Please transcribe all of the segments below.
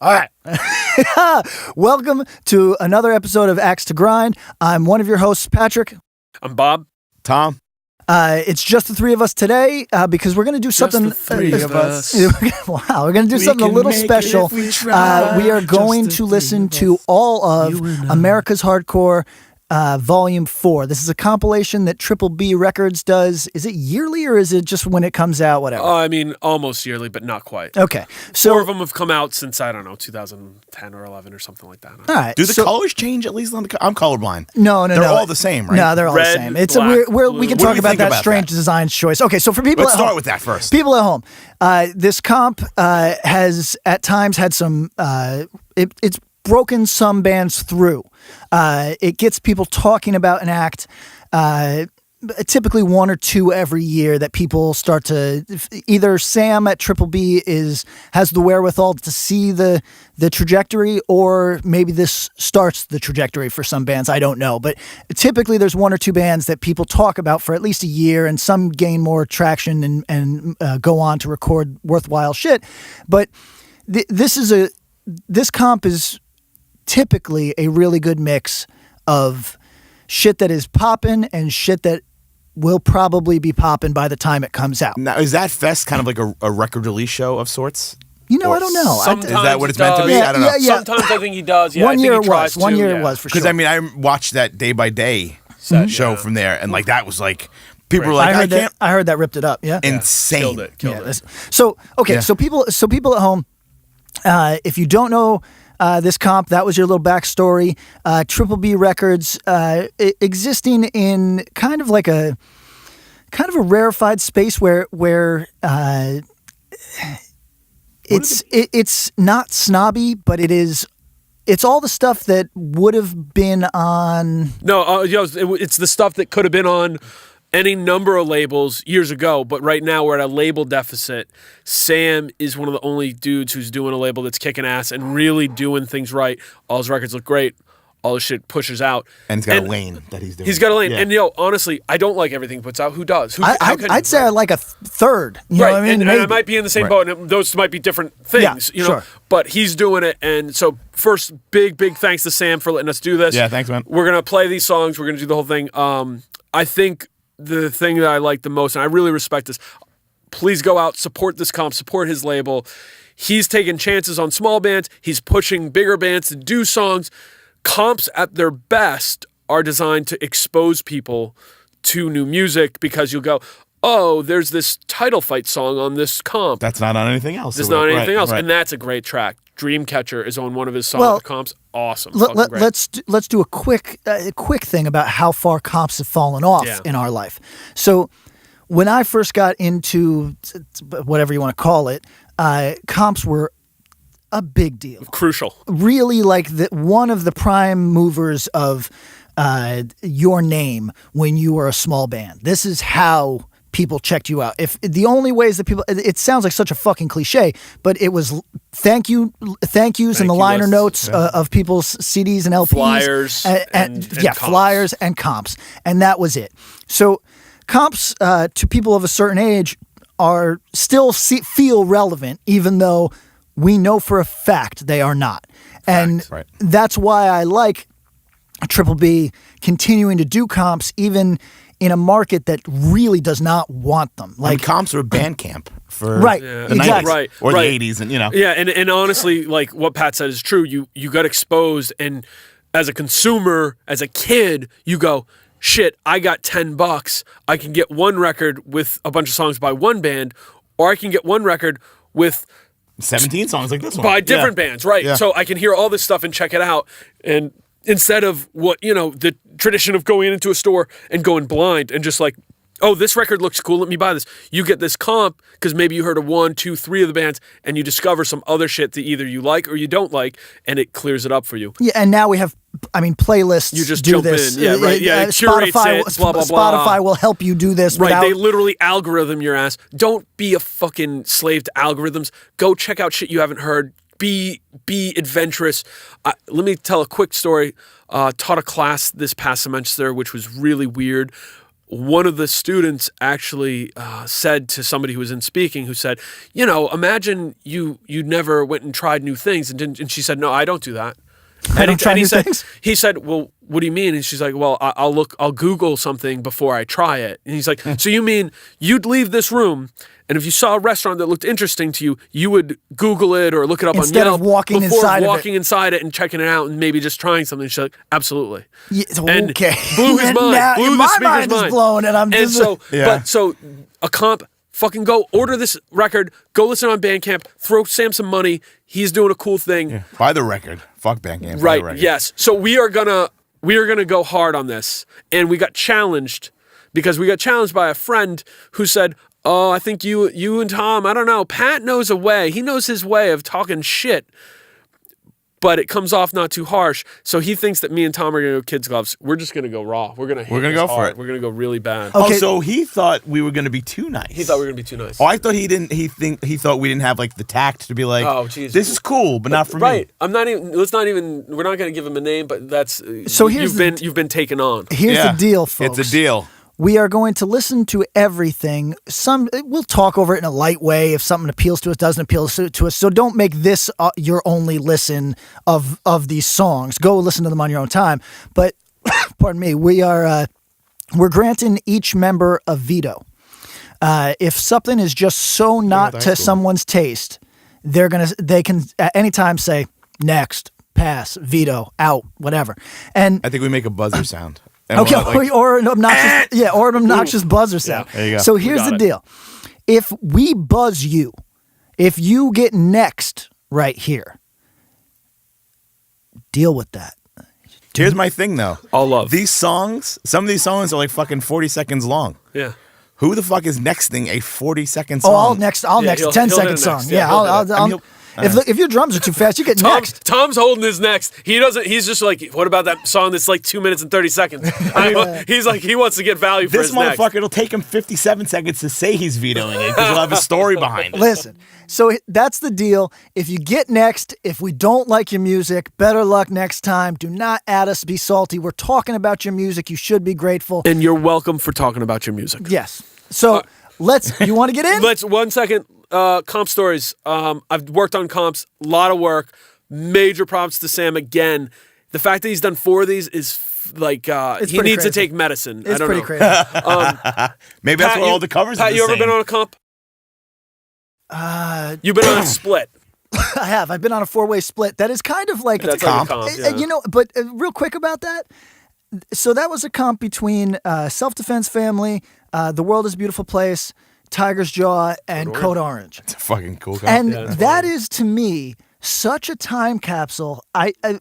All right. Welcome to another episode of Axe to Grind. I'm one of your hosts, Patrick. I'm Bob. Tom. It's just the three of us today because we're going to do something. Just the three of us. Wow, we're going to do something a little special. We are going to listen to all of America's Hardcore Volume 4. This is a compilation that Triple B Records does. Is it yearly or is it just when it comes out, whatever? I mean, almost yearly, but not quite. Okay. So, 4 of them have come out since, I don't know, 2010 or 11 or something like that. All right. Do the colors change at least on the? I'm colorblind. No. They're all the same, right? No, they're all Red, the same. It's black, we can What talk do you about think that about strange that? design choice. Okay, so for people Let's at start home, with that first. People at home, this comp has at times had some. It's broken some bands through. It gets people talking about an act. Typically 1 or 2 every year that people start to either Sam at Triple B has the wherewithal to see the trajectory, or maybe this starts the trajectory for some bands. I don't know, but typically there's 1 or 2 bands that people talk about for at least a year, and some gain more traction and go on to record worthwhile shit. But this comp is typically a really good mix of shit that is poppin' and shit that will probably be poppin' by the time it comes out. Now, is that fest kind of like a record release show of sorts? You know, I don't know. Sometimes Is that what it's he meant to be? does. I don't know. Yeah. Sometimes I think he does. Yeah, One I think year he it was. tries One to, year yeah. it was for Because sure. I mean, I watched that Day by Day show from there, and like that was like people were like, I heard that ripped it up. Yeah, insane. Killed it. So okay, so people at home, if you don't know this comp, that was your little backstory. Triple B Records, existing in kind of a rarefied space where it's not snobby, but it's all the stuff that would have been on. No, it's the stuff that could have been on any number of labels years ago, but right now we're at a label deficit. Sam is one of the only dudes who's doing a label that's kicking ass and really doing things right. All his records look great. All his shit pushes out. And he's got a lane that he's doing. He's got a lane. Yeah. And, honestly, I don't like everything he puts out. Who does? I'd say I like a third. You know what I mean? And I might be in the same boat, and those might be different things. Yeah, sure. But he's doing it. And so first, big thanks to Sam for letting us do this. Yeah, thanks, man. We're going to play these songs. We're going to do the whole thing. I think the thing that I like the most, and I really respect this, please go out, support this comp, support his label. He's taking chances on small bands. He's pushing bigger bands to do songs. Comps at their best are designed to expose people to new music, because you'll go, oh, there's this title fight song on this comp. That's not on anything else. There's not anything else. Right. And that's a great track. Dreamcatcher is on one of his songs. The comps, awesome. Let's do a quick thing about how far comps have fallen off in our life. So when I first got into whatever you want to call it, comps were a big deal. Crucial. Really, like one of the prime movers of your name when you were a small band. This is how people checked you out. If the only ways that people, it sounds like such a fucking cliche, but it was thank yous in the liner notes of people's CDs and LPs, flyers, and flyers and comps, and that was it. So comps to people of a certain age are still feel relevant, even though we know for a fact they are not. And that's why I like Triple B continuing to do comps, even in a market that really does not want them. Like comps were Bandcamp for the exactly. 90s. Or the 80s, and Yeah, and honestly, like what Pat said is true. You got exposed, and as a consumer, as a kid, you go, shit, I got $10. I can get one record with a bunch of songs by one band, or I can get one record with 17 songs like this one. By different bands, right? Yeah. So I can hear all this stuff and check it out. And instead of the tradition of going into a store and going blind and just like, oh, this record looks cool, let me buy this. You get this comp because maybe you heard of 1, 2, 3 of the bands, and you discover some other shit that either you like or you don't like, and it clears it up for you. Yeah, and now we have, playlists. You just do jump this. in. Yeah, right. Yeah, it curates it, blah, blah, blah. Spotify will help you do this. Right, they literally algorithm your ass. Don't be a fucking slave to algorithms. Go check out shit you haven't heard. Be adventurous. Let me tell a quick story. Taught a class this past semester, which was really weird. one of the students actually said to somebody who was in speaking, who said, you know, imagine you never went and tried new things, and she said, no, I don't do that. I don't try new things? He said, well, what do you mean? And she's like, well, I'll Google something before I try it. And he's like, so you mean you'd leave this room, and if you saw a restaurant that looked interesting to you, you would Google it or look it up Instead on Yelp of walking before inside inside it and checking it out and maybe just trying something. She's like, absolutely. Yeah, And okay. blew his And mind. now Blew the my speaker's mind is blown, and I'm just so a comp, fucking go order this record, go listen on Bandcamp, throw Sam some money. He's doing a cool thing. Yeah. Buy the record. Fuck Bandcamp. Buy Right. the record. Yes. So we are gonna go hard on this, and we got challenged by a friend who said, "Oh, I think you and Tom, I don't know. Pat knows a way. He knows his way of talking shit, but it comes off not too harsh. So he thinks that me and Tom are gonna go kids gloves. We're just gonna go raw. We're gonna go for it. We're gonna go really bad. Okay. Oh, so he thought we were going to be too nice. He thought we were gonna be too nice. Oh, I thought he didn't. He thought we didn't have like the tact to be like, Oh, jeez. this is cool, but not for Right. me. I'm not even. Let's not even. We're not gonna give him a name, but that's. So here's you've been taken on. Here's Yeah. the deal, folks. It's a deal. We are going to listen to everything. We'll talk over it in a light way if something appeals to us, doesn't appeal to us. So don't make this your only listen of these songs. Go listen to them on your own time. But pardon me, we're granting each member a veto. If something is just so not to someone's taste, they can at any time say next, pass, veto, out, whatever. And I think we make a buzzer sound. And okay, we'll, like, or an obnoxious buzzer sound. There you go. So here's the deal. If we buzz you, if you get next right here, deal with that. here's my thing though. All love. These songs, some of these songs are like fucking 40 seconds long. Yeah. Who the fuck is nexting a 40-second Oh, song? I'll next a he'll 10-second hit it song. next. Yeah, Yeah, he'll hit it. I'll if your drums are too fast, you get next. Tom's holding his next. He doesn't. He's just like, what about that song that's like 2 minutes and 30 seconds? He's like, he wants to get value for This his next. motherfucker, it'll take him 57 seconds to say he's vetoing it because he'll have a story behind it. Listen, so that's the deal. If you get next, if we don't like your music, better luck next time. Do not add us, be salty. We're talking about your music. You should be grateful. And you're welcome for talking about your music. Yes. So you want to get in? Let's 1 second. Comp stories. I've worked on comps, a lot of work. Major props to Sam again. The fact that he's done 4 of these is like he needs to take medicine. It's I don't pretty know. crazy. Maybe that's why all the covers are Pat, the you ever same. been on a comp? You've been on a split. I have. I've been on a 4-way split. That is kind of like That's like a comp. Yeah. You know, but real quick about that. So that was a comp between Self-Defense Family, The World is a Beautiful Place, Tiger's Jaw, and Code Orange. It's a fucking cool guy. And that is, to me, such a time capsule.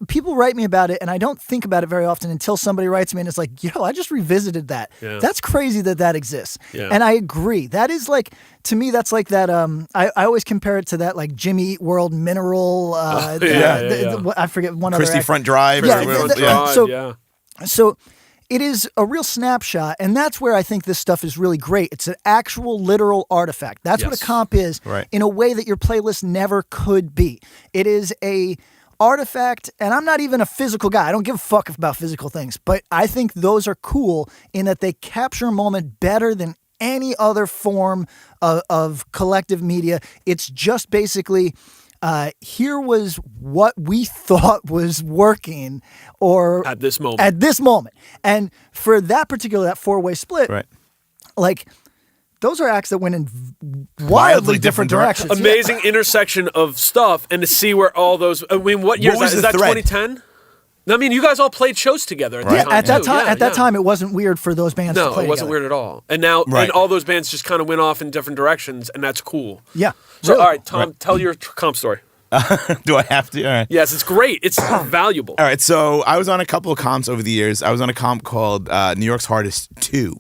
People write me about it, and I don't think about it very often until somebody writes me, and it's like, yo, I just revisited that. Yeah. That's crazy that exists. Yeah. And I agree. That is like, to me, that's like that. I always compare it to that like Jimmy Eat World mineral. I forget one Christie other. Front Drive. Yeah, or th- whatever. So it is a real snapshot, and that's where I think this stuff is really great. It's an actual literal artifact. That's what a Yes. comp is, Right. in a way that your playlist never could be. It is a artifact, and I'm not even a physical guy. I don't give a fuck about physical things, but I think those are cool in that they capture a moment better than any other form of collective media. It's just basically... here was what we thought was working, or At this moment. At this moment, and for that 4-way split, Right. like those are acts that went in wildly different directions. Amazing intersection of stuff, and to see where all those. I mean, what year What was is the that? thread? 2010. I mean, you guys all played shows together. At Yeah, that at that too. time, Yeah, at that yeah. time, it wasn't weird for those bands to No, play it wasn't together. weird at all. And now, Right. and all those bands just kind of went off in different directions, and that's cool. Yeah. So, really. all right, Tom, tell your comp story. Do I have to? All right. Yes, it's great. It's valuable. All right, so I was on a couple of comps over the years. I was on a comp called New York's Hardest 2.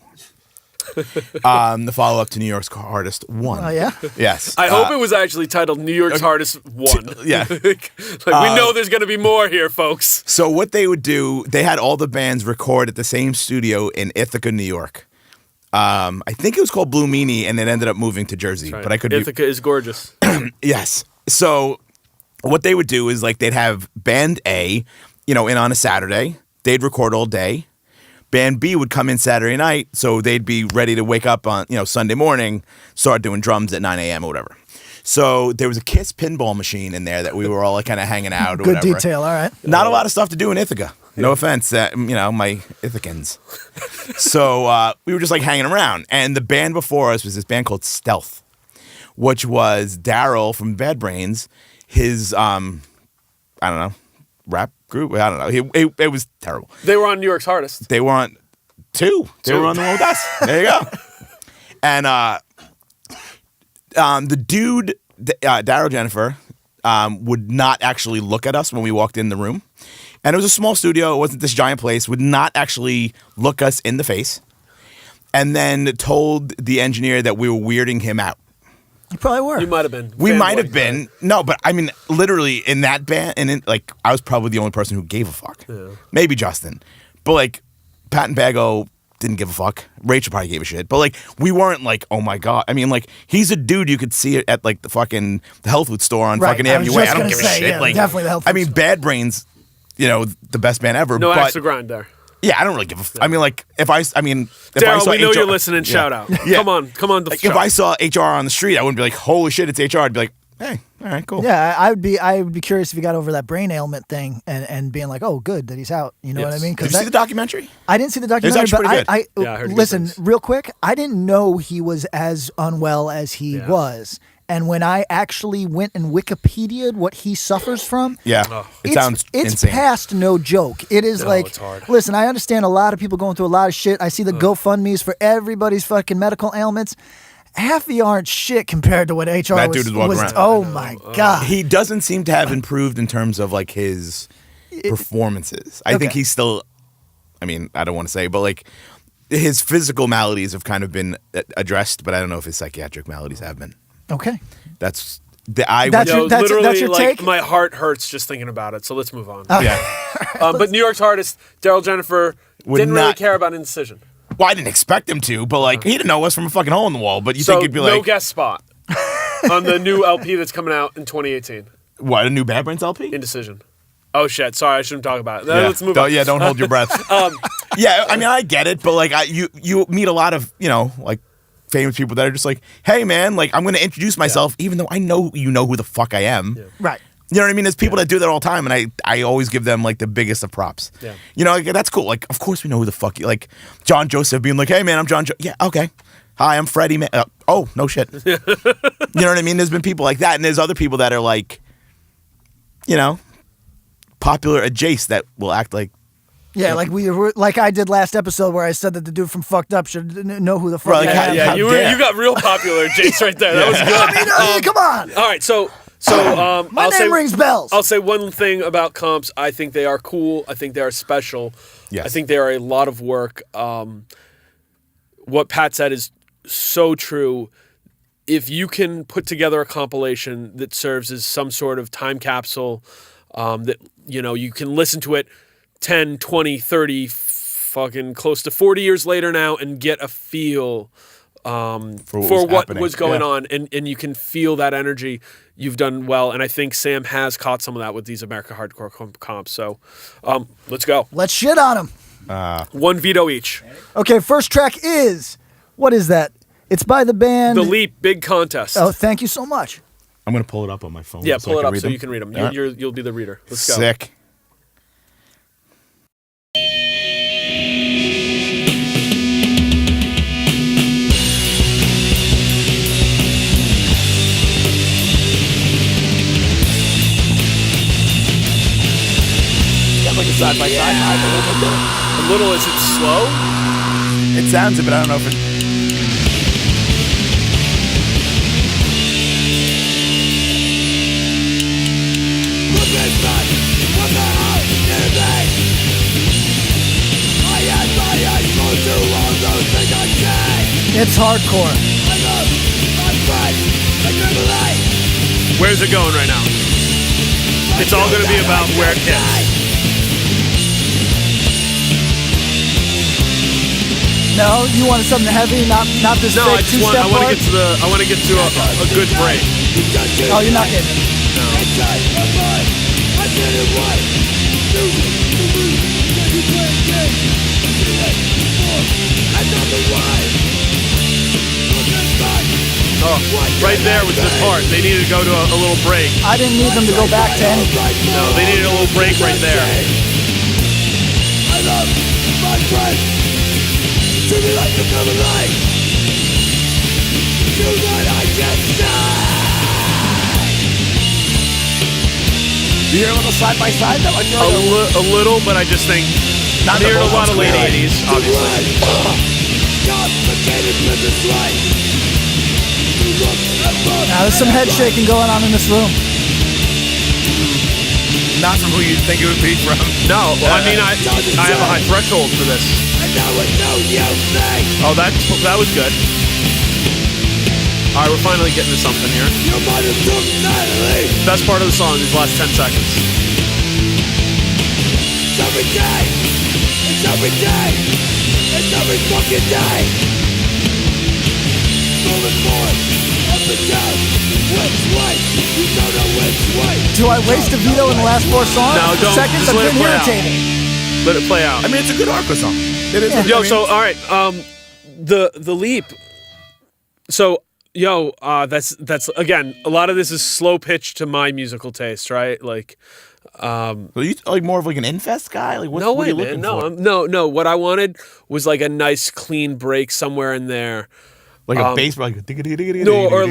The follow-up to New York's Hardest 1. Oh, yeah? Yes. I hope it was actually titled New York's Hardest 1. Yeah. like we know there's going to be more here, folks. So what they would do, they had all the bands record at the same studio in Ithaca, New York. I think it was called Blue Meanie, and it ended up moving to Jersey. Right. But I could Ithaca is gorgeous. Yes. So what they would do is like they'd have band A, in on a Saturday. They'd record all day. Band B would come in Saturday night, so they'd be ready to wake up on Sunday morning, start doing drums at 9 a.m. or whatever. So there was a Kiss pinball machine in there that we were all like kind of hanging out or Good whatever. detail, all right. Not a lot of stuff to do in Ithaca. No offense, my Ithacans. So we were just like hanging around. And the band before us was this band called Stealth, which was Daryl from Bad Brains, his, I don't know, rap group? I don't know. It was terrible. They were on New York's Hardest. They were on two. They were on the one with us. There you go. And the dude, Daryl Jennifer, would not actually look at us when we walked in the room. And it was a small studio. It wasn't this giant place. Would not actually look us in the face. And then told the engineer that we were weirding him out. You probably were. You might have been. We might have been. No, but I mean, literally in that band, and I was probably the only person who gave a fuck. Yeah. Maybe Justin. But like, Pat and Bago didn't give a fuck. Rachel probably gave a shit. But like, we weren't like, oh my God. I mean, like, he's a dude you could see at like the health food store on fucking Avenue Way. I don't give a shit. Yeah, like, definitely the health food I mean, store. Bad Brains, the best band ever. No but, axe to grind there. Yeah, I don't really give a fuck. I mean, like, if I saw Daryl, we know HR, you're listening. yeah. Shout out. Yeah. Come on. Like, if I saw HR on the street, I wouldn't be like, holy shit, it's HR. I'd be like, hey, all right, cool. Yeah, I would be curious if he got over that brain ailment thing and being like, oh, good that he's out. You know what I mean? Did you see the documentary? I didn't see the documentary, actually but pretty good. Yeah, I heard good listen, things. real quick, I didn't know he was as unwell as he was. And when I actually went and Wikipedia'd what he suffers from, Yeah, it sounds it's insane. past no joke. It is like, it's hard. Listen, I understand a lot of people going through a lot of shit. I see the GoFundMes for everybody's fucking medical ailments. Half of you aren't shit compared to what HR That was. dude is walking around. Oh my God. He doesn't seem to have improved in terms of like his performances. I think he's still, I mean, I don't want to say, but like his physical maladies have kind of been addressed, but I don't know if his psychiatric maladies have been. Okay. That's literally, your like, take? my heart hurts just thinking about it. So let's move on. yeah. But New York's Hardest, Daryl Jennifer didn't really care about Indecision. Well, I didn't expect him to, but like he didn't know us from a fucking hole in the wall. But you So think he'd be like, no guest spot on the new LP that's coming out in 2018. what, a new Bad Brains LP? Indecision. Oh shit! Sorry, I shouldn't talk about it. Let's move on. Yeah, don't hold your breath. Yeah, I mean, I get it, but like, you meet a lot of like famous people that are just like, hey man, like I'm going to introduce myself, even though I know you know who the fuck I am. Yeah. Right. You know what I mean? There's people that do that all the time, and I always give them like the biggest of props. Yeah. Like, that's cool. Like, of course we know who the fuck you like. John Joseph being like, hey man, I'm John. Yeah, okay. Hi, I'm Freddie. Oh, no shit. You know what I mean? There's been people like that, and there's other people that are like, popular at Jace that will act like. Yeah, like I did last episode where I said that the dude from Fucked Up should know who the fuck Right, like, I am. how You dare. got real popular, Jace, right there. That was good. I mean, come on. All right, so My name rings bells. I'll say one thing about comps. I think they are cool. I think they are special. Yes. I think they are a lot of work. What Pat said is so true. If you can put together a compilation that serves as some sort of time capsule, that you can listen to it 10, 20, 30, fucking close to 40 years later now and get a feel for what was going on, and you can feel that energy. You've done well, and I think Sam has caught some of that with these America Hardcore comps. So let's go. Let's shit on him. One veto each. Okay, first track is, what is that? It's by the band. The Leap Big Contest. Oh, thank you so much. I'm going to pull it up on my phone. Yeah, so pull I it up read so them. you can read them. All right. You'll be the reader. Let's go. Sick. Got like a side by side. A little, is it slow? It sounds it, but I don't know if it. It's hardcore. Where's it going right now? It's all going to be about where it hits. No, you wanted something heavy, not this No, fake I just two-step want to part? get to a good break. Oh, you're not getting it. Oh, right there was the part. They needed to go to a little break. I didn't need them to go back to anything. No, they needed a little break right there. I love my friends. Treat me like another life. Tonight I can die. Do you hear a little side by side though? A little, but I just think Not I'm the hearing a lot vocals, of late clearly. 80s, obviously. Complicated business life. To look at both. Now, there's some head shaking going on in this room. Not from who you think it would be from. No, well, I mean, I have a high threshold for this. And now we know you think. Oh, that was good. All right, we're finally getting to something here. Your mind is too nightly. Best part of the song, these last 10 seconds. It's every day. It's every day. It's every fucking day. Moving forward, up and down. Which way? You don't know which way. Do I waste a veto in the last 4 songs? No, don't. Seconds, Just I've let it been play out. irritating. Let it play out. I mean, it's a good hardcore song. It is. Yo, so all right, the leap. So that's again, a lot of this is slow pitch to my musical taste, right? Like, So you like more of like an infest guy? Like, what are you looking for? no. What I wanted was like a nice clean break somewhere in there. Like a bass, like No, or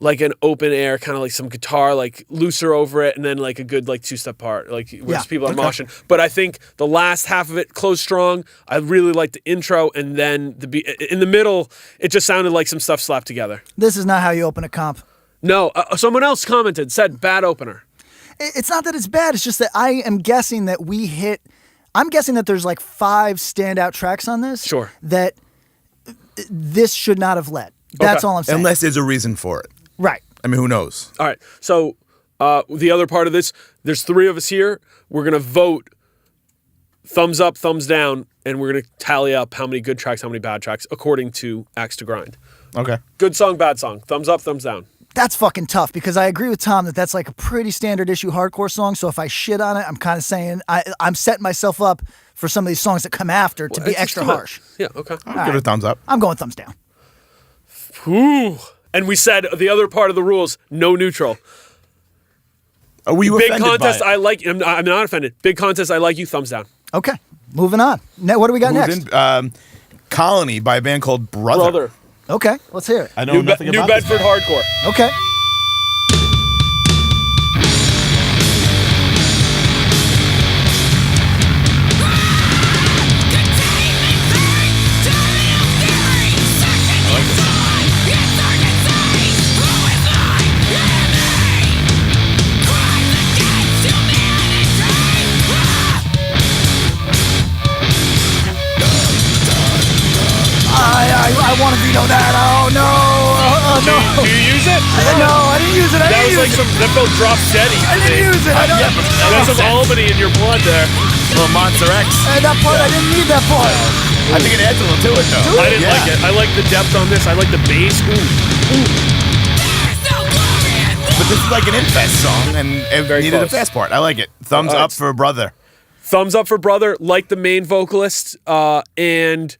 like an open air, kind of like some guitar, like looser over it, and then like a good like 2-step part, like where people are moshing. But I think the last half of it closed strong. I really liked the intro, and then in the middle, it just sounded like some stuff slapped together. This is not how you open a comp. No, someone else commented, said bad opener. It's not that it's bad. It's just that I am guessing that I'm guessing that there's like 5 standout tracks on this. Sure. That this should not have led. That's Okay. all I'm saying. Unless there's a reason for it. Right. I mean, who knows? All right, so the other part of this, there's 3 of us here. We're gonna vote thumbs up, thumbs down, and we're gonna tally up how many good tracks, how many bad tracks, according to Axe to Grind. Okay. Good song, bad song. Thumbs up, thumbs down. That's fucking tough because I agree with Tom that that's like a pretty standard issue hardcore song. So if I shit on it, I'm kind of saying I'm setting myself up for some of these songs that come after to be It's extra come on. harsh. Yeah, okay. I'll give it a thumbs up. I'm going thumbs down. Ooh. And we said the other part of the rules, no neutral. Were you Big offended contest, by it? I like. I'm not offended. Big contest, I like you. Thumbs down. Okay, moving on. Now, what do we got Moved next? in, Colony by a band called Brother. Okay, let's hear it. I know New nothing about this Bedford band. hardcore. Okay. I want to veto that. Oh no! No! Do you use it? No, I didn't use it. I That didn't was like use it. that felt drop steady. I didn't use it. I don't. That's some Albany in your blood there. Little Monster X. That part, I didn't need that part. I think it adds a little to it though. I didn't like it. I like the depth on this. I like the bass. Ooh. But this is like an infest song, and it Very needed close. a fast part. I like it. Thumbs up for Brother. Thumbs up for Brother. Like the main vocalist, and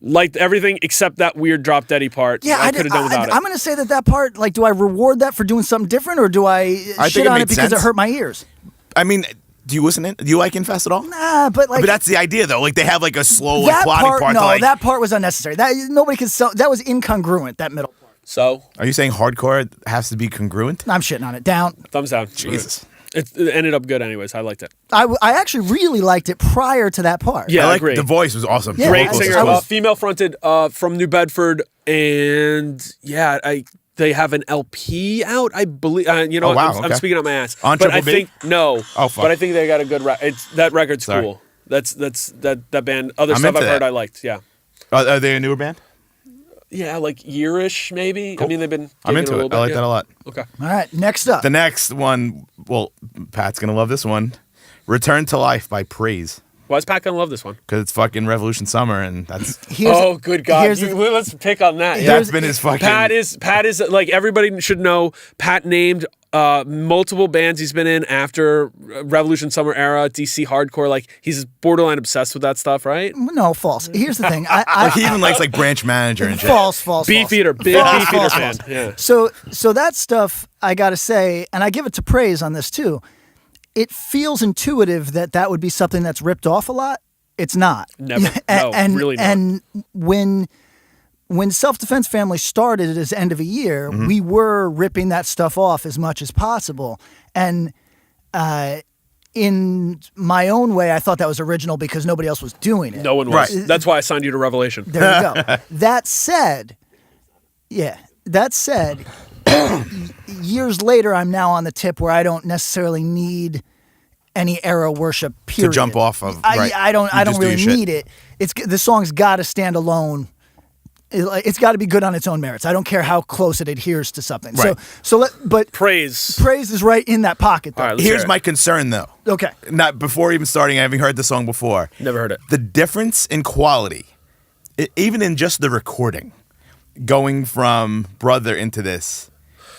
liked everything except that weird drop deady part. Yeah, I could have done without it. I'm going to say that part, like, do I reward that for doing something different, or do I I shit think it on made it because sense. it hurt my ears? I mean, do you listen in? Do you like Infest at all? Nah, but like But that's the idea, though. Like they have like a slow, like that plotting part. No, to, like, that part was unnecessary. That nobody could sell. That was incongruent. That middle part. So Are you saying hardcore has to be congruent? I'm shitting on it. Down. thumbs down. Jesus. It ended up good anyways. I liked it. I actually really liked it prior to that part. Yeah, I I like agree. the voice was awesome. Yeah, Great Vocals I- singer, was cool. female fronted, from New Bedford, and yeah, they have an LP out, I believe. You know, Oh, wow, I'm okay. speaking out my ass, On but I Triple B? think no. Oh, fuck. But I think they got a good. That record's Sorry. cool. That band. Other I'm stuff into I've heard that. I liked. Yeah, Are they a newer band? yeah, like yearish maybe. I mean, they've been. I'm gigging into a little it. bit, I like yeah. that a lot. Okay. All right, next up. The next one, well, Pat's gonna love this one. Return to Life by Praise. Why is Pat gonna love this one? Because it's fucking Revolution Summer, and that's Oh, good God! here's the- Let's pick on that. that's been his fucking. Pat is like everybody should know. Pat named multiple bands he's been in after Revolution Summer era, DC hardcore. Like he's borderline obsessed with that stuff, right? No, false. Here's the thing. I he even likes like Branch Manager and shit. false. Beefeater, big False, Beefeater false, fan. false. Yeah. So that stuff, I gotta say, and I give it to praise on this too. It feels intuitive that would be something that's ripped off a lot. It's not. Never. No, really not. And when Self Defense Family started as End of a Year, we were ripping that stuff off as much as possible. And in my own way, I thought that was original because nobody else was doing it. No one was. Right. That's why I signed you to Revelation. There you go. That said, years later, I'm now on the tip where I don't necessarily need any era worship. Period. To jump off of. Right. I don't just do really your shit. need it. The song's got to stand alone. It's got to be good on its own merits. I don't care how close it adheres to something. Right. But Praise. is right in that pocket. Though. All right, let's hear Here's it. my concern, though. Okay. Not before even starting, having heard the song before. Never heard it. The difference in quality, even in just the recording, going from Brother into this,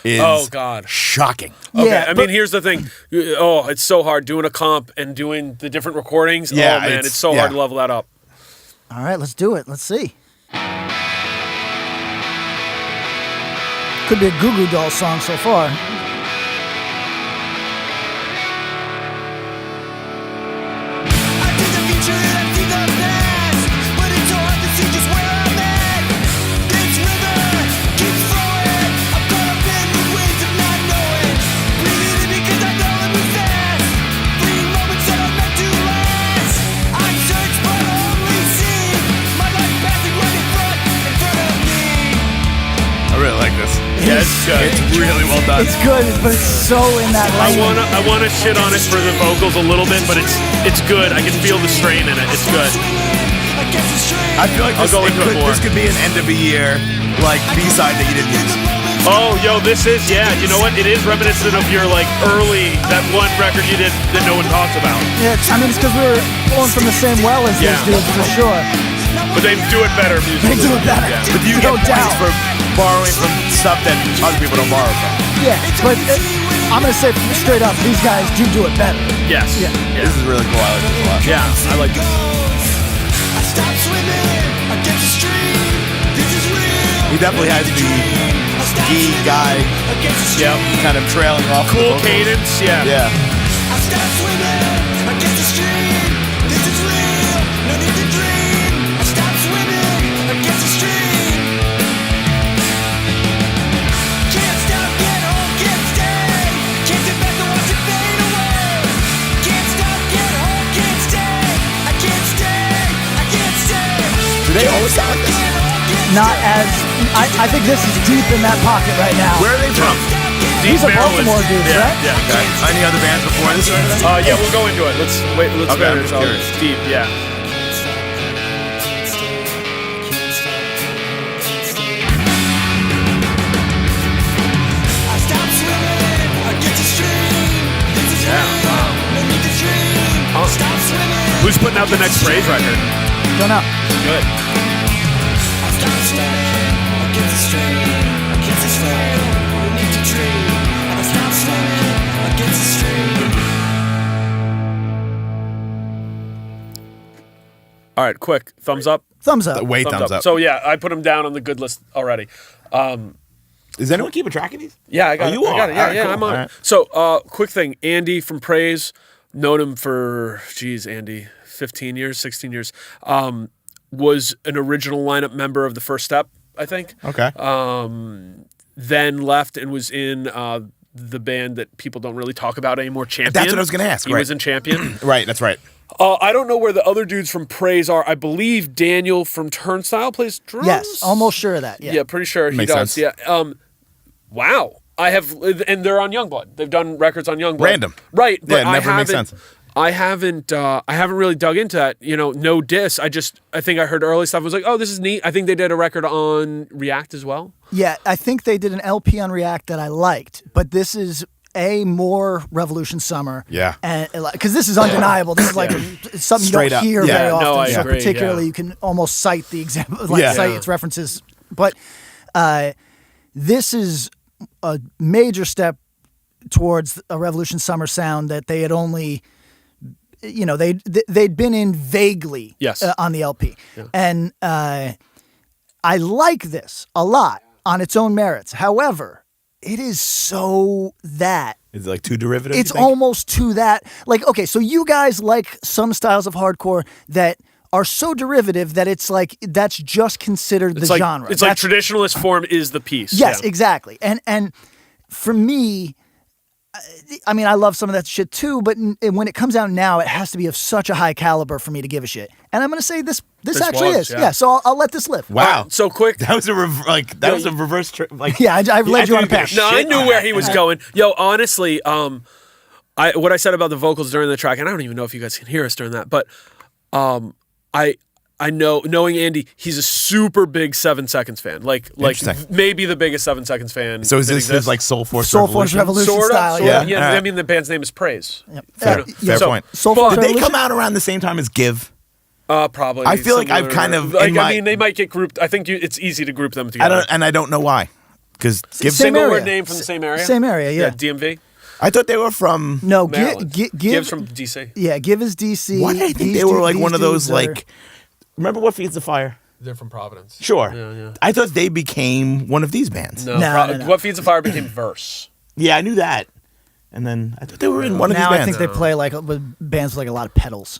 is Oh, God. shocking. Okay, Yeah, I mean, here's the thing. Oh, it's so hard doing a comp and doing the different recordings. Yeah, oh, man, it's- it's so yeah. hard to level that up. All right, let's do it. Let's see. Could be a Goo Goo Dolls song so far. I see the future and I see the past, but it's so hard to see just where I'm at. This river keeps flowing. I'm caught up in the waves of not knowing. Breathing in because I know it moves fast. Fleeting moments that are meant to last. I search but only see my life passing right in front of me. I really like this. Yeah, it's good. It's really well done. It's good, but it's so in that I lane. wanna shit on it for the vocals a little bit, but it's good. I can feel the strain in it. It's good. Against the stream. I feel like I'll this, go into it more. this could be an end of a year like B-side that you didn't use. Oh, yo, this is, yeah, you know what? It is reminiscent of your, like, early, that one record you did that no one talks about. Yeah, I mean, it's because we were pulling from the same well as Yeah. these dudes, for sure. But they do it better They musically. do it better. Yeah. But you No get points doubt. for borrowing from stuff that other people don't borrow from. Yeah, but I'm going to say straight up, these guys do it better. Yes. Yeah. This is really cool. I like this a lot. Yeah, I like this. I stop swimming against the stream. This is real. He definitely has the ski guy Yep. kind of trailing off. the Cool vocals. cadence, yeah. Yeah. I stop swimming against the stream. This is real. No need to dream. I stop swimming against the stream. Can't stop, can't hold, can't stay. Can't sit back and watch it fade away. Can't stop, can't hold, can't stay. I can't stay. I can't stay. Do they always sound like this? Not as, I think this is deep in that pocket right now. Where are they from? These are Maryland. Baltimore dudes, yeah, right? Yeah. Okay. Any other bands before this or anything? Yeah, we'll go into it. Let's Okay, I'm finish. just curious. It's deep, yeah. I stop swimming against the stream. This is Yeah, real. wow. No need to dream. Huh. Stop swimming. Who's putting out the next Praise record? Don't know. Good. I stop swimming against the stream. This is real. No need to dream. I stop swimming against the stream. All right, quick. Thumbs up. Thumbs up. Way thumbs up. So, yeah, I put him down on the good list already. Is anyone keeping track of these? Yeah, I got Oh, it. you I got are? it. Yeah, All right, yeah, cool. I'm on All it. right. So, quick thing. Andy from Praise, known him for, Andy, 15 years, 16 years. Was an original lineup member of the First Step, I think. Okay. Then left and was in the band that people don't really talk about anymore, Champion. That's what I was gonna ask, He right. was in Champion. Right, that's right. I don't know where the other dudes from Praise are. I believe Daniel from Turnstile plays drums. Yes, almost sure of that. Yeah. Yeah, pretty sure he Makes does. sense. Yeah. Wow. I have, and they're on Youngblood. They've done records on Youngblood. Random. Right. But Yeah, it never makes sense. I haven't really dug into that. No diss. I think I heard early stuff. I was like, oh, this is neat. I think they did a record on React as well. Yeah, I think they did an LP on React that I liked, but this is more Revolution Summer. Yeah. And because this is undeniable. This is like it's something Straight you don't up. hear Yeah. very often. No, I so agree, particularly yeah. you can almost cite the example, Yeah. cite its references. But this is a major step towards a Revolution Summer sound that they had only, they'd been in vaguely Yes. On the LP. Yeah. And I like this a lot on its own merits. However, it is so that. Is it like too derivative? It's almost to that. Like, okay, so you guys like some styles of hardcore that are so derivative that it's like that's just considered the genre. It's like traditionalist form is the piece. Yes, yeah. exactly. And for me, I mean, I love some of that shit too, but when it comes out now, it has to be of such a high caliber for me to give a shit. And I'm going to say this actually was, is. yeah. So I'll let this live. Wow. So quick. That was a reverse trip. Like, Yeah, I've led you on a path. No, I knew where he was going. Yo, honestly, what I said about the vocals during the track, and I don't even know if you guys can hear us during that, but I know, knowing Andy, he's a super big 7 Seconds fan. Like Interesting. maybe the biggest 7 Seconds fan. So is that this exists. his like Soul Force Soul Force Revolution Sorta, style? sorta. Yeah. Yeah, All right. I mean, the band's name is Praise. Yep. Fair So- point. Soul Force Did they Revolution? come out around the same time as Give? Probably. I feel like I've kind of, Like, in my- I mean, they might get grouped. I think it's easy to group them together. I don't know why. Because Give. Same Single area. word name from the same area? Same area, yeah. DMV? I thought they were from. No, Maryland. give Gives from DC. Yeah, Give is DC. Why did I think These they were dudes- like these one of those dudes are- like? Remember What Feeds the Fire? They're from Providence. Sure. Yeah. I thought they became one of these bands. No, No. What Feeds the Fire became Verse. Yeah, I knew that. And then I thought they were in one of these Now I bands. think they play like with bands with like a lot of pedals.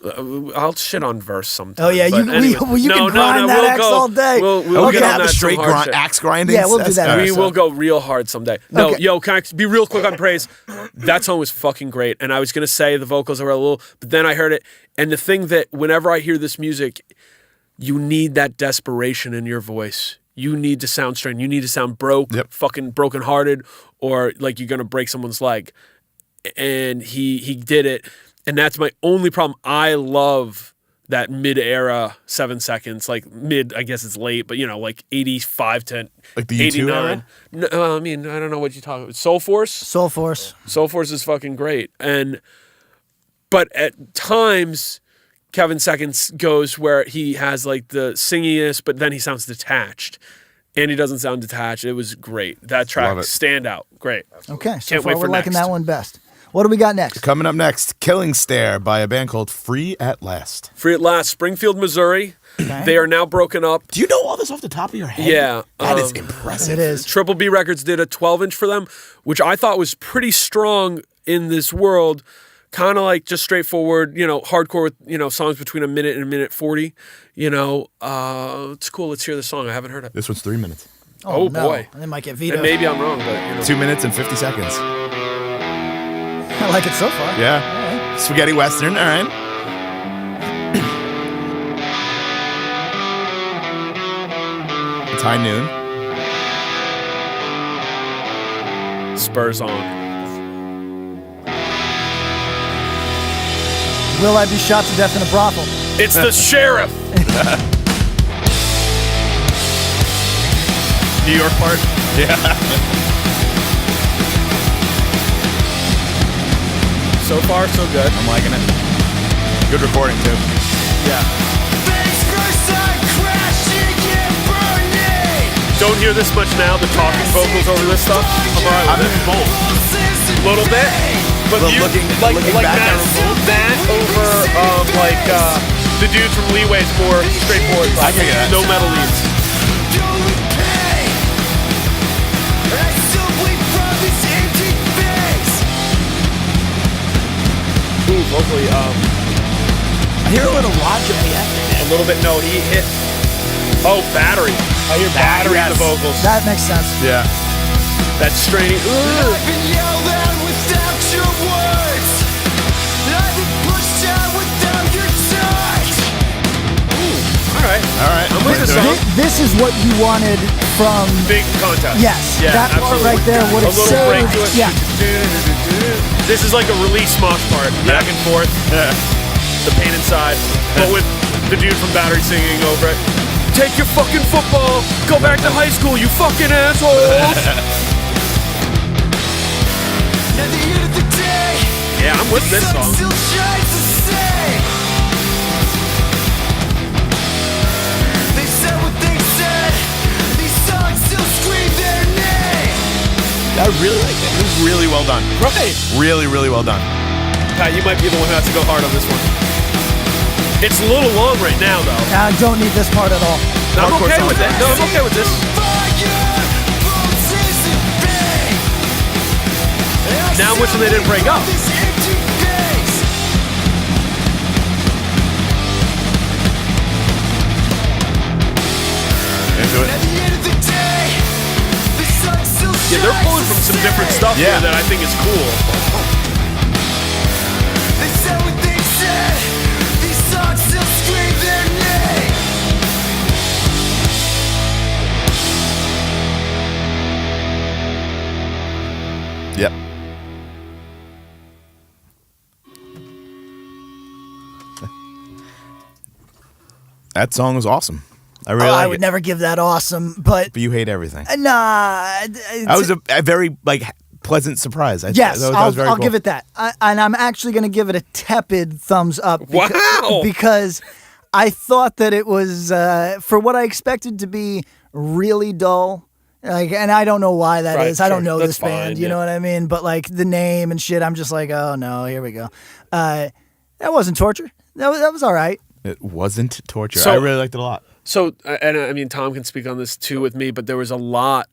I'll shit on Verse sometime. Oh, yeah, but you can grind that we'll axe go- all day. We'll Are we get gonna on have a that straight some hard shit. axe grinding? Yeah, we'll do that. We episode. will go real hard someday. No, Okay. yo, can I be real quick on Praise? That song was fucking great. And I was going to say the vocals were a little, but then I heard it. And the thing that whenever I hear this music, you need that desperation in your voice. You need to sound strained. You need to sound broke, fucking brokenhearted, or like you're going to break someone's leg. And he did it. And that's my only problem. I love that mid-era 7 Seconds, like mid, I guess it's late, but like 85 to Like the U2 89. era? No, I mean, I don't know what you're talking about. Soul Force? Soul Force. Soul Force is fucking great. But at times, Kevin Seconds goes where he has like the singiness, but then he sounds detached. And he doesn't sound detached. It was great. That track, Love it. stand out. Great. Okay, so Can't far wait we're for liking next. that one best. What do we got next? Coming up next, Killing Stare by a band called Free at Last. Free at Last, Springfield, Missouri. Okay. They are now broken up. Do you know all this off the top of your head? Yeah, That is impressive. It is. Triple B Records did a 12-inch for them, which I thought was pretty strong in this world. Kind of like just straightforward, hardcore with, songs between a minute and a minute 40. It's cool. Let's hear the song. I haven't heard it. This one's 3 minutes. Oh, no. boy. They might get And vetoed. maybe I'm wrong, but 2 minutes and 50 seconds. I like it so far. Yeah. Spaghetti Western. All right. It's high noon. Spurs on. Will I be shot to death in a brothel? It's the sheriff. New York part. Yeah. So far, so good. I'm liking it. Good recording too. Yeah. Face first, I'm crashing and burning. Don't hear this much now, the talking vocals over this stuff. I'm all right I'm with in it. both. A little bit. But Well, you, looking like back that, that over the dude from Leeway's more straightforward. I can get that. No metal leads. Don't pay. I still bleed from this empty face. Ooh, vocally, I hear a little Roger AF. a little bit. No, he hit. Oh, battery. I hear battery in the vocals. That makes sense. Yeah. That's straining. I've been yelled at without your words. I've been pushed out without your touch. All right. All right. I'm with this song. This is what you wanted from. Big contest. Yes, Yeah, that part absolutely. right there would A have little break saved. to it. Yeah, This is like a release mosh part, back and forth. Yeah. The pain inside, but with the dude from Battery singing over it. Take your fucking football, go back to high school, you fucking assholes. At the end of the day, Yeah, I'm with this sun song. still shines the same. They said what they said. These songs still scream their name. I really like that. It was really well done. Right. Really, really well done. Pat, you might be the one who has to go hard on this one. It's a little long right now, though. I don't need this part at all. No, I'm Hardcore okay song. with it. No, I'm okay with this. Now I'm wishing they didn't break up. Into it. Yeah, they're pulling from some different stuff Yeah. here that I think is cool. They said what they said. These songs still scream their name. Yep. That song was awesome. I really I like would it. never give that awesome, but But you hate everything. nah. That was a very pleasant surprise. Yes, that was I'll very cool. give it that. And I'm actually going to give it a tepid thumbs up. Wow. Because I thought that it was, for what I expected to be, really dull. Like, and I don't know why that is. Right, I don't sure. know That's this band, fine, you yeah. know what I mean? But like the name and shit, I'm just like, oh no, here we go. That wasn't torture. That was all right. It wasn't torture. So- I really liked it a lot. So, and I mean, Tom can speak on this too with me, but there was a long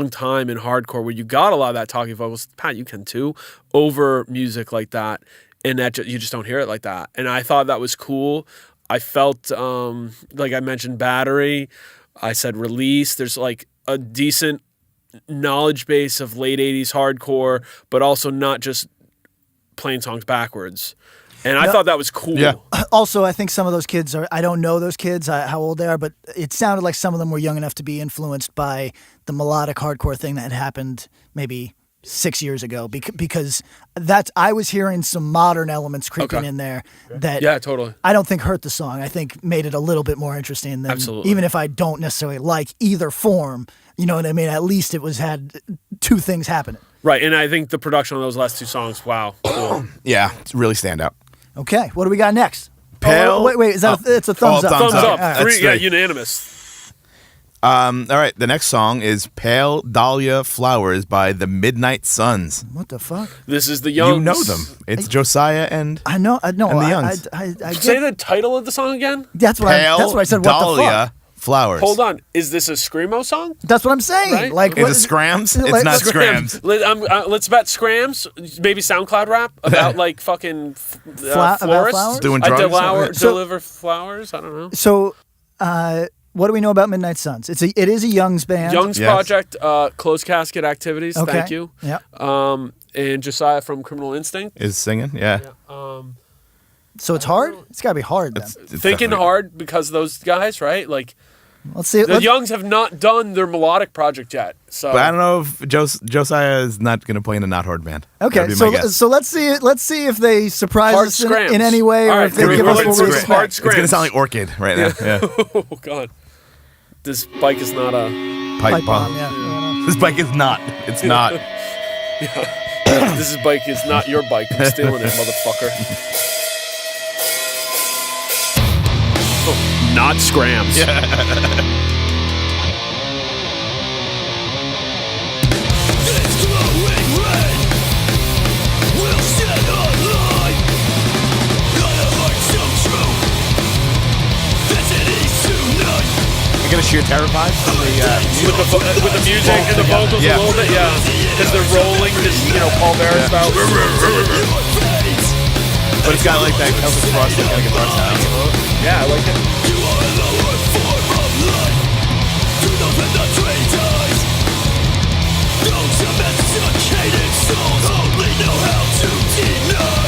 time in hardcore where you got a lot of that talking vocals. Pat, you can too, over music like that, and that you just don't hear it like that. And I thought that was cool. I felt, like I mentioned, Battery. I said Release. There's like a decent knowledge base of late 80s hardcore, but also not just playing songs backwards. And I thought that was cool. Yeah. Also, I think some of those kids I don't know those kids, how old they are, but it sounded like some of them were young enough to be influenced by the melodic hardcore thing that had happened maybe 6 years ago. Because I was hearing some modern elements creeping Okay. in there that Yeah, totally. I don't think hurt the song. I think made it a little bit more interesting than Absolutely. even if I don't necessarily like either form. You know what I mean? At least it had two things happening. Right, and I think the production on those last two songs, wow, cool. Yeah, it's really stand out. Okay, what do we got next? Pale- Oh, wait, is that it's a thumbs up? Thumbs up. up. All right. That's Yeah, three. unanimous. All right, the next song is Pale Dahlia Flowers by the Midnight Suns. What the fuck? This is the Youngs. You know them. It's Josiah and I know. No, And the I Youngs. get, Say the title of the song again. that's what Pale that's what I said. What the Dahlia fuck? Flowers. Hold on. Is this a screamo song? That's what I'm saying. Right? Like, Is what it Scrams? It's like- not Scrams. Scrams. Let's bet Scrams. Maybe SoundCloud rap about like fucking about florists flowers? Doing I drugs? So- deliver flowers. I don't know. So, what do we know about Midnight Suns? It is a Young's band. Young's Yes. Project, Closed Casket Activities. Okay. Thank you. Yeah. And Josiah from Criminal Instinct. Is singing? Yeah. So it's hard. It's got to be hard then. It's Thinking definitely- hard because of those guys, right? Like Let's see. the Youngs have not done their melodic project yet. So But I don't know if Josiah is not going to play in a not hard band. Okay, That'd be my guess. so let's see if they surprise Hard us Scrams. in any way, All or right, if they we're give us rolling what through we it. Hard expect. It's going to Scrams. sound like Orchid right now. Yeah. Oh god, this bike is not a. Pipe, Pipe bomb. bomb, yeah. This bike is not. It's not. This bike is not your bike. I'm stealing it, motherfucker. Oh, not Scrams. This glowing red will set alight. Not a heart so true that it is tonight. You're going to sheer terror vibes from the With the music and the vocals Yeah. a little bit, yeah. Because they're rolling, just Paul Bearer style. But it's got like that Elvis Presley kind of guitar sound. Yeah, I like it. You are a lower form of life. Do not let the traitors. Those domesticated souls only know how to deny.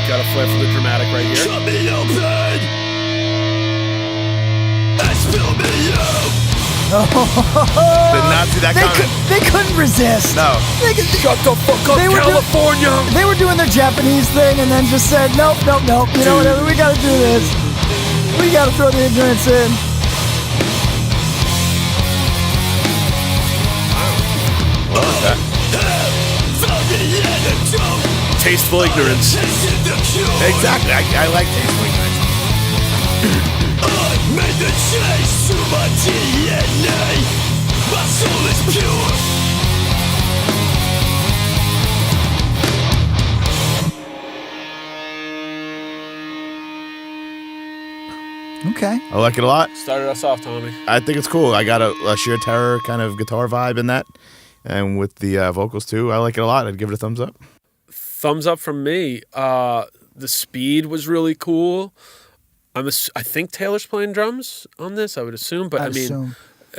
Got a flair for the dramatic right here. Cut me open and spill me out. Did not see that coming. They couldn't resist. No. Shut the fuck up, They were California! They were doing their Japanese thing and then just said, nope. You know, whatever. We got to do this. We got to throw the ignorance in. Tasteful ignorance. Exactly. I like Tasteful Ignorance. I made the change to my DNA. My soul is pure. Okay. I like it a lot. Started us off, Tommy. I think it's cool. I got a sheer terror kind of guitar vibe in that, and with the vocals too. I like it a lot. I'd give it a thumbs up. Thumbs up from me. The speed was really cool. I think Taylor's playing drums on this. I would assume, but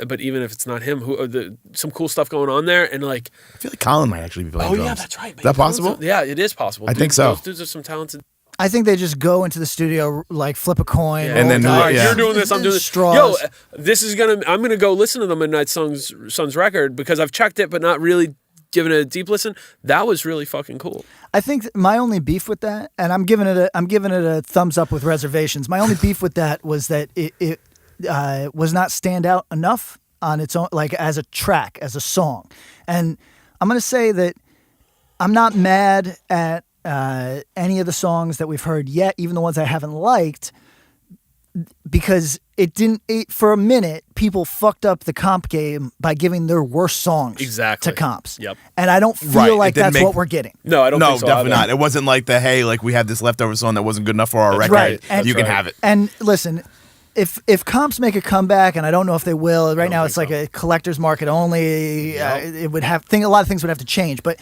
but even if it's not him, some cool stuff going on there, and like I feel like Colin might actually be playing drums. yeah, that's right. Is that possible? Yeah, it is possible. I think so. Those dudes are some talented. I think they just go into the studio, like flip a coin, Yeah. And then roll do it, dice. yeah. You're doing this, I'm doing this. Straws. Yo, I'm gonna go listen to the Midnight Suns record because I've checked it, but not really given it a deep listen. That was really fucking cool. I think my only beef with that, and I'm giving it a thumbs up with reservations. My only beef with that was that it was not stand out enough on its own, like as a track, as a song. And I'm gonna say that I'm not mad at any of the songs that we've heard yet, even the ones I haven't liked, because for a minute, people fucked up the comp game by giving their worst songs Exactly. to comps. Yep. And I don't feel Right, like it didn't that's what we're getting. No, I don't think so. definitely either. not. It wasn't like like we had this leftover song that wasn't good enough for our record. right. And- You can That's right. have it. And listen, if comps make a comeback, and I don't know if they will, right now it's like a collector's market only. It would have a lot of things would have to change, but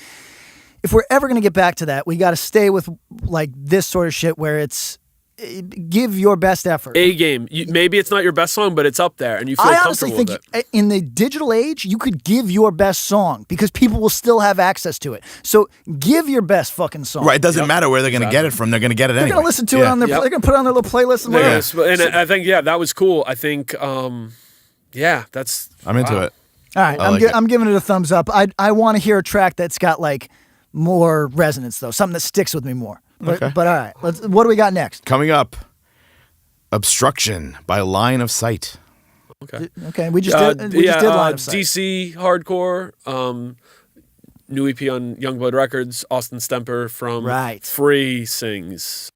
if we're ever going to get back to that, we got to stay with like this sort of shit where it's give your best effort. A game. Maybe it's not your best song, but it's up there, and you feel I honestly comfortable think with it. in the digital age, you could give your best song because people will still have access to it. So give your best fucking song. Right. It doesn't matter where they're going to get it from. They're going to get it They're anyway. going to listen to it on their. Yep. They're going to put it on their little playlist and whatever. Yes, and I think that was cool. I think that's. I'm into it. All right, I like it. I'm giving it a thumbs up. I want to hear a track that's got like more resonance though, something that sticks with me more. But, Okay. but all right, what do we got next? Coming up, Obstruction by Line of Sight. Okay. Okay, we just did Line of Sight. DC hardcore. New EP on Youngblood Records. Austin Stemper from Right. Free sings.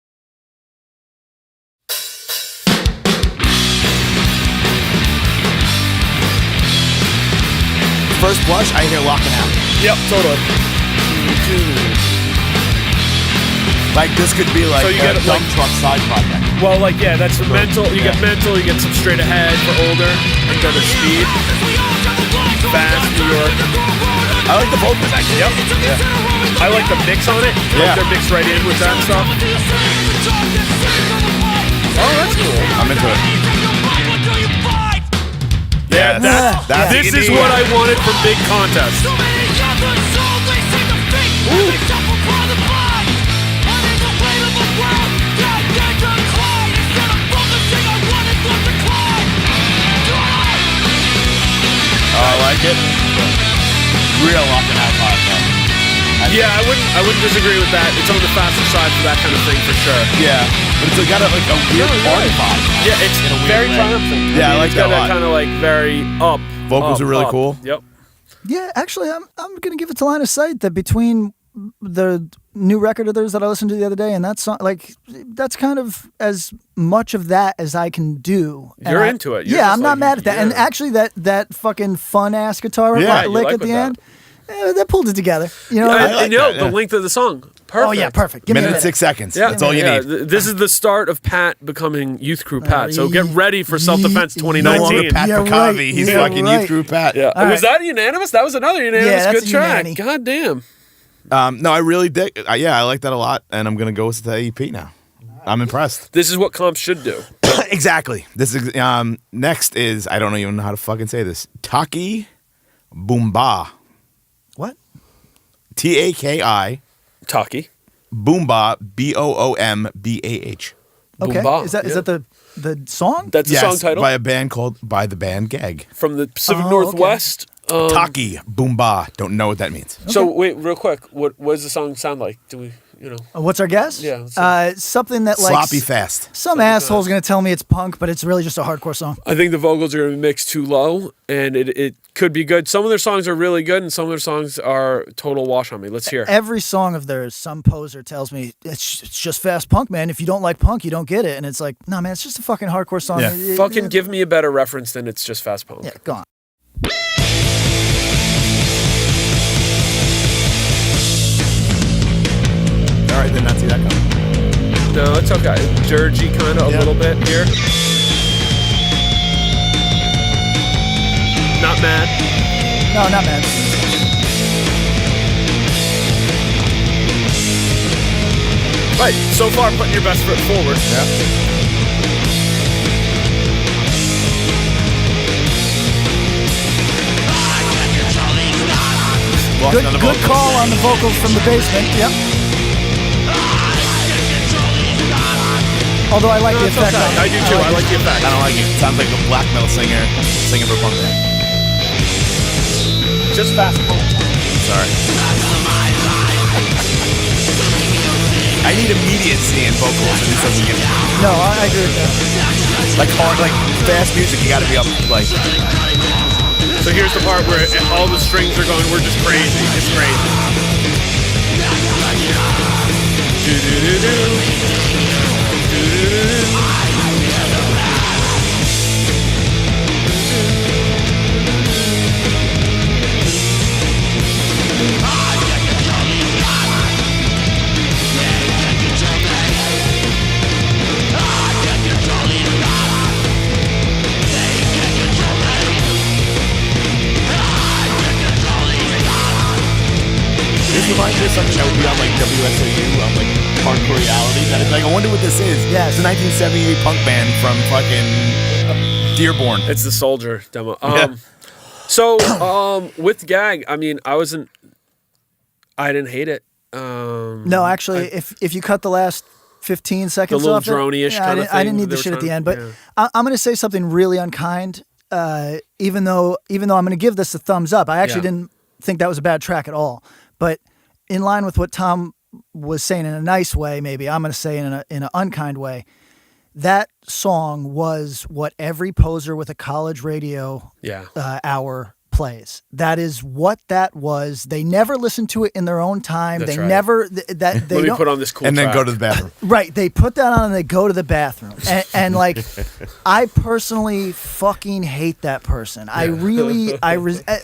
First blush, I hear Locking Out. Yep, totally. Like this could be like So you a get it, dump like- truck side project. Well, that's mental. You get mental. You get some straight ahead for older, and then the speed. Fast New York. I like the vocals actually. Yep. Yeah. I like the mix on it. Yeah. They're mixed right in with that stuff. Oh, that's cool. I'm into it. Yeah, that's this what you is need. what I wanted from Big Contest. Oh, I like it. Real Locking Out vibe though. Yeah, I wouldn't disagree with that. It's on the faster side for that kind of thing for sure. Yeah, but it's got a weird party vibe. Yeah, it's In a weird very way. triumphant. Yeah, I like it's that got a lot. kind of like very up. Vocals up, are really up. cool. Yep. Yeah, actually, I'm gonna give it to Line of Sight that between the new record of theirs that I listened to the other day and that song, like that's kind of as much of that as I can do. And You're into it. You're yeah, just I'm not like, mad at that. And yeah. actually, that fucking fun ass guitar Yeah, lick you like at the with end, that pulled it together. You know, And, I like and, yo, that, yeah. the length of the song. Perfect. oh yeah, perfect. Give me a Minute minute. 6 seconds. Yeah, That's all you need. This is the start of Pat becoming Youth Crew Pat. So get ready for Self Defense No longer 2019. Pat Yeah, Picavi. right. He's Yeah, fucking right. Youth Crew Pat. Yeah. All Was right. that unanimous? That was another unanimous Yeah, that's good a track. unanny. God damn. No, I really dig. Yeah, I like that a lot, and I'm gonna go with the EP now. I'm impressed. This is what comps should do. Exactly. This is next is I don't even know how to fucking say this. Taki Boomba. What? TAKI Taki. Boomba BOOMBAH. Okay, Boomba, is that the song? That's the Yes, song title by a band called by the band Gag. from the Pacific Oh, Northwest. Taki Boomba. Don't know what that means. So wait, real quick, what does the song sound like? Do we? What's our guess? Yeah, let's something that like Sloppy fast. some asshole's gonna tell me it's punk, but it's really just a hardcore song. I think the vocals are going to be mixed too low, and it could be good. Some of their songs are really good, and some of their songs are total wash on me. Let's hear. Every song of theirs, some poser tells me it's just fast punk, man. If you don't like punk, you don't get it. And it's like, nah, man, it's just a fucking hardcore song. Yeah. Fucking give me a better reference than it's just fast punk. Yeah, go on. All right, did not see that coming. No, it's okay. Dirgy kind of a little bit here. Not mad. No, not mad. Right. So far, putting your best foot forward. Yeah. Good call on the vocals from the basement. Yep. Although I like the effect on it. I do too. I like the effect. I don't like it. Sounds like a black metal singer singing for punk band. Just fast punk. Sorry. I need immediacy in vocals, and this doesn't give me. No, I agree with that. Like hard, like fast music, you got to be up like. So here's the part where all the strings are going. We're just crazy. It's crazy. This reminds me of something that would be on like WSOU, on like Hardcore Reality. That is like, I wonder what this is. Yeah. It's a 1978 punk band from fucking Dearborn. It's the Soldier demo. Yeah. So with Gag, I mean, I didn't hate it. No, actually, if you cut the last 15 seconds little off it, drony-ish kind of I didn't thing need the they shit were at the trying- end. But yeah. I'm going to say something really unkind. Even though I'm going to give this a thumbs up. I actually Yeah. didn't think that was a bad track at all. But in line with what Tom was saying in a nice way, maybe I'm going to say in an unkind way. That song was what every poser with a college radio Yeah. hour plays. That is what that was. They never listened to it in their own time. That's They right. never that they Let me don't, put on this cool And then track. go to the bathroom. right. They put that on and they go to the bathroom. And like, I personally fucking hate that person. I really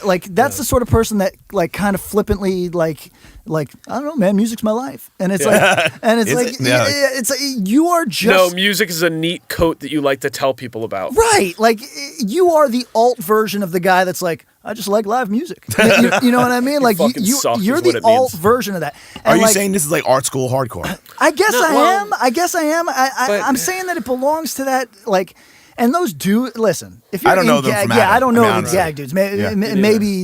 like that's the sort of person that like kind of flippantly like I don't know, man. Music's my life, and it's like Is like it? Yeah. it's like, you are No, just music is a neat coat that you like to tell people about. right. Like you are the alt version of the guy that's like, I just like live music. You know what I mean? Like fucking suck you're is what the it means. alt version of that. And Are you like, saying this is like art school hardcore? I guess No, I well, am. I guess I am. but- I'm saying that it belongs to that like. And those listen. If you're I don't in know them gag, from yeah, Adam. I don't I know mean, the honestly. gag dudes. Yeah. Maybe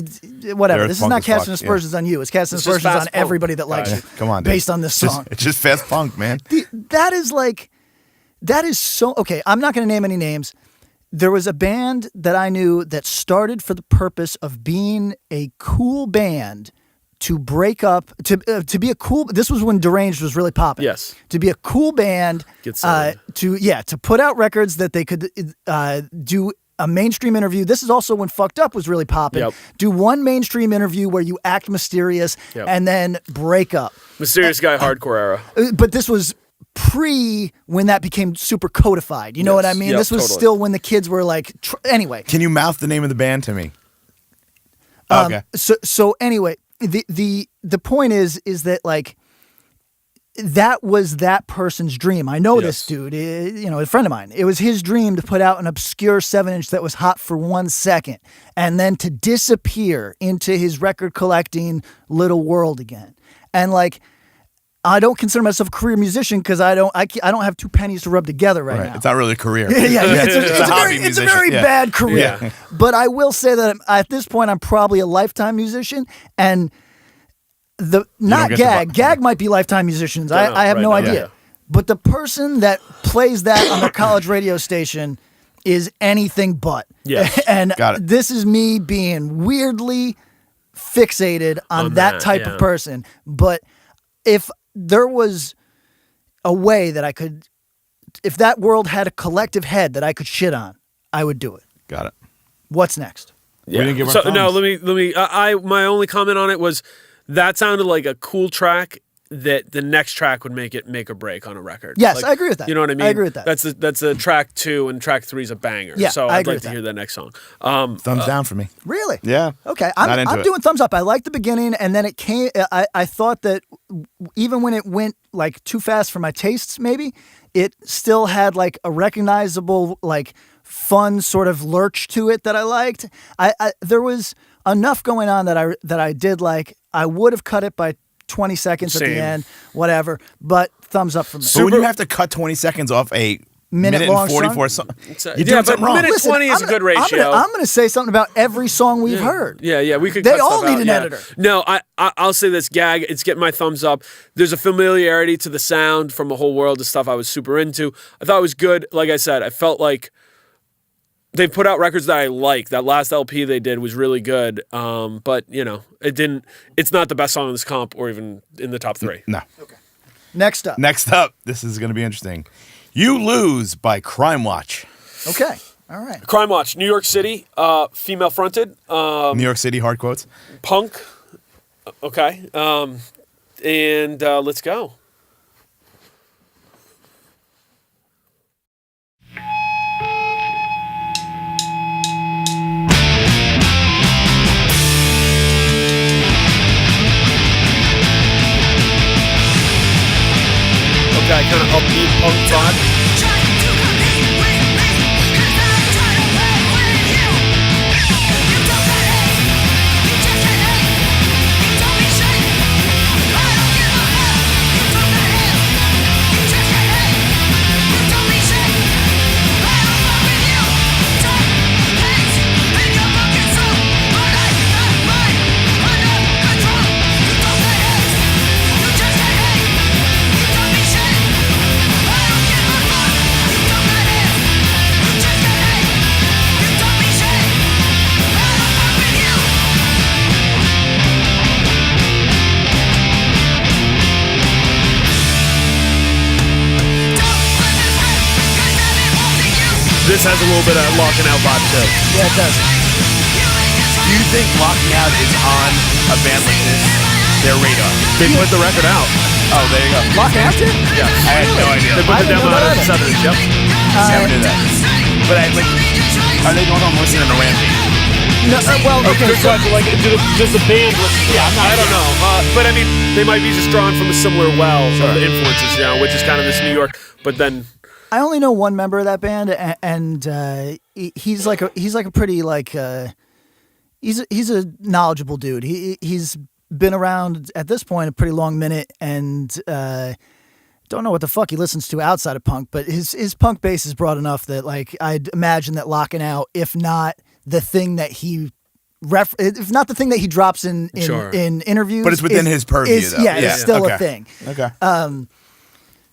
whatever. They're This is punk not as casting fuck, aspersions on you. It's casting It's just aspersions on fast punk. everybody that likes Yeah. you. Come on, dude. Based on this song. It's just fast punk, man. That is so okay. I'm not going to name any names. There was a band that I knew that started for the purpose of being a cool band to break up to be a cool. This was when Deranged was really popping. Yes. To be a cool band. Get signed. To put out records that they could do a mainstream interview. This is also when Fucked Up was really popping. Yep. Do one mainstream interview where you act mysterious Yep. and then break up. Mysterious Guy hardcore era. But this was pre when that became super codified. You know what I Yes. mean? Yep, This was totally. still when the kids were like, anyway. Can you mouth the name of the band to me? Okay. So anyway, the point is that like that was that person's dream. I know this Yes. dude, a friend of mine. It was his dream to put out an obscure 7-inch that was hot for 1 second and then to disappear into his record collecting little world again. And like, I don't consider myself a career musician because I don't have 2 pennies to rub together right now. It's not really a career. Yeah, it's a hobby it's a musician. very Yeah. bad career. Yeah. But I will say that at this point, I'm probably a lifetime musician, and not get Gag. the- Gag might be lifetime musicians. Don't know I have right no now, idea. yeah. But the person that plays that on the college radio station is anything but. Yes. And Got it. this is me being weirdly fixated on that that, type yeah. of person. But if there was a way that I could, if that world had a collective head that I could shit on, I would do it. Got it. What's next? We didn't give our So thumbs. no, let me. My only comment on it was that sounded like a cool track that the next track would make or break on a record. Yes, Like, I agree with that. You know what I mean? I agree with that. That's a track 2, and track 3 is a banger. Yeah, so I I'd agree like with to that. hear that next song. Thumbs down for me. Really? Yeah. Okay, Not I'm into it. doing thumbs up. I like the beginning, and then it came. I thought that even when it went like too fast for my tastes, maybe it still had like a recognizable, like fun sort of lurch to it that I liked. There was enough going on that I did like. I would have cut it by 20 seconds at Same. the end, whatever. But thumbs up for me. But when you have to cut 20 seconds off a minute and long 44 song, Yeah, you're doing but something wrong. minute 20 is a good ratio. I'm gonna say something about every song we've heard. Yeah, we could. They cut all stuff need out, an yeah. editor. No, I'll say this gag. It's getting my thumbs up. There's a familiarity to the sound from a whole world of stuff I was super into. I thought it was good. Like I said, I felt like they put out records that I like. That last LP they did was really good. But you know, it didn't. It's not the best song in this comp, or even in the top 3. No. Next up. Next up, this is going to be interesting. You Lose by Crime Watch. Okay. All right. Crime Watch, New York City, female fronted, New York City, hard quotes. punk. Okay, and let's go. Okay, kind of upbeat punk vibe. This has a little bit of locking out vibe too. Yeah, it does. Do you think Locking Out is on a band like this? Their radar. They put the record out. Oh, there you go. Lock after? Yeah. I had no idea. They put the didn't demo know out that at either. 7. Yep. Never knew that. But are they going home listening to Rampage? No, well, okay. Good question. Like, does the band listen? Yeah, I don't know. But I mean, they might be just drawn from a similar well of the influences, you know, which is kind of this New York. But then, I only know one member of that band, and he's like a pretty like he's a knowledgeable dude. He's been around at this point a pretty long minute, and don't know what the fuck he listens to outside of punk, but his punk base is broad enough that like I'd imagine that Locking Out, if not the thing that he if not the thing that he drops in Sure. in interviews, But it's within his purview, though. Yeah, Yeah. it's still Okay. a thing. Okay.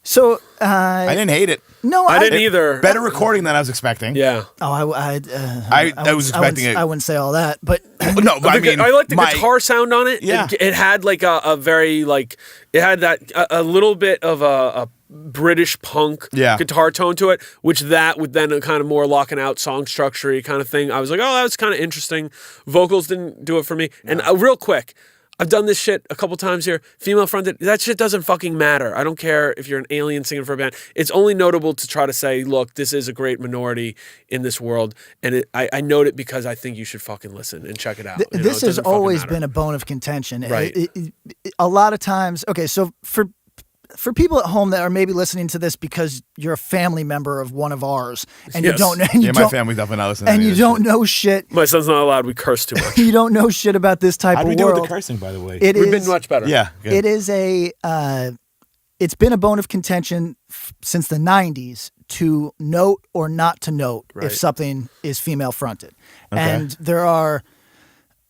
So I didn't hate it. no, I didn't either. Better recording than I was expecting. Yeah. Oh, I was expecting it. I wouldn't say all that, but No, but I mean, I like the my- guitar sound on it. Yeah. It had like a very like it had that a little bit of a British punk guitar tone to it, which that would then a kind of more Locking Out song structure kind of thing. I was like, oh, that was kind of interesting. Vocals didn't do it for me. And real quick, I've done this shit a couple times here. Female fronted, that shit doesn't fucking matter. I don't care if you're an alien singing for a band. It's only notable to try to say, look, this is a great minority in this world. And I note it because I think you should fucking listen and check it out. You know, this it has doesn't fucking always matter. been a bone of contention. Right. A lot of times, okay, so for people at home that are maybe listening to this because you're a family member of one of ours and you Yes. don't know, and you Yeah, my don't, family's definitely not listening to and any you of this don't shit. know shit, My son's not allowed. We curse too much. you don't know shit about this type How'd of we do world. with the cursing, by the way? It We've is- been much better. Yeah. Good. It is it's been a bone of contention since the 90s to note or not to note Right. if something is female fronted. Okay. And there are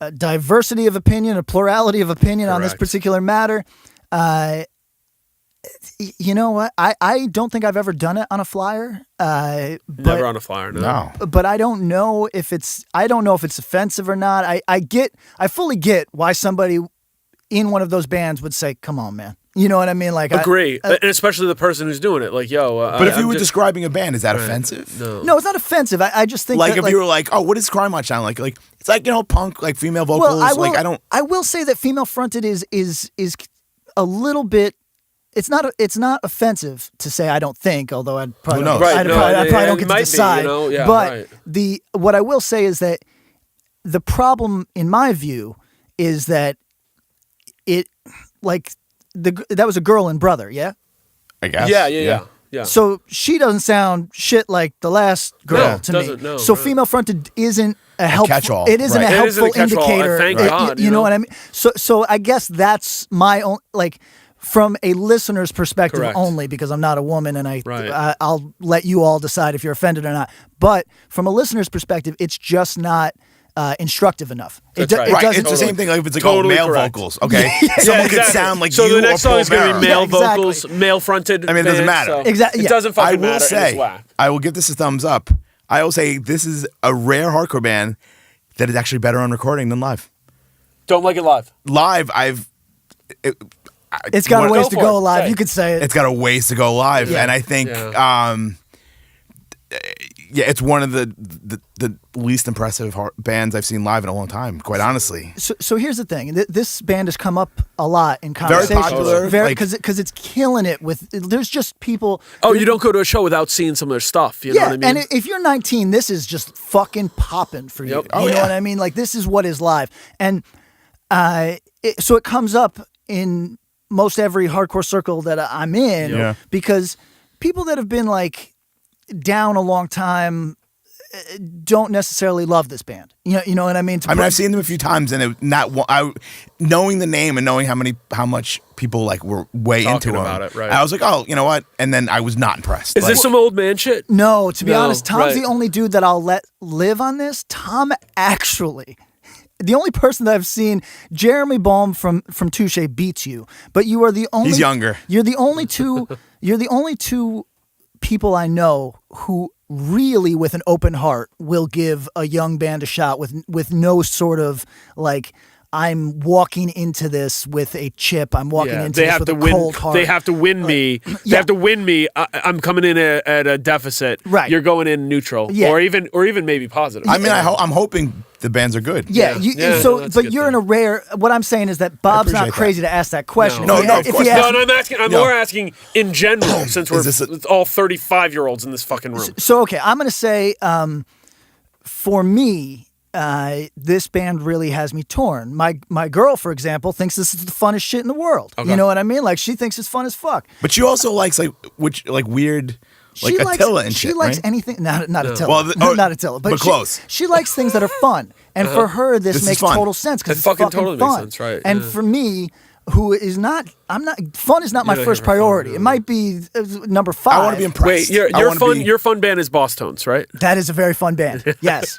a diversity of opinion, a plurality of opinion on this Correct. particular matter. You know what? I don't think I've ever done it on a flyer. Never But on a flyer. No. No. but I don't know if it's offensive or not. I fully get why somebody in one of those bands would say, "Come on, man." You know what I mean? Like, Agree, and especially the person who's doing it. Like, yo. But if you I'm were just- describing a band, is that offensive? no, it's not offensive. I just think Like that, if you were like, oh, what does Crime Watch sound like? Like it's like, you know, punk, like female vocals. well, I will, like I don't. I will say that female fronted is a little bit. It's not offensive to say I don't think, although I'd probably Who knows? Right, I no, probably it don't get to might be, decide. you know? Yeah, but right. what I will say is that the problem, in my view, is that it like that was a girl and brother, yeah. I guess. Yeah. So she doesn't sound shit like the last girl No, to me. doesn't, no, so right. female fronted isn't a helpful. catch-all, It isn't right. a It isn't helpful a catch-all, indicator. thank It- God, you you know know? what I mean? So I guess that's my own like. From a listener's perspective Correct. only, because I'm not a woman, and Right. I'll let you all decide if you're offended or not. But from a listener's perspective, it's just not instructive enough. That's right. It Right, doesn't. it's the same thing. Like if it's like Totally male correct. vocals, okay? Yeah, Someone could exactly. sound like so you the next or song Paul is going to Bearer. be male Yeah, exactly. vocals, male fronted. I mean, it doesn't bands, matter. So Exactly, It yeah. doesn't I fucking will matter. and it's say, whack. I will give this a thumbs up. I will say this is a rare hardcore band that is actually better on recording than live. Don't like it live. Live, It's got a ways to for go it. live. Say You it. could say it. It's got a ways to go live, Yeah. and I think, it's one of the least impressive bands I've seen live in a long time. Quite honestly, So here's the thing. This band has come up a lot in conversation. popular, like- because it's killing it with. There's just people. Oh, you don't go to a show without seeing some of their stuff. You know Yeah, what I mean? and if you're 19, this is just fucking popping for you. Yep. You Oh, know yeah. what I mean? Like this is what is live, and so it comes up in most every hardcore circle that I'm in, Yeah. because people that have been like down a long time don't necessarily love this band. You know what I mean? I've seen them a few times, and knowing the name and knowing how much people like were way Talking into them, about it, right. I was like, oh, you know what? And then I was not impressed. Is Like, this some old man shit? No, to be No, honest, Tom's right. the only dude that I'll let live on this. Tom actually. The only person that I've seen, Jeremy Baum from Touche beats you, but you are the only. He's younger. You're the only two. You're the only two people I know who really, with an open heart, will give a young band a shot with no sort of like. I'm walking into this with a chip. I'm walking into they this have with to a win. cold heart. They have to win me. They yeah. have to win me. I'm coming in at a deficit. Right. You're going in neutral. Yeah. Or even maybe positive. I mean, I'm hoping the bands are good. Yeah, Yeah. so No, that's a but good you're thing. in a rare. What I'm saying is that Bob's not appreciate crazy to ask that question. No, If he- no, of if course he not. asks- No, I'm asking. I'm No. more asking in general, since we're this a- it's all 35-year-olds in this fucking room. So okay, I'm gonna say, for me, this band really has me torn. My girl, for example, thinks this is the funnest shit in the world. Okay. You know what I mean? Like she thinks it's fun as fuck. But she also likes weird, like Attila and she shit, likes right? anything. Not Attila. Well, not Attila, but but close. She likes things that are fun, and for her, this This is makes fun. total sense because It it's fucking fucking totally makes fun. sense, right, And yeah. for me, who is not, fun is not my You're not first here for fun, priority. yeah. It might be number 5. I want to be impressed. Wait, I wanna be- your fun band is Boss Tones, right? That is a very fun band. Yes.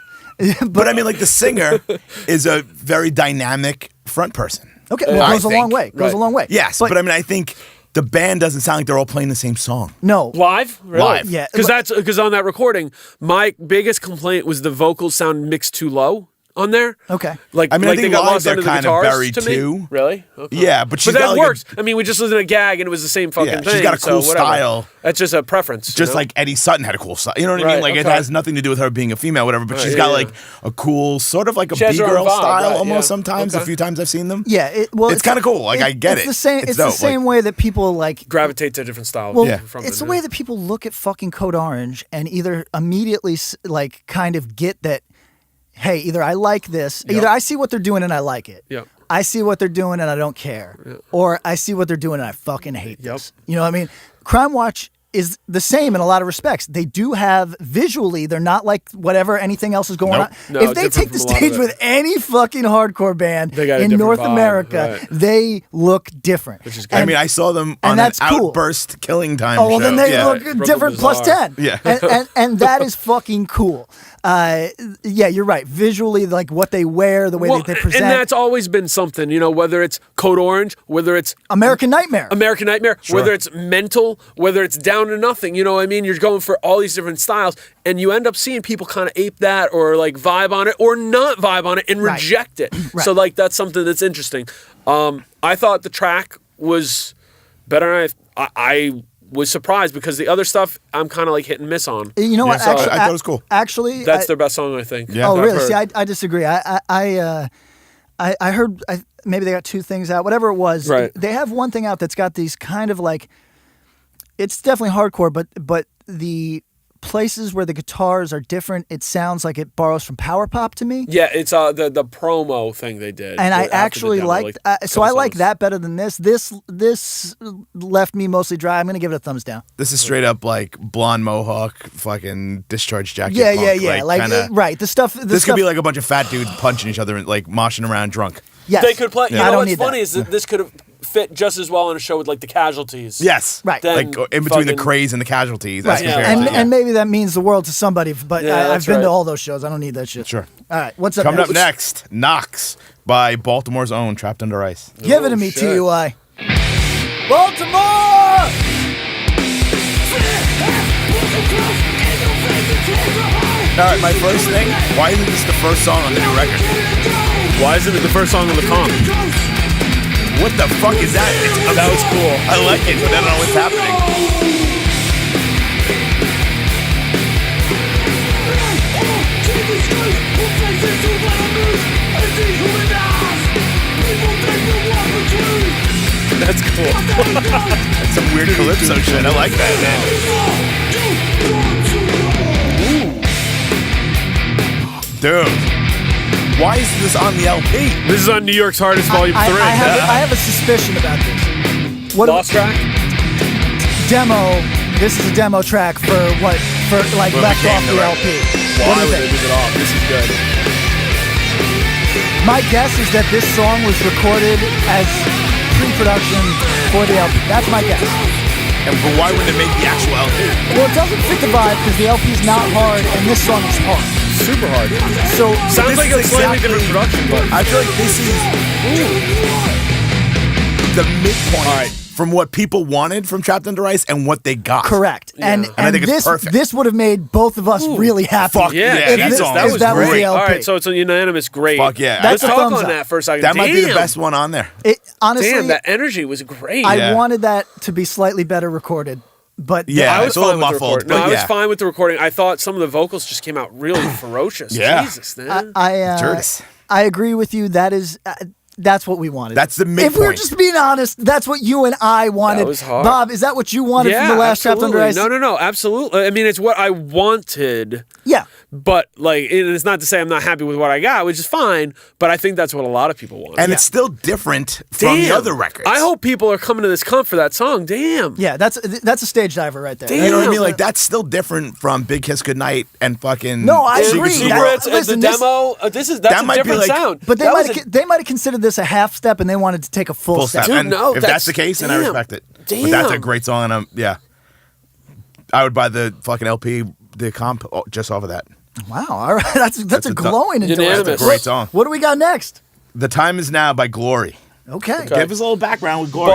But I mean, like the singer is a very dynamic front person. Okay, well, I it goes a long think. way. Goes Right. a long way. Yes, but I mean, I think the band doesn't sound like they're all playing the same song. No. Live? Really? Live. Yeah. Because on that recording, my biggest complaint was the vocals sound mixed too low on there. Okay. Like, I mean, I like they think got live lost they're under the kind of guitars buried to me. too. Really? Okay. Yeah, but she's that got like works. I mean, we just listened to Gag and it was the same fucking Yeah, thing. she's got a so cool whatever. style. That's just a preference. you just know? like Eddie Sutton had a cool style. You know what I Right, mean? Like it okay. has nothing to do with her being a female, whatever. But Right, she's yeah, got yeah. like a cool, sort of like a She has her own B-girl vibe, style right, almost yeah. sometimes. Okay. A few times I've seen them. Yeah. It's kinda cool. Like, I get it's it. The same. It's It's the dope. same way that people like. gravitate to different styles. Well, Yeah. from it's it, the yeah. way that people look at fucking Code Orange and either immediately like kind of get that. Hey, either I like this, either I see what they're doing and I like it. Yep. I see what they're doing and I don't care. Or I see what they're doing and I fucking hate Yep. this. You know what I mean? Crime Watch is the same in a lot of respects. They do have visually, they're not like whatever anything else is going Nope. on. No, if they different take the from a lot of stage it. with any fucking hardcore band They got a in different North vibe, America, right. they look different. Which is good. I And- mean, I saw them and on that's an cool. Outburst Killing Time Oh, well, show. then they yeah. look Brooklyn different plus Bazaar. 10. Yeah. And that is fucking cool. Yeah, you're right. Visually, like what they wear, the way that they present. And that's always been something, you know, whether it's Code Orange, whether it's American Nightmare. American Nightmare, whether it's mental, whether it's down to nothing, you know what I mean? You're going for all these different styles, and you end up seeing people kind of ape that or like vibe on it or not vibe on it and Right. reject it. Right. So like that's something that's interesting. I thought the track was Better than I was surprised because the other stuff I'm kind of like hit and miss on. You know what? Yeah, so Actually, I thought it was cool. Actually, That's their best song, I think. Yeah. Oh, I've really? heard. See, I disagree. I heard maybe they got 2 things out. Whatever it was, Right. they have one thing out that's got these kind of like. It's definitely hardcore, but the places where the guitars are different, it sounds like it borrows from power pop to me. Yeah, it's the promo thing they did. And I after the actually demo, liked, like, so I couple like songs. that better than this. This left me mostly dry. I'm gonna give it a thumbs down. This is straight up like blonde mohawk, fucking discharge jacket. Yeah, punk, yeah. Like kinda, right, the stuff. This could be like a bunch of fat dudes punching each other and like moshing around drunk. yes. They could play. You I know don't what's need funny that. is that this could have fit just as well on a show with like the Casualties. Yes. Right. Then Like in between the fucking- craze and the casualties. Right, As Yeah, compared to, and maybe that means the world to somebody, but Yeah, I've that's been to right. all those shows. I don't need that shit. Sure. All right, what's up? Coming up next? next, Knox by Baltimore's own Trapped Under Ice. Give it to Oh, me, shit. TUI. Baltimore! All right, my first thing, why isn't this the first song on the new record? Why isn't it the first song on the comp? What the fuck is that? That was cool. I like it, but I don't know what's happening. That's cool. That's some weird calypso shit. I like that, man. Dude, why is this on the LP? This is on New York's Hardest Volume 3. I have a suspicion about this. What Lost track? demo? This is a demo track for what? For like What left became off the the record. LP. Why What do would you they think? leave it off? This is good. My guess is that this song was recorded as pre-production for the LP. That's my guess. But why wouldn't it make the actual LP? Well, it doesn't fit the vibe because the LP's not hard and this song is hard. Super hard. So Sounds This like is a slightly exactly- different production, but I feel like this is the midpoint from what people wanted from Trapped Under Ice and what they got. correct. And And I think it's this perfect. this would have made both of us really happy. Fuck yeah, yeah, if that this- song that if was that was great. the LP. All right, so it's a unanimous great. Fuck yeah. Let's That's a talk thumbs on up. that for a second. That might be the Damn. best one on there. It honestly, Damn, that energy was great. I Yeah. wanted that to be slightly better recorded, but Yeah. I was it's a fine little with the muffled, recording. No, but I was yeah. fine with the recording. I thought some of the vocals just came out really ferocious. Yeah. Jesus, man. Curtis. I agree with you. That is. That's what we wanted. That's the If we're midpoint. just being honest, that's what you and I wanted. That was hard. Bob, is that what you wanted from the last Trapped Under absolutely. Ice? No, absolutely. I mean, it's what I wanted. Yeah. But like, it's not to say I'm not happy with what I got, which is fine. But I think that's what a lot of people want. And it's still different from the Damn. other records. I hope people are coming to this comp for that song. Damn. Yeah, that's a stage diver right there. Damn. You know what I mean? Yeah. Like that's still different from Big Kiss Goodnight and fucking. No, I Secret agree. Super That- Bowl. Secrets and listen, the this- demo. That's That a might be different like- sound. But they That might was they might have considered this a half step, and they wanted to take a full, Full step. Dude, And no, if that's- that's the case, then I damn. respect it. But that's a Damn. great song, and yeah, I would buy the fucking LP, the comp, just off of that. Wow, all right, that's a a glowing Unanimous. endorsement. That's a great song. What do we got next? The Time Is Now by Glory. Okay. Give us a little background with Glory.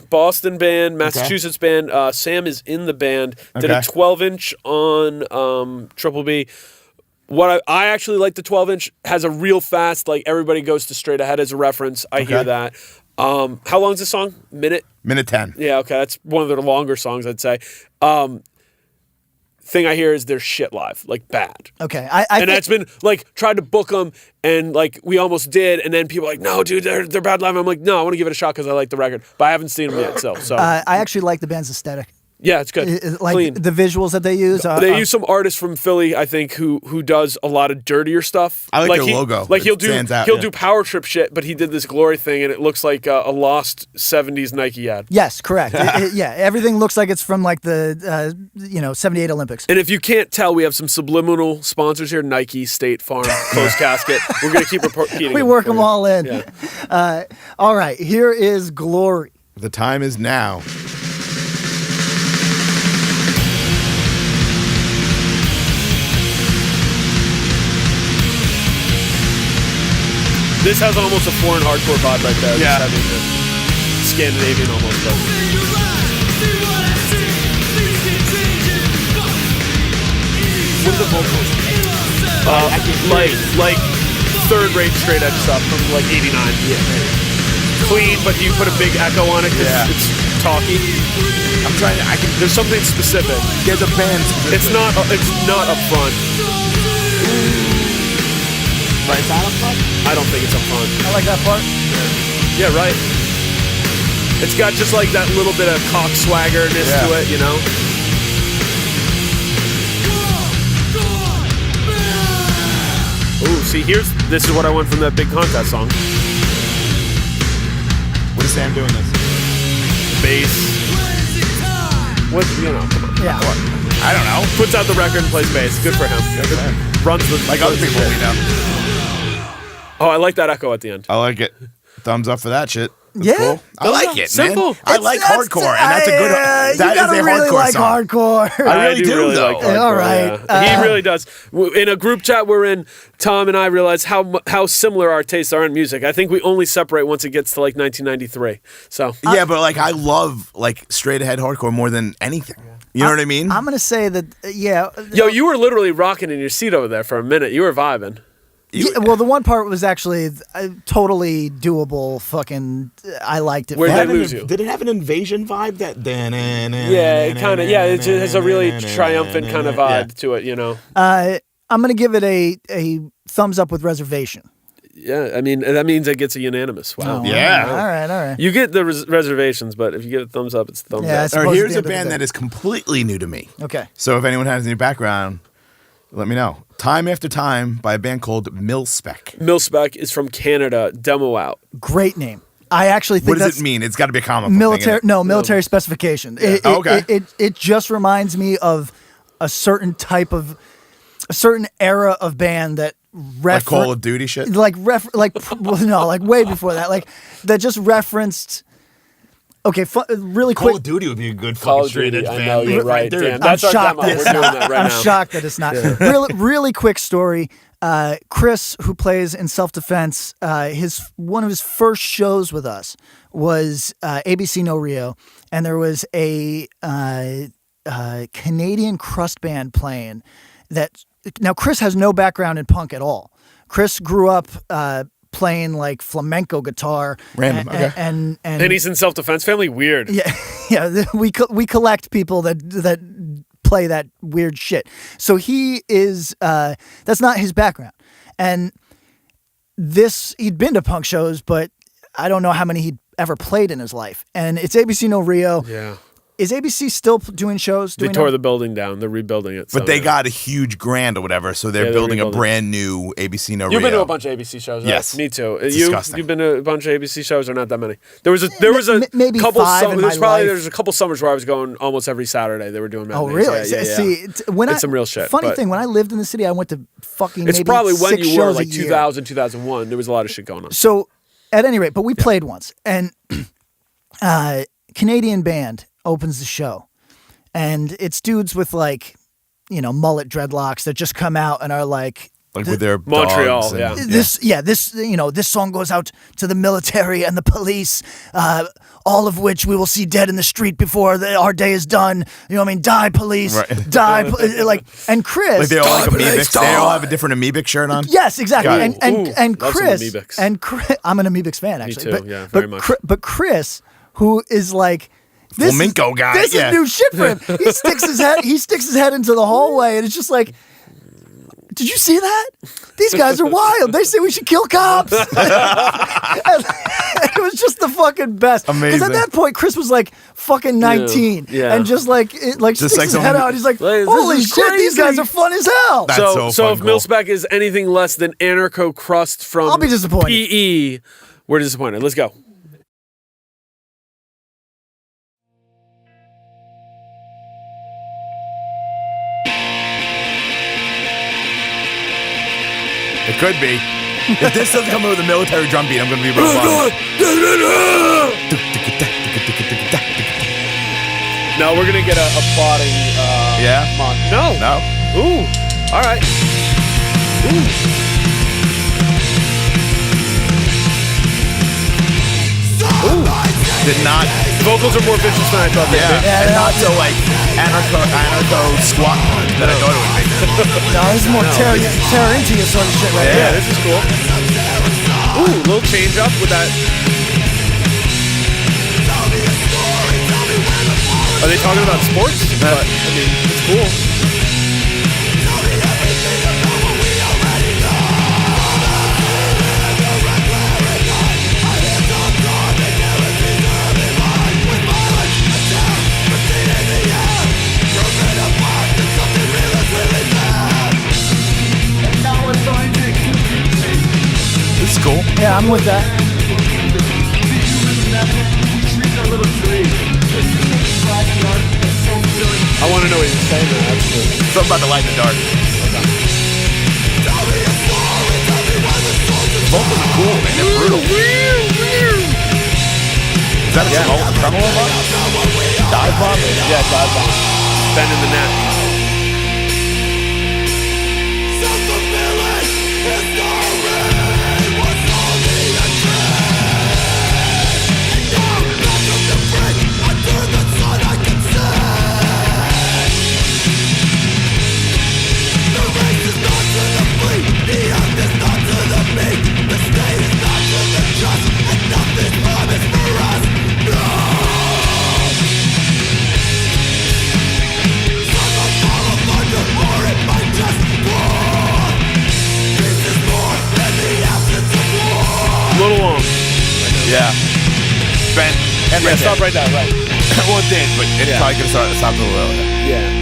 Boston band, Massachusetts band. Sam is in the band. Did a Okay. 12-inch on Triple B. What I actually like the 12-inch, has a real fast, like everybody goes to straight ahead as a reference. I hear Okay. that. How long is this song? Minute? Minute 10. Yeah, okay. That's one of their longer songs, I'd say. Thing I hear is they're shit live, like bad. Okay. I And think, that's been like tried to book them, and like we almost did, and then people are like, no, dude, they're bad live. I'm like, no, I want to give it a shot because I like the record, but I haven't seen them yet. So I actually like the band's aesthetic. yeah, it's good, Like clean. the visuals that they use. They use some artist from Philly, I think, who does a lot of dirtier stuff. I like their logo. Like It he'll do stands out, he'll yeah. do power trip shit, but he did this Glory thing, and it looks like a lost '70s Nike ad. Yes, correct. Yeah, everything looks like it's from like the 78 Olympics. And if you can't tell, we have some subliminal sponsors here: Nike, State Farm, Closed Casket. We're gonna keep repeating. We work them for you. all in. Yeah. All right, here is Glory. The Time Is Now. This has almost a foreign hardcore vibe right there. Yeah. Just having the Scandinavian almost. What are the vocals? Like third rate straight edge stuff from like '89. Yeah. clean, but you put a big echo on it because Yeah. it's talky. I'm trying. There's something specific. There's a band. It's not up front. Right, it's not up front. I don't think it's up front. I like that part. Yeah, right. It's got just like that little bit of cock swaggerness to it, you know? Ooh, see, this is what I want from that big contest song. What is Sam doing this? Bass. What, come on. Yeah. I don't know. Puts out the record and plays bass. Good for him. Runs the Like other people we know. Oh, I like that echo at the end. I like it. Thumbs up for that shit. That's Yeah. cool. I like it, Simple. man. I like hardcore, and that's a good. That you is gotta a really hardcore like song. hardcore. I really do, though. like hardcore, All right. yeah. He really does. In a group chat we're in, Tom and I realized how similar our tastes are in music. I think we only separate once it gets to like 1993. So Yeah, but like I love like straight ahead hardcore more than anything. You know what I mean? I'm gonna say that. Yeah. Yo, you were literally rocking in your seat over there for a minute. You were vibing. Yeah, well, the one part was actually totally doable. Fucking, I liked it. Where'd Fuck. they lose you? Did it have an invasion vibe? That Yeah, it kind of. Yeah, it has a really triumphant kind of vibe to it. You know. I'm gonna give it a thumbs up with reservation. Yeah, I mean that means it gets a unanimous. Wow. Oh, Yeah. All right. You get the reservations, but if you get a thumbs up, it's a thumbs Yeah, up. it's Or supposed here's to a be band that is completely new to me. Okay. So if anyone has any background, let me know. Time After Time by a band called Milspec. Milspec is from Canada. Demo out. Great name. I actually think What does that's it mean? It's got to be a comic book military. thing, No, military specification. Okay. It just reminds me of a certain era of band that like Call of Duty shit. like way before that, like that just referenced. Okay, really Call quick. of Duty would be a good Call fucking of straight Duty. edge I band. know you're right. Dude, Damn, that's our demo. We're doing that right I'm now. shocked that it's not. Really, really quick story. Chris, who plays in Self Defense, one of his first shows with us was ABC No Rio, and there was a Canadian crust band playing. That now Chris has no background in punk at all. Chris grew up playing like flamenco guitar, Random, okay. and And he's in self-defense family. Weird. yeah. We collect people that play that weird shit. So he is that's not his background, and he'd been to punk shows, but I don't know how many he'd ever played in his life. And it's ABC No Rio. Yeah. Is ABC still doing shows? They tore the building down. They're rebuilding it. But they got a huge grant or whatever, so they're Yeah, they're building a rebuilding. brand new ABC No You've Rio. been to a bunch of ABC shows, right? Yes. Me too. It's disgusting. You've been to a bunch of ABC shows, or not that many? There was a maybe couple. five in my life. There's a couple summers where I was going almost every Saturday. They were doing matinees. Oh really? Yeah. See, when It's some real shit, Funny but- thing, when I lived in the city, I went to fucking. It's maybe probably when 6 you were shows like a year. 2000, 2001. There was a lot of shit going on. So, at any rate, but we played once, and Canadian band opens the show, and it's dudes with like, mullet dreadlocks that just come out and are like with their Montreal, dogs and- yeah. this song goes out to the military and the police, all of which we will see dead in the street before our day is done. You know what I mean? Die, police, Right. die, and Chris. Like they all like Die, amoebics. police, They all die. have a different amoebic shirt on. Yes, exactly. Got it. And Love some Chris Amoebics. I'm an Amoebics fan actually. too, yeah, very much. But Chris, who is like this Flamenco guy, This yeah. is new shit for him. He sticks his head into the hallway, and it's just like, did you see that? These guys are wild. They say we should kill cops. And it was just the fucking best. Because Amazing. at that point, Chris was like fucking 19, Yeah. and just like sticks like his head someone- out. He's like, Like, this holy is shit, these crazy. guys are fun as hell. That's so So if fucking cool. Milspec is anything less than anarcho crust from I'll be disappointed. PE, we're disappointed. Let's go. It could be. If this doesn't come in with a military drum beat, I'm going to be real bummed. No, we're gonna get a applauding. Yeah? No. No? Ooh. All right. Ooh. Did not. Vocals are more vicious than I thought they Yeah. would. And not so like anarcho squat that I thought it would be. No, this is more tear into you sort of shit right Yeah, here. this is cool. Ooh, little change up with that. Are they talking about sports? But, I mean, it's cool. This is cool. Yeah, I'm with that. I want to know what he's saying there. That's cool. Something about the light in the dark. The vocals are cool, man. They're brutal. Is that a tremolo bar? Dive bomb? Yeah, dive bomb. Bending the net. Little long. Yeah. Ben. And Yeah, stop right there. Right. Well, it did, but it Yeah. probably could have stopped a little earlier. Yeah.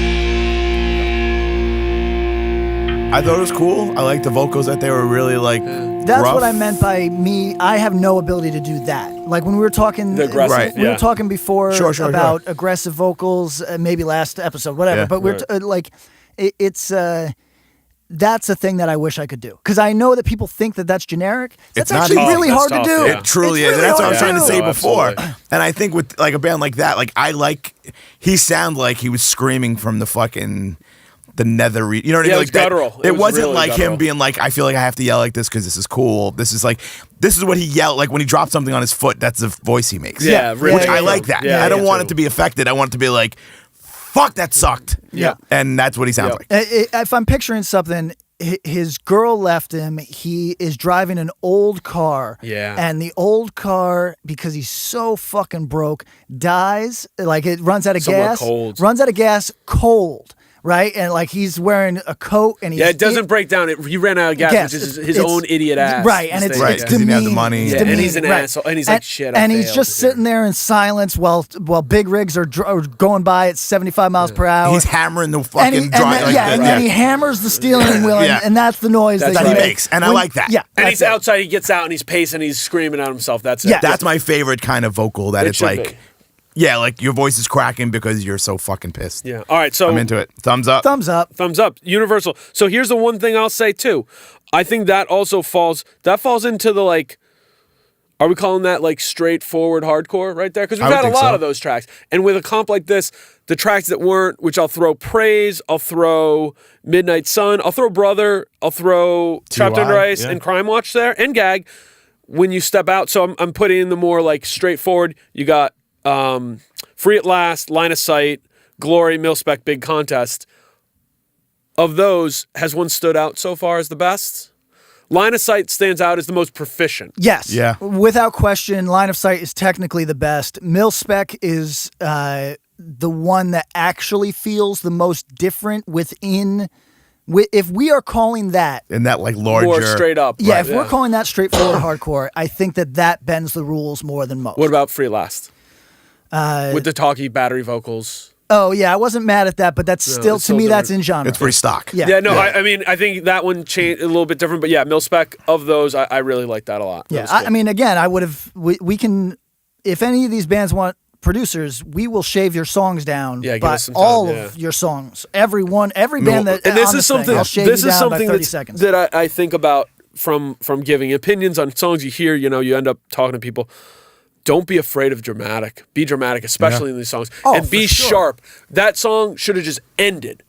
I thought it was cool. I liked the vocals that they were really like. That's rough. what I meant by me. I have no ability to do that. Like when we were talking, The aggressive, Right. we yeah. were talking before Sure, about aggressive vocals, maybe last episode, whatever. Yeah. But we're like, it's that's a thing that I wish I could do because I know that people think that that's generic. That's It's not actually easy. really That's hard tough, to do. yeah. It truly It's is. really And that's what I was hard trying to do. say No, before. absolutely. And I think with like a band like that, like he sounded like he was screaming from the fucking the nether. You know what I Yeah, mean? it was Like that- guttural. It It was wasn't really like guttural. him being like, I feel like I have to yell like this because this is cool. This is what he yelled like when he dropped something on his foot. That's the voice he makes. Yeah, really. Which I yeah. like that. Yeah, I don't yeah, want too. it to be affected. I want it to be like, fuck, that sucked. Yeah. And that's what he sounds Yeah. like. If I'm picturing something, his girl left him. He is driving an old car. Yeah. And the old car, because he's so fucking broke, dies. Like it runs out of Somewhat gas. cold. Runs out of gas cold. Right? And like he's wearing a coat and he's Yeah, it doesn't break down. He ran out of gas, Yes, which is his it's- own idiot ass. Right, and it's Right, it's 'cause he didn't have the demeaning. money. It's Yeah, and demeaning, he's an right. asshole, and he's like, shit, I And he's failed. just sitting there in silence while big rigs are going by at 75 miles per hour. He's hammering the and fucking he, drive. and then he hammers the steering wheel, Yeah. and that's the noise That's that he right. makes. And I like that. Yeah, And that's he's it. outside. He gets out and he's pacing. He's screaming at himself. That's it. Yeah. That's my favorite kind of vocal. That It it's should like, be. yeah, like your voice is cracking because you're so fucking pissed. Yeah. All right. So I'm into it. Thumbs up. Thumbs up. thumbs up. Universal. So here's the one thing I'll say too. I think that also falls into the like. Are we calling that like straightforward hardcore right there? Because I we've would had a think lot so. of those tracks, and with a comp like this, the tracks that weren't, which I'll throw Praise, I'll throw Midnight Sun, I'll throw Brother, I'll throw Trapped Under Ice yeah. and Crime Watch there, and Gag. When you step out, so I'm putting in the more like straightforward. You got Free at Last, Line of Sight, Glory, Mil-Spec, Big Contest. Of those, has one stood out so far as the best? Line of Sight stands out as the most proficient. Yes. Yeah. Without question, Line of Sight is technically the best. Mil-Spec is the one that actually feels the most different within. If we are calling that, And that like larger. More straight up. yeah, right, if we're calling that straightforward hardcore, I think that bends the rules more than most. What about Free at Last? With the talky battery vocals. Oh yeah, I wasn't mad at that, but that's still it's to still me that's different. in genre. It's pretty stock. Yeah. Yeah, no, I mean, I think that one changed a little bit different, but yeah, Mil-Spec of those, I really like that a lot. That Yeah, was cool. I mean, again, I would have. We can, if any of these bands want producers, we will shave your songs down. Yeah, give by us some time, all yeah. of your songs, every band that. And this on is thing, something. I'll shave This you is down by something 30 seconds. that I think about from giving opinions on songs you hear. You know, you end up talking to people. Don't be afraid of dramatic. Be dramatic, especially in these songs, Oh, and be for sure. sharp. That song should have just ended.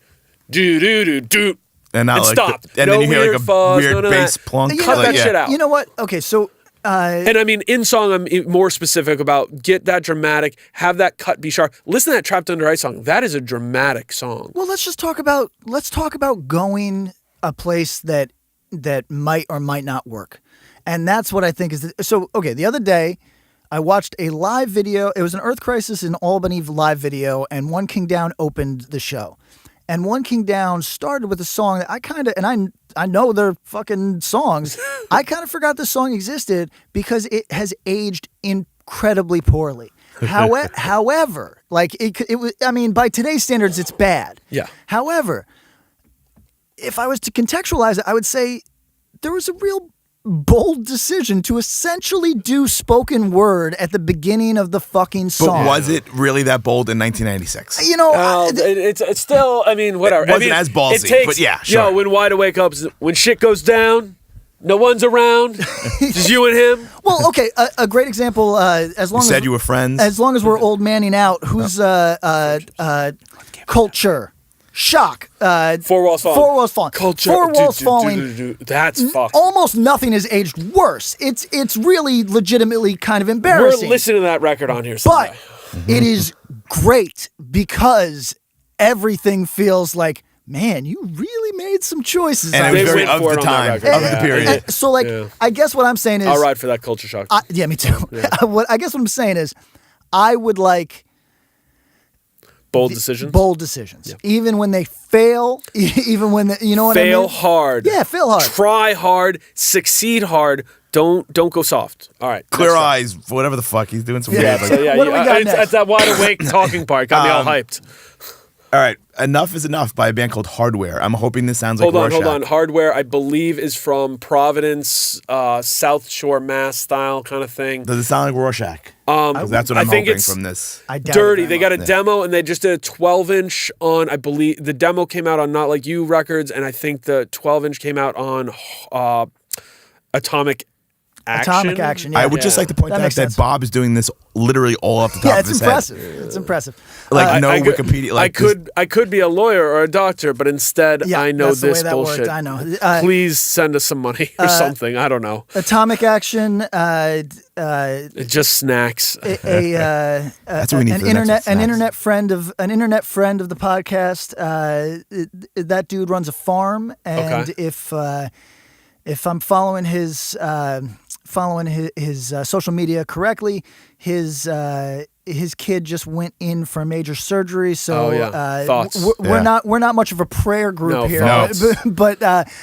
Do do do do. And not like stopped. and No then you hear like weird a fuzz, weird none of bass that. plunk. You Cut know- that yeah. shit out. You know what? Okay, so And I mean, in song, I'm more specific about get that dramatic, have that cut be sharp. Listen to that Trapped Under Ice song. That is a dramatic song. well, let's talk about going a place that might or might not work, and that's what I think is. So okay, the other day, I watched a live video. It was an Earth Crisis in Albany live video, and One King Down opened the show. And One King Down started with a song that I kind of, and I know their fucking songs. I kind of forgot the song existed because it has aged incredibly poorly. However, like it was, I mean, by today's standards, it's bad. Yeah. However, if I was to contextualize it, I would say there was a real bold decision to essentially do spoken word at the beginning of the fucking song. But was it really that bold in 1996? You know, it's still, I mean, whatever. It wasn't I mean, as ballsy, it takes, but yeah, sure. Yo, when Wide Awake up, when shit goes down, no one's around, just you and him. well, okay, a great example. As long You as said you were friends. As long as we're old manning out, who's culture? Shock. Four Walls Falling. Four Walls Falling. Culture. Four Walls Falling. That's fucked. Almost nothing has aged worse. It's really legitimately kind of embarrassing. We're listening to that record on here But someday. it is great because everything feels like, man, you really made some choices. and on it was this. very went of for the it on that time, record. of the Yeah. period. So, like, Yeah. I guess what I'm saying is, I'll ride for that Culture Shock. yeah, me too. I guess what I'm saying is, I would like Bold decisions. bold decisions, even when they fail, even when you know what I mean. Fail hard. Yeah, fail hard. Try hard. Succeed hard. Don't go soft. All right. Clear next up. eyes, whatever the fuck he's doing. Some Yeah, weird, So yeah, What do we got it's, next? it's that Wide Awake talking part got me all hyped. All right, Enough is Enough by a band called Hardware. I'm hoping this sounds like Hold Rorschach. on. Hardware, I believe, is from Providence, South Shore, Mass style kind of thing. Does it sound like Rorschach? 'Cause that's what I I'm think hoping it's from this. I doubt Dirty. it They very got a demo and they just did a 12-inch on, I believe, the demo came out on Not Like You Records, and I think the 12-inch came out on Atomic Action. Atomic Action. Yeah. I would just like to point That out makes that sense. Bob is doing this literally all off the top Yeah, of it's his impressive. head. It's impressive. Like no I could- Wikipedia. Like I could be a lawyer or a doctor, but instead Yeah, I know that's the this way that bullshit. worked. I know. Please send us some money or something. I don't know. Atomic Action. It just snacks. That's what we need An for the next one, internet snacks. an internet friend of the podcast. That dude runs a farm, and Okay. if I'm following his social media correctly, his kid just went in for major surgery. So Oh, yeah. Thoughts. we're Yeah. not much of a prayer group No, here, thoughts. but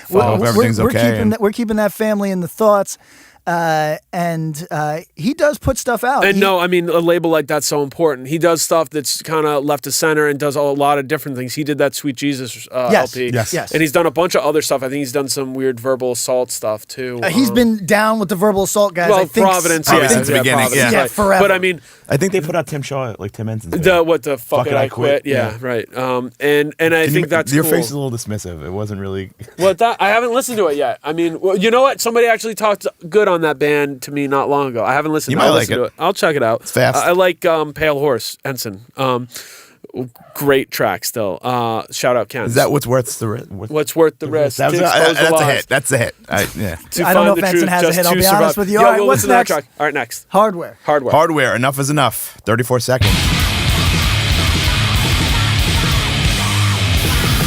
Hope everything's okay. we're keeping that family in the thoughts. And he does put stuff out. And no, I mean, a label like that's so important. He does stuff that's kind of left to center and does a lot of different things. He did that Sweet Jesus Yes, LP. yes. And he's done a bunch of other stuff. I think he's done some weird verbal assault stuff too. He's been down with the verbal assault guys. well, I think, Providence, Probably yeah, since the beginning, Providence, yeah. Yeah, forever. But I mean, I think they put out Tim Shaw, like Tim Henson's. what the fuck did I quit? Yeah, right. And I think that's your cool. face is a little dismissive. It wasn't really. Well, I haven't listened to it yet. I mean, well, you know what? Somebody actually talked good on that band to me not long ago. I haven't listened. You I'll might like listen to it. it. I'll check it out. It's fast. I like Pale Horse Ensign. Great track still. Shout out Ken. Is that what's worth the risk? What's worth the risk? That's to expose the a lies. hit. That's a hit. Yeah. To I don't find know the if Ensign truth, has a just hit, I'll to be honest survive. with you. Yo, All right, go what's listen to that next? track. All right, next. Hardware. Hardware. Enough is enough. 34 seconds.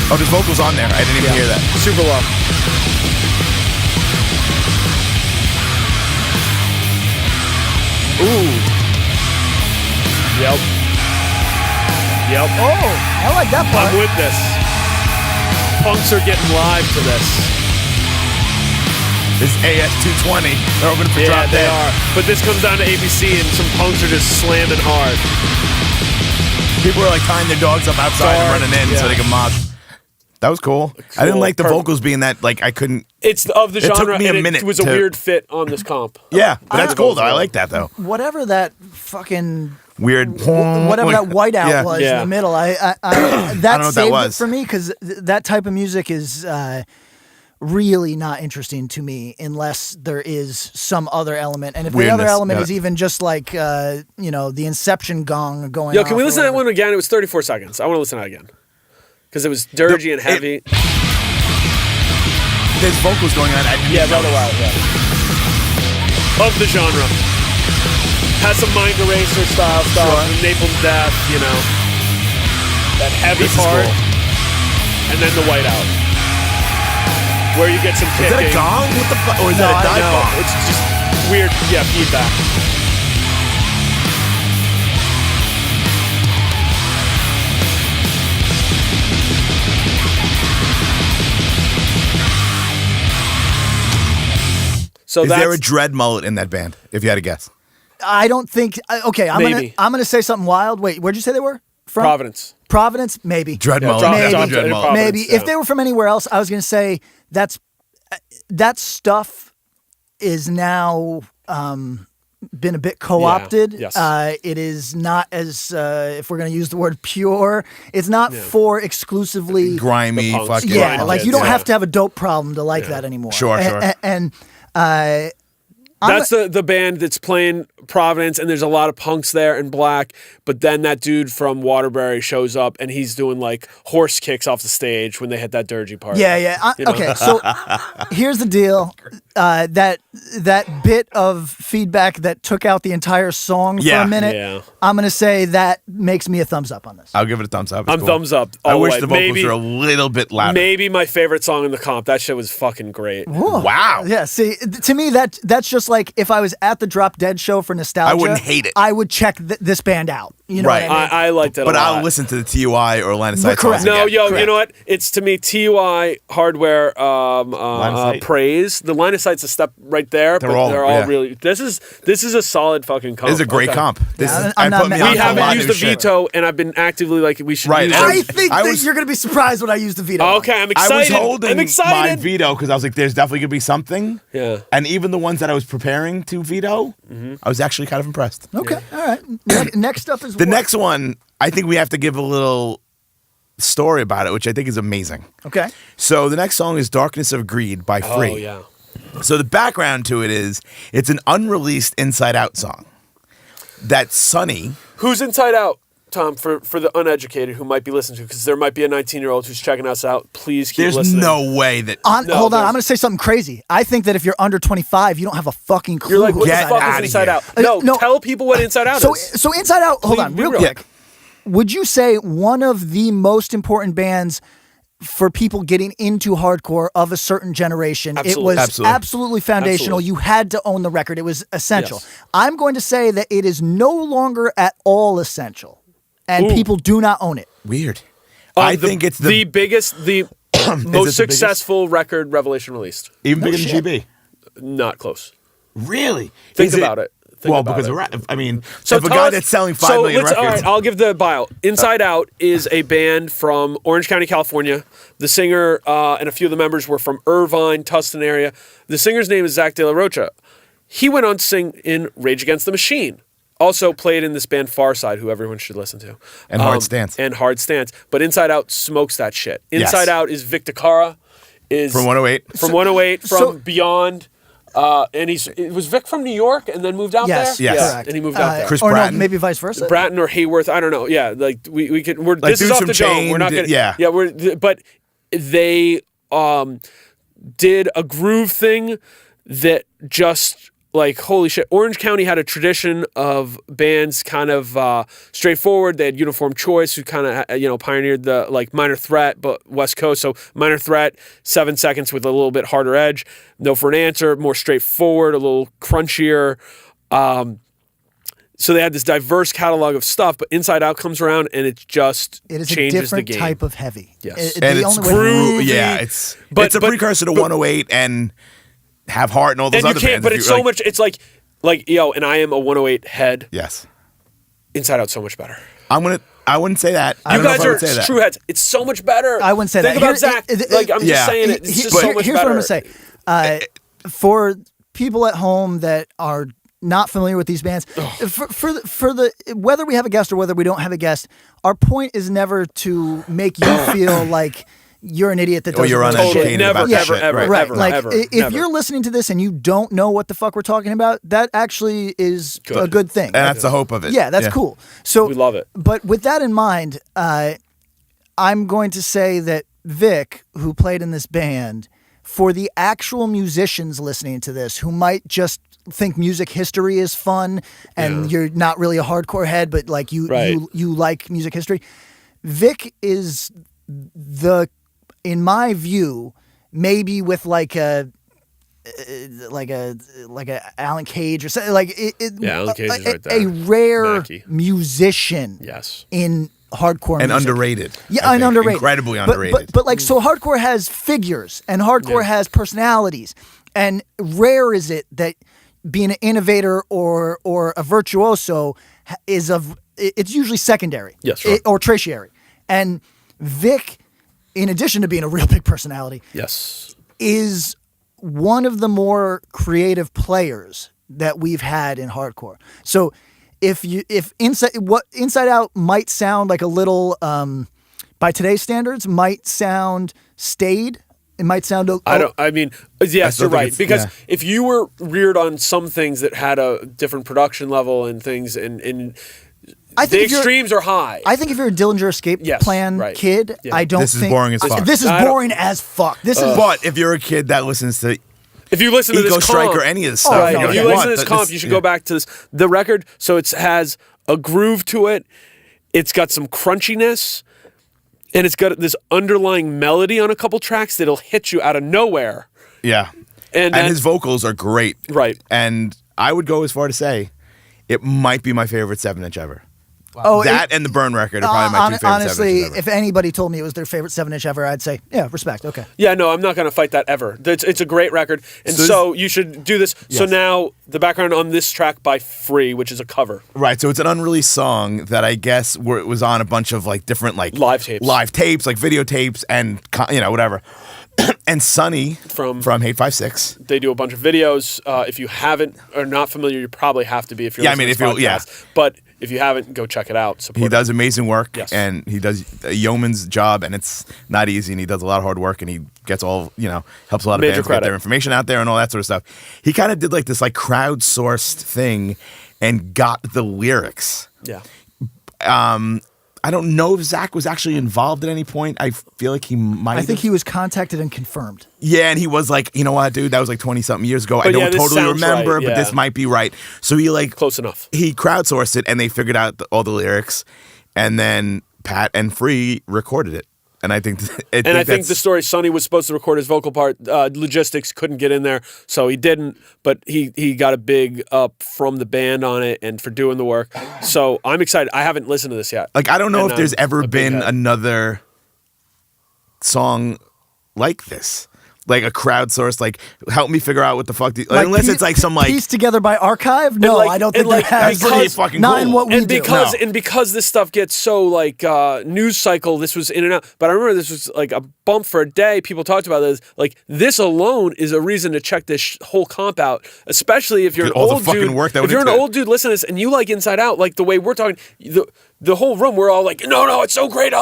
Oh, there's vocals on there. I didn't even hear that. Super low. Ooh. Yep. Oh, I like that part. I'm with this. Punks are getting live to this. This AS220. They're opening for Yeah, Drop they Dead. are. But this comes down to ABC, and some punks are just slamming hard. People are like tying their dogs up outside and Dark, running in so yeah. they can mosh. That was cool. I didn't like the Perfect. vocals being that, like, I couldn't. It's of the It took genre, me a and minute it was a to- weird fit on this comp. Yeah, but that's I- cool, though. I like that, though. Whatever that fucking Weird. whatever that whiteout Yeah. was in Yeah. the middle, that know what that saved was. it for me because that type of music is really not interesting to me unless there is some other element, and if the other Weirdness. element Got is it. even just like the Inception gong going. Yo, off can we or listen to that whatever. one again? It was 34 seconds. I want to listen to that again. Because it was dirgy and heavy. There's vocals going on. I didn't Yeah, even rather notice. wild, yeah. Of the genre. Has some Mind Eraser style stuff, Sure. Napalm Death, you know. That heavy This is part, cool. and then the whiteout. Where you get some Is kicking. that a gong? What the fuck? Or is No, that a dive no, bomb? it's just weird, yeah, feedback. So Is that's there a dread mullet in that band? If you had to guess, I don't think. Okay, Maybe. I'm gonna say something wild. Wait, where'd you say they were from? Providence. Providence, maybe. dread Yeah, mullet. John- Maybe. John Dread in mullet. Providence, Maybe yeah. if they were from anywhere else, I was gonna say that stuff is now been a bit co-opted. Yeah, yes. It is not as if we're gonna use the word pure. It's not for exclusively Grimy, The punks. fucking. yeah, Grind like you don't kids, have yeah. to have a dope problem to like that anymore. Sure, sure. And That's the band that's playing Providence, and there's a lot of punks there in black. But then that dude from Waterbury shows up, and he's doing like horse kicks off the stage when they hit that dirgy part. yeah. You know? Okay, so here's the deal. That bit of feedback that took out the entire song for Yeah. a minute, Yeah. I'm gonna say that makes me a thumbs up on this. I'll give it a thumbs up. It's I'm cool. thumbs up. I all wish way. the vocals maybe, were a little bit louder. maybe my favorite song in the comp. That shit was fucking great. Whoa. Wow. Yeah, see, to me that's just like if I was at the Drop Dead show for nostalgia, I wouldn't hate it. I would check this band out. You know Right. what I mean? I liked it But a lot. I'll listen to the TUI or Line of Sight Correct. songs No, again. yo, Correct. you know what? It's to me TUI hardware of Sight? praise. The line of sight's a step right there, They're but all- they're all yeah. really. This is a solid fucking comp. This is a great Okay. comp. This Yeah, is, I'm not put me mad. on We to a lot haven't of used new the shit. veto, and I've been actively like we should. Right, Use and I it. think I that was- you're gonna be surprised when I use the veto. Okay, I'm I excited. was holding I'm my excited. veto because I was like, there's definitely going to be something. Yeah. And even the ones that I was preparing to veto, I was actually kind of impressed. Okay, all right. Next up is The what? next one, I think we have to give a little story about it, which I think is amazing. Okay. So the next song is Darkness of Greed by Free. Oh yeah. So the background to it is it's an unreleased Inside Out song that Sonny, Who's Inside Out, Tom? For the uneducated who might be listening to, because there might be a 19-year-old who's checking us out. Please keep there's listening. no way that Hold on, there's- I'm going to say something crazy. I think that if you're under 25, you don't have a fucking clue. You're like, what who the Get fuck outta is Inside here. Out? No, no. tell people what Inside Out so, is. so Inside Out, hold Please on, be real real. quick. Would you say one of the most important bands for people getting into hardcore of a certain generation? It Absolutely. was Absolutely. absolutely foundational. Absolutely. You had to own the record. It was essential. Yes. I'm going to say that it is no longer at all essential, and Ooh. people do not own it. weird. I think it's the, biggest, the most the biggest? successful record Revelation released. even bigger shit. than GB. Not close. Really? Think Is about it. Think well, about because it. of I mean, So if a tell guy us- that's selling 5 so million let's- records, All right, I'll give the bio. Inside Out is a band from Orange County, California. The singer and a few of the members were from Irvine, Tustin area. The singer's name is Zach De La Rocha. He went on to sing in Rage Against the Machine. Also played in this band Farside, who everyone should listen to. And Hard Stance. And Hard Stance. But Inside Out smokes that shit. Yes. Inside Out is Vic DeCara. Is from 108. From 108, from so- Beyond. And it was Vic from New York and then moved out Yes, there? Yes. Yeah, correct. and he moved out there. Chris or Bratton. no, maybe vice versa. Bratton or Hayworth, I don't know. Yeah, like we could. We're Like this is dudes off from the dome. We're not Chained, gonna. yeah. But they did a groove thing that just like holy shit. Orange County had a tradition of bands kind of straightforward. They had Uniform Choice, who kind of pioneered the like Minor Threat, but West Coast. So Minor Threat, 7 seconds with a little bit harder edge. No for an Answer, more straightforward, a little crunchier. So they had this diverse catalog of stuff, but Inside Out comes around and it just It is a changes the different game. type of heavy. Yes. and The it's only way- groovy. groovy, Yeah, it's but- a precursor to 108 and Have Heart and all those And you other can't, bands. but if it's you- so like- much. It's like and I am a 108 head. Yes, Inside Out's so much better. I wouldn't say that. I You don't know guys if I are would say that. true heads. It's so much better. I wouldn't say Think that. about Zach. Like I'm yeah. just saying it. It's just so much Here's better. what I'm gonna say. For people at home that are not familiar with these bands, for the whether we have a guest or whether we don't have a guest, our point is never to make you feel like you're an idiot that Or doesn't you're know shit. uneducated Never, about ever, shit. ever, Right. Right, ever, like ever, if never. you're listening to this and you don't know what the fuck we're talking about, that actually is a Good. good thing. And that's the hope of it. Yeah, that's cool. So We love it. But with that in mind, I'm going to say that Vic, who played in this band, for the actual musicians listening to this, who might just think music history is fun and you're not really a hardcore head, but like you like music history, Vic is in my view, maybe with like a Alan Cage or something Alan Cage is right a there. rare Mackie. musician Yes. in hardcore And music. underrated. Yeah, I and think. underrated. Incredibly But- underrated. But like, so hardcore has figures and hardcore has personalities. And rare is it that being an innovator or a virtuoso it's usually secondary. Yes, sure. Or tertiary. And Vic, in addition to being a real big personality, Yes. is one of the more creative players that we've had in hardcore. So if Inside Out might sound like a little by today's standards might sound staid. It might sound. Yes, you're right. Because yeah. if you were reared on some things that had a different production level and things, and I the think extremes are high. I think if you're a Dillinger Escape Plan kid, Yeah. I don't This think is boring as fuck. This is boring as fuck. This is. But if you're a kid that listens to If you listen to Eco this Strike comp, or any of this stuff, right. you're if like, you what? listen to this comp, you should go back to this. The record, so it has a groove to it. It's got some crunchiness, and it's got this underlying melody on a couple tracks that'll hit you out of nowhere. Yeah. And his vocals are great. Right. And I would go as far to say it might be my favorite 7-inch ever. Oh, That and the Burn record are probably my two favorite honestly, 7-inches ever. if anybody told me it was their favorite 7-inch ever, I'd say, yeah, respect. Okay. Yeah, no, I'm not going to fight that ever. It's a great record, and so you should do this. So Yes. now the background on this track by Free, which is a cover. Right, so it's an unreleased song that I guess it was on a bunch of like different like Live tapes. like videotapes, and whatever. And Sonny From Hate 56. They do a bunch of videos. If you haven't or not familiar, you probably have to be if you're Yeah, I listening mean, to this if you're- yeah. podcast. But if you haven't, go check it out. Support He it. does amazing work, Yes. and he does a yeoman's job, and it's not easy, and he does a lot of hard work, and he gets helps a lot of Major bands credit. get their information out there and all that sort of stuff. He kind of did like this like crowdsourced thing and got the lyrics. Yeah. I don't know if Zach was actually involved at any point. I feel like he might. I think he was contacted and confirmed. Yeah, and he was like, you know what, dude, that was like 20-something years ago. I But don't yeah, this totally sounds remember, right, but yeah. this might be right. So he like Close enough. He crowdsourced it, and they figured out all the lyrics, and then Pat and Free recorded it. And I think, I think the story, Sonny was supposed to record his vocal part. Logistics couldn't get in there, so he didn't. But he got a big up from the band on it and for doing the work. So I'm excited. I haven't listened to this yet. Like, I don't know And if there's I'm ever a big been head. another song like this. Like a crowdsourced, like, help me figure out what the fuck. Unless it's like some like. pieced together by archive. No, like- I don't and think like- there has. because- Pretty fucking not in cool. what we and do. because No. and because this stuff gets so like news cycle, this was in and out. But I remember this was like a bump for a day. People talked about this. Like this alone is a reason to check this whole comp out, especially if you're an All the old fucking dude. work that If went you're an into it. old dude listening to this and you like Inside Out, like the way we're talking, the whole room, we're all like, no, it's so great.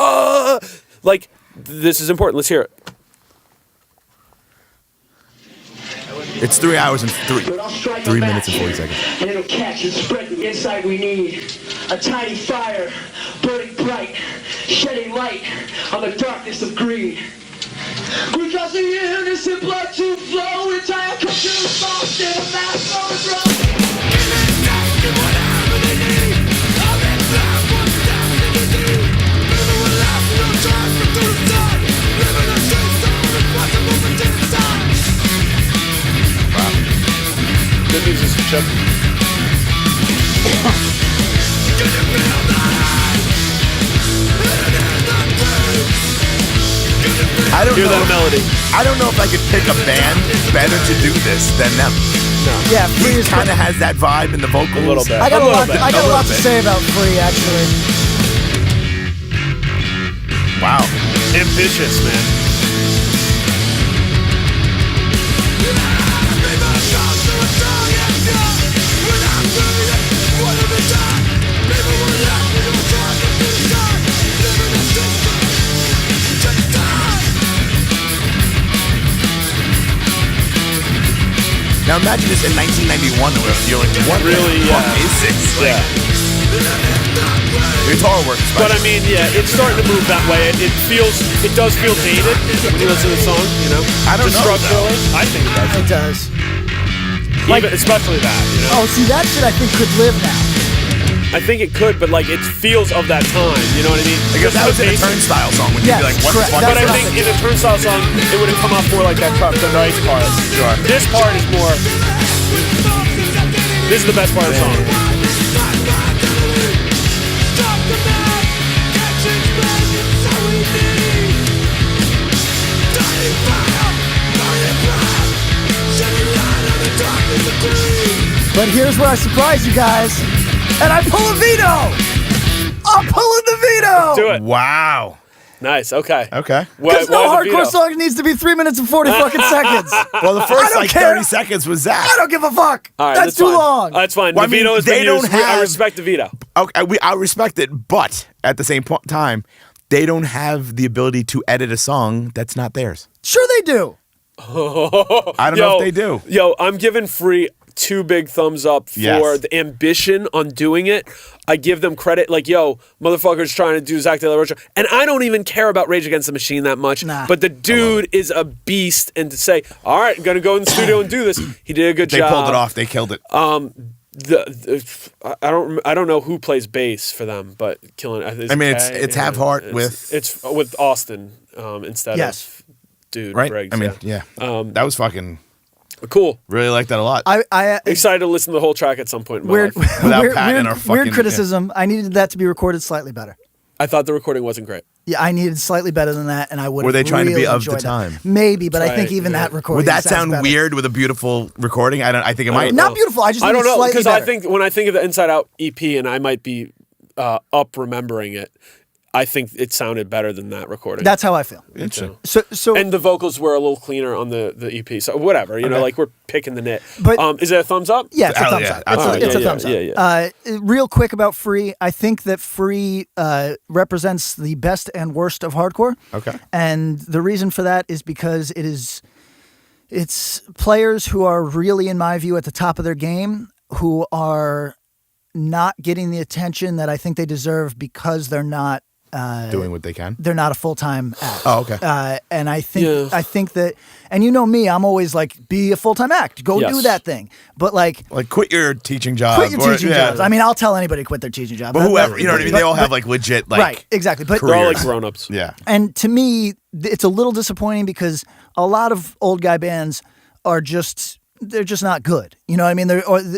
Like this is important. Let's hear it. It's 3 hours and 3 minutes and 40 seconds. And it'll catch and spread the insight we need. A tiny fire, burning bright, shedding light on the darkness of greed. We cause the innocent blood to flow, entire culture is lost in a mass overthrow. Good news is Chip. I don't Hear know. that melody. I don't know if I could pick a band better to do this than them. Yeah, Free He is kind of has that vibe in the vocals. A little bit. I got a little lot. bit. I got a A lot little to bit. say about Free, actually. Wow. Ambitious, man. Now imagine this in 1991. Where you're like, what Really, the fuck yeah. is this? Like, guitar work. But I mean, yeah, it's starting to move that way. It does feel dated when you listen to the song, you know? I don't know, Structurally, I think it does. It does. Even, especially that, you know? Oh, see, that shit I think could live now. I think it could, but like it feels of that time, you know what I mean? I guess that was in a Turnstile song when you'd Yes, be like, what correct. the fuck That's But I is what think in a Turnstile song, it would have come off more like that truck, the nice part. Sure. This part is more. This is the best part of the song. Fire, burning bright, shining But here's where I surprise you guys, and I pull a veto. I'm pulling the veto. Do it. Wow. Nice. Okay. Okay. Because no Why the hardcore veto? song needs to be 3 minutes and 40 fucking seconds. Well, the first don't like care. 30 seconds was that. I don't give a fuck. All right, that's too fine. long. That's fine. Well, The I mean, veto has they been don't used. have- I respect the veto. Okay, I respect it, but at the same time, they don't have the ability to edit a song that's not theirs. Sure they do. I don't know if they do. Yo, I'm giving Free 2 big thumbs up for Yes. the ambition on doing it. I give them credit. Like, yo, motherfuckers trying to do xactly like Rage. And I don't even care about Rage Against the Machine that much. Nah. But the dude is a beast. And to say, all right, I'm going to go in the studio and do this, he did a good They job. pulled it off. They killed it. I don't know who plays bass for them, but killing it. I mean, it's Have Heart with- It's with Austin instead Yes. of dude right? Briggs. I mean, yeah. That was fucking. Cool. Really like that a lot. I Excited to listen to the whole track at some point in my weird, life. Without weird, Pat in weird, our fucking- weird criticism. I needed that to be recorded slightly better. I thought the recording wasn't great. Yeah, I needed slightly better than that, and I would. Were they trying to be really of the enjoyed that. time? Maybe, but I Right, think even yeah. that recording Would that sounds sound better. weird with a beautiful recording? I think it might. Not beautiful. I just I needed don't know slightly because I better. think when I think of the Inside Out EP, and I might be up remembering it, I think it sounded better than that recording. That's how I feel. Interesting. So And the vocals were a little cleaner on the EP. So whatever, you know, like we're picking the nit. But- is it a thumbs up? yeah, it's a Hell thumbs yeah, up. absolutely. It's a Yeah, thumbs yeah, up. Real quick about Free, I think that Free represents the best and worst of hardcore. Okay. And the reason for that is because it's players who are really, in my view, at the top of their game, who are not getting the attention that I think they deserve because they're not Doing what they can. they're not a full-time act. Oh, okay. And I think Yeah. I think that, and you know me, I'm always like, be a full-time act, go Yes. do that thing. But like, Like quit your teaching job. quit your or- teaching yeah. jobs. I mean, I'll tell anybody to quit their teaching job. But whoever, you know what I mean? They all have like legit like. right, exactly. But They're all like careers. grown-ups. Yeah. and to me, it's a little disappointing because a lot of old guy bands are they're just not good. You know what I mean?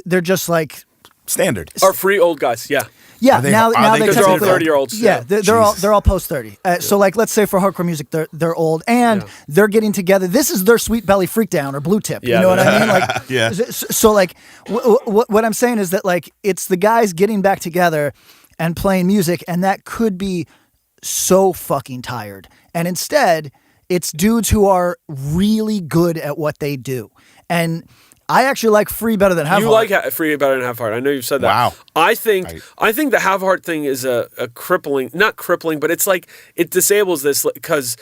They're just like. Standard. Are Free old guys? Yeah. Yeah, Are they- now are they- they Because they're all technically- 30-year-olds, Yeah, yeah. they're all post 30. So like, let's say for hardcore music, they're old and Yeah. they're getting together. This is their Sweet Belly Freakdown or Blue Tip. Yeah, You know what I mean? Like, Yeah. So like, what I'm saying is that like, it's the guys getting back together and playing music, and that could be so fucking tired. And instead, it's dudes who are really good at what they do. And I actually like Free better than Have You Heart. like Free better than Have Heart. I know you've said that. Wow. I think the Have Heart thing is a crippling, not crippling, but it's like it disables this because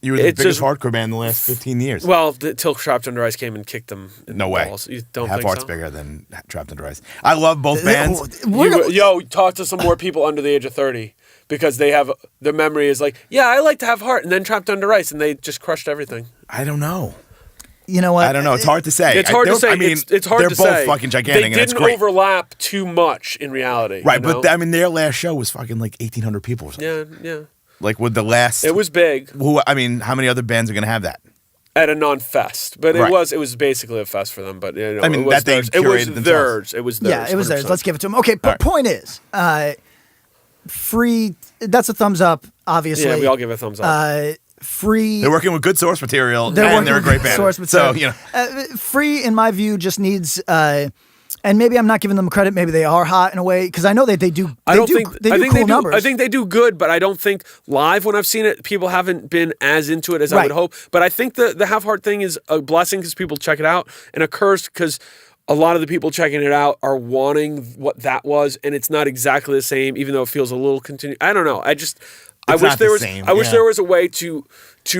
You were the it's biggest just- hardcore band in the last 15 years. well, till Trapped Under Ice came and kicked them. In No the way. balls. You don't Have think Heart's so? bigger than Trapped Under Ice. I love both bands. Yo, talk to some more people under the age of 30 because they have their memory is like, yeah, I like to Have Heart, and then Trapped Under Ice, and they just crushed everything. I don't know. You know what? I don't know. It's hard to say. It's hard to say. I mean, it's hard they're to both say. fucking gigantic, They and that's didn't great. overlap too much in reality. Right, you know? but I mean, their last show was fucking like 1,800 people or something. yeah. Like with the last. It was big Who? I mean, how many other bands are going to have that? at a non-fest, but Right. it was basically a fest for them. But you know, I mean, it was that they theirs. It was curated themselves. theirs. It was theirs. Yeah, it was theirs. 100%. Let's give it to him. Okay, but point is, Free, that's a thumbs up, obviously. Yeah, we all give it a thumbs up. Free. They're working with good source material, They're and working they're a with great good band. source So material. you know, Free, in my view, just needs, and maybe I'm not giving them credit. Maybe they are hot in a way because I know that they do. I don't think they I do think cool they do. numbers. I think they do good, but I don't think live when I've seen it, people haven't been as into it as I Right. would hope. But I think the Have Heart thing is a blessing because people check it out, and a curse because a lot of the people checking it out are wanting what that was, and it's not exactly the same, even though it feels a little continu. I don't know. I wish not there the was. same, I wish yeah. there was a way to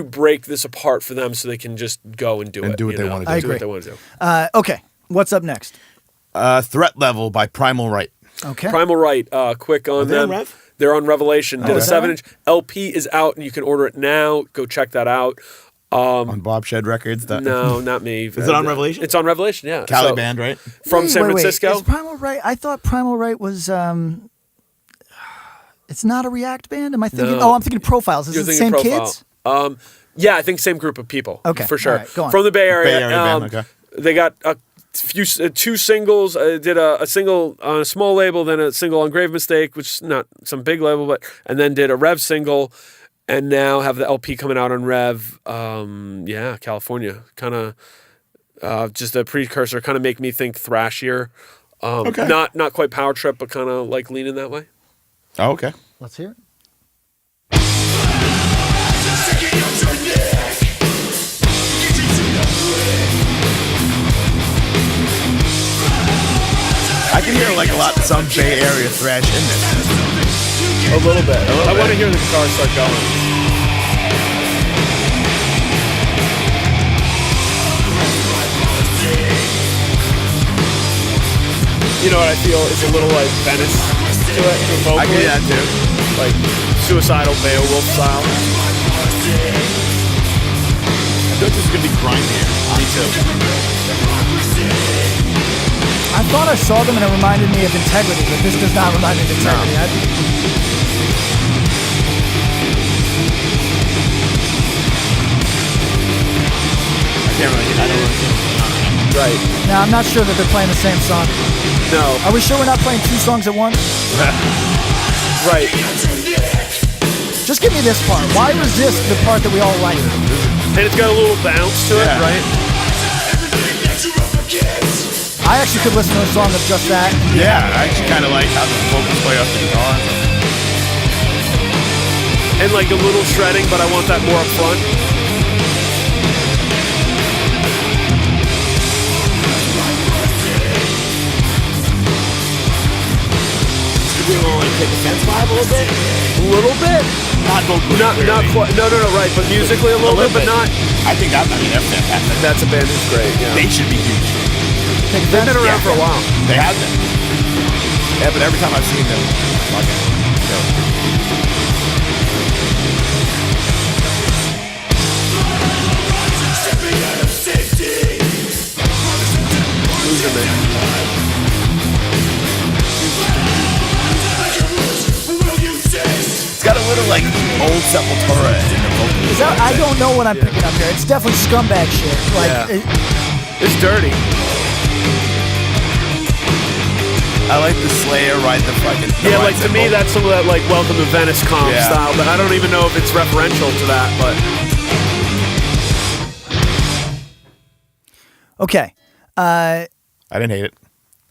break this apart for them so they can just go and do And it. do what you they know? wanna do. I Do agree. what they want to do. Okay, what's up next? Threat Level by Primal Right. Okay. Primal Right, quick on they on them. Rev? They're on Revelation. Did a is that 7-inch LP is out, and you can order it now. Go check that out. On Bob Shed Records. No, not me. Is it on Revelation? It's on Revelation. Yeah, Cali So, band, right? from San Wait, Francisco. Is Primal Right? I thought Primal Right was. It's not a React band. Am I thinking? No. Oh, I'm thinking Profiles. Is You're it the thinking same Profile. kids? Yeah, I think same group of people. Okay, for sure. all right, go on. From the Bay Area. Bay Area band, okay. They got a few, two singles. Did a single on a small label, then a single on Grave Mistake, which is not some big label, but and then did a Rev single, and now have the LP coming out on Rev. Yeah, California, kind of just a precursor, kind of make me think thrashier. Okay. Not quite power trip, but kind of like leaning that way. Oh, okay. Let's hear it. I can hear like some Bay Area thrash in this. A little bit. I want to hear the guitar start going. You know what I feel is a little like Venice to it, vocally. I can hear that too. Like suicidal Beowulf style. I thought this was gonna be grindier. Me too. I thought I saw them and it reminded me of Integrity, but this does not remind me of Integrity. I don't really. Right. No, I'm not sure that they're playing the same song. No. Are we sure we're not playing two songs at once? Right. Just give me this part. Why resist the part that we all like? And it's got a little bounce to it, Yeah. right? I actually could listen to a song of just that. Yeah, I actually kind of like how the vocals play off the guitar. And like a little shredding, but I want that more up front. You want to take the fence vibe a little bit? A little bit. Not vocally. Not quite. No, right. But musically a little bit, but not. I think they're fantastic. That's a band who's great. Yeah. They should be huge. They've been around for a while. They have been. Yeah, but every time I've seen them, Losing me. it's got a little like old Sepultura in the vocals. Is that, I don't know what I'm picking up here. It's definitely scumbag shit. Like, Yeah. It's dirty. I like the Slayer ride the fucking. Yeah, like to me, that's some of that like Welcome to Venice comp Yeah. style. But I don't even know if it's referential to that. But okay. I didn't hate it.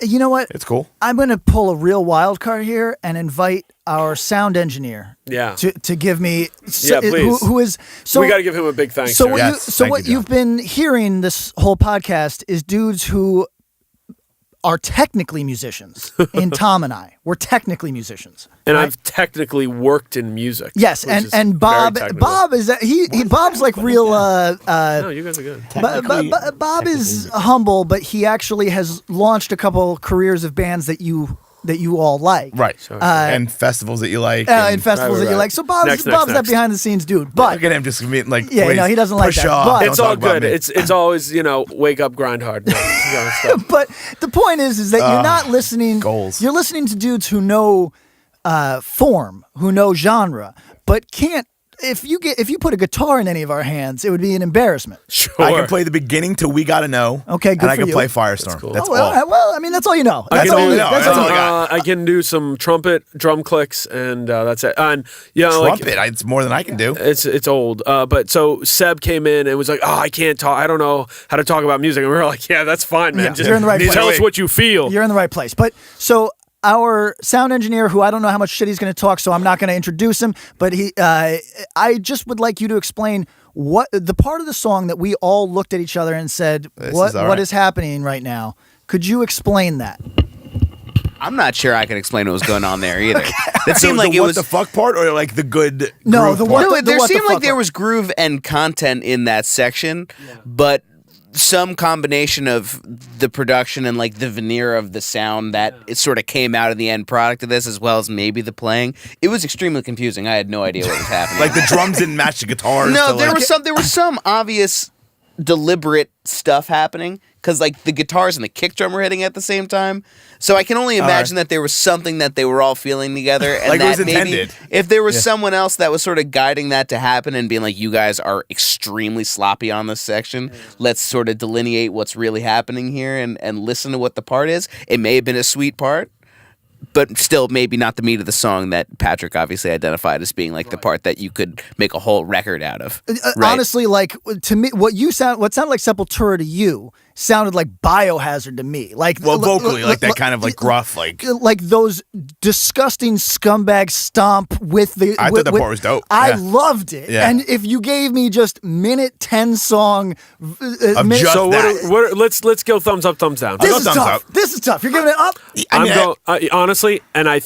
You know what? It's cool. I'm going to pull a real wild card here and invite our sound engineer yeah, to give me Yeah, please. who is so we got to give him a big thanks. so here. what Yes, you, thank what you, you've been hearing this whole podcast is dudes who are technically musicians. In Tom and I, we're technically musicians. And right? I've technically worked in music. Yes, which is and Bob very technical. Bob is he Bob's like real No, you guys are good. Bob is humble, but he actually has launched a couple careers of bands that you all like. Right. And festivals that you like. And festivals that you right. like. So Bob's that behind the scenes dude. But look at him just being like, Yeah, please, no, he doesn't like push that, off, but- don't It's all talk about good. me. It's always wake up, grind hard. No, you gotta stop. but the point is that you're not listening. Goals. You're listening to dudes who know form, who know genre, but can't. If you put a guitar in any of our hands, it would be an embarrassment. Sure. I can play the beginning to We Gotta Know. Okay, good And I for can you. play Firestorm. cool. That's Oh, well, all. well, I mean, that's all you know. That's can all do- we know. That's all I got. I can do some trumpet, drum clicks, and that's it. And Trumpet, it's more than I can do. It's old. But so Seb came in and was like, "Oh, I can't talk. I don't know how to talk about music." And we were like, "Yeah, that's fine, man. Yeah, Just you're in the right place. tell us what you feel." You're in the right place. But so our sound engineer, who I don't know how much shit he's going to talk, so I'm not going to introduce him, but I just would like you to explain what the part of the song that we all looked at each other and said, what is happening right now? Could you explain that? I'm not sure I can explain what was going on there either. It So seemed like the it what was the fuck part or like the good No, groove the part? what no. There what the seemed like fuck there part? was groove and content in that section, but some combination of the production and like the veneer of the sound that it sort of came out of the end product of this, as well as maybe the playing. It was extremely confusing. I had no idea what was happening. Like the drums didn't match the guitars. No, so there like, was some obvious deliberate stuff happening because like the guitars and the kick drum were hitting at the same time. So I can only imagine that there was something that they were all feeling together, and Like it that was intended. maybe if there was someone else that was sort of guiding that to happen and being like, "You guys are extremely sloppy on this section. Let's sort of delineate what's really happening here and listen to what the part is." It may have been a sweet part, but still maybe not the meat of the song that Patrick obviously identified as being like the part that you could make a whole record out of. Right? Honestly, like to me, what sounded like Sepultura to you sounded like Biohazard to me. Like vocally, like that kind of like gruff, like those disgusting scumbag stomp with the. I thought that part was dope. I Yeah. loved it. Yeah. And if you gave me just minute 10 song, Of minute, just So that. let's go thumbs up, thumbs down. I'll this go is thumbs tough. up. This is tough. You're giving it up. I mean, Honestly, and I'm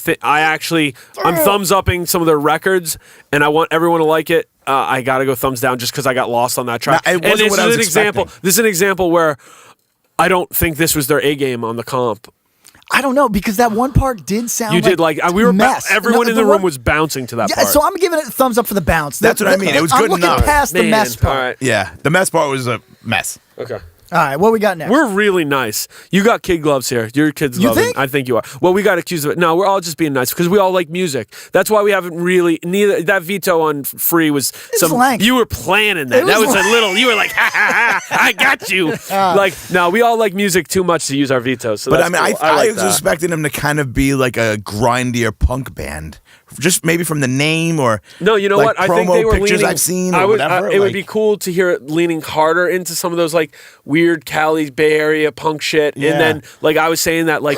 thumbs upping some of their records, and I want everyone to like it. I gotta go thumbs down just because I got lost on that track. No, it wasn't and this what I is was an example. expecting. This is an example where I don't think this was their A game on the comp. I don't know because that one part did sound. You did like we were. mess. Everyone No, in the one- room was bouncing to that Yeah, part. so I'm giving it a thumbs up for the bounce. That's what I mean. It was I'm good looking enough. past the Man, mess part. all right. yeah, the mess part was a mess. Okay. All right, what we got next? We're really nice. You got kid gloves here. Your kids You love it. think? I think you are. Well, we got accused of it. No, we're all just being nice because we all like music. That's why we haven't really. Neither that veto on free was some. lank. You were planning that. It That was was a lank. little. You were like, ha ha ha! I got you. Like, no, we all like music too much to use our vetoes. So But that's I mean, cool. I like was that. expecting him to kind of be like a grindier punk band, just maybe from the name or No, you know like what? I think promo they were pictures leaning. I've seen I or would. whatever. It would like- be cool to hear it leaning harder into some of those like weird Cali Bay Area punk shit, Yeah. and then like I was saying that like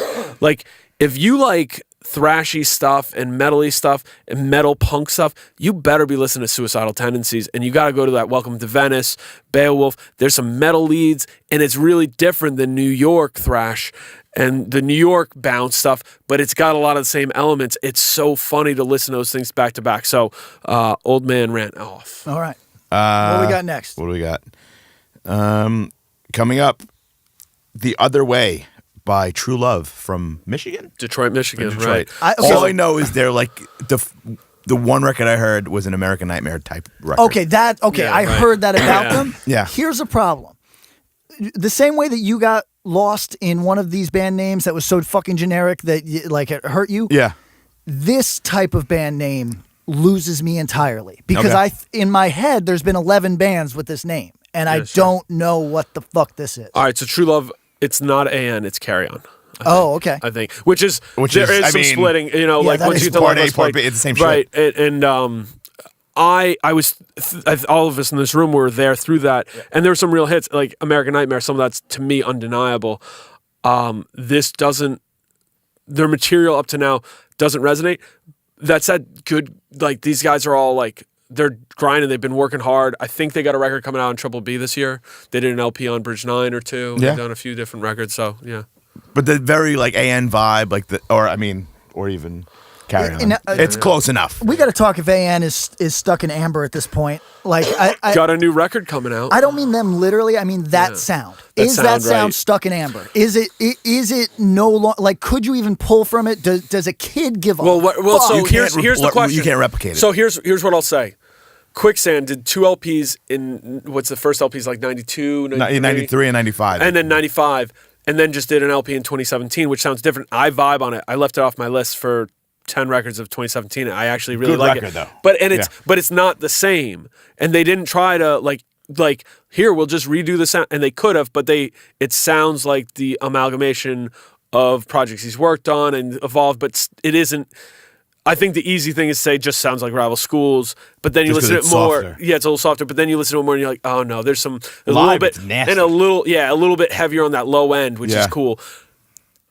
if you like thrashy stuff and metally stuff and metal punk stuff, you better be listening to Suicidal Tendencies, and you got to go to that Welcome to Venice, Beowulf. There's some metal leads, and it's really different than New York thrash and the New York bounce stuff, but it's got a lot of the same elements. It's so funny to listen to those things back to back. So, Old Man ran off. All right. What we got next? What do we got? Coming up, The Other Way by True Love from Michigan. Detroit, Michigan, Detroit. right? All I know is they're like the one record I heard was an American Nightmare type record. Okay, Yeah, I right. heard that about Yeah. them. Yeah. Here's a problem. The same way that you got lost in one of these band names that was so fucking generic that like it hurt you. Yeah. This type of band name loses me entirely because Okay. in my head there's been 11 bands with this name and I sure. don't know what the fuck this is. All right, so True Love, it's not AN, it's Carry On. Oh, okay. I think, which is I some mean, splitting. You know, yeah, like that once is you get to part Love A, Us part Play- B, it's the same right? shit. And I was all of us in this room were there through that, and there were some real hits like American Nightmare. Some of that's to me undeniable. This doesn't. Their material up to now doesn't resonate. That said, good. Like these guys are all like they're grinding. They've been working hard. I think they got a record coming out on Triple B this year. They did an LP on Bridge 9 or 2. Yeah. They've done a few different records. So yeah. But the very like AN vibe, like or even Carry On. And, It's close enough. We got to talk if AN is stuck in amber at this point. Like I Got a new record coming out. I don't mean them literally. I mean that sound. That Is that sound, sound right. stuck in amber? Is it no longer like? Could you even pull from it? Does a kid give Well, a well, fuck? so You here's can't the question. you can't replicate it. So here's what I'll say. Quicksand did 2 LPs in what's the first LPs like 92, 93 and 95. and then 95, and then just did an LP in 2017, which sounds different. I vibe on it. I left it off my list for 10 records of 2017. I actually really Good like record, it. though. But it's not the same. And they didn't try to like here we'll just redo the sound, and they could have, but it sounds like the amalgamation of projects he's worked on and evolved, but it isn't. I think the easy thing is to say just sounds like Rival Schools, but then you Just listen to 'cause it it's more. softer. Yeah, it's a little softer, but then you listen to it more and you're like, oh no, there's a little Live, bit it's nasty. and a little bit heavier on that low end, which is Yeah. cool.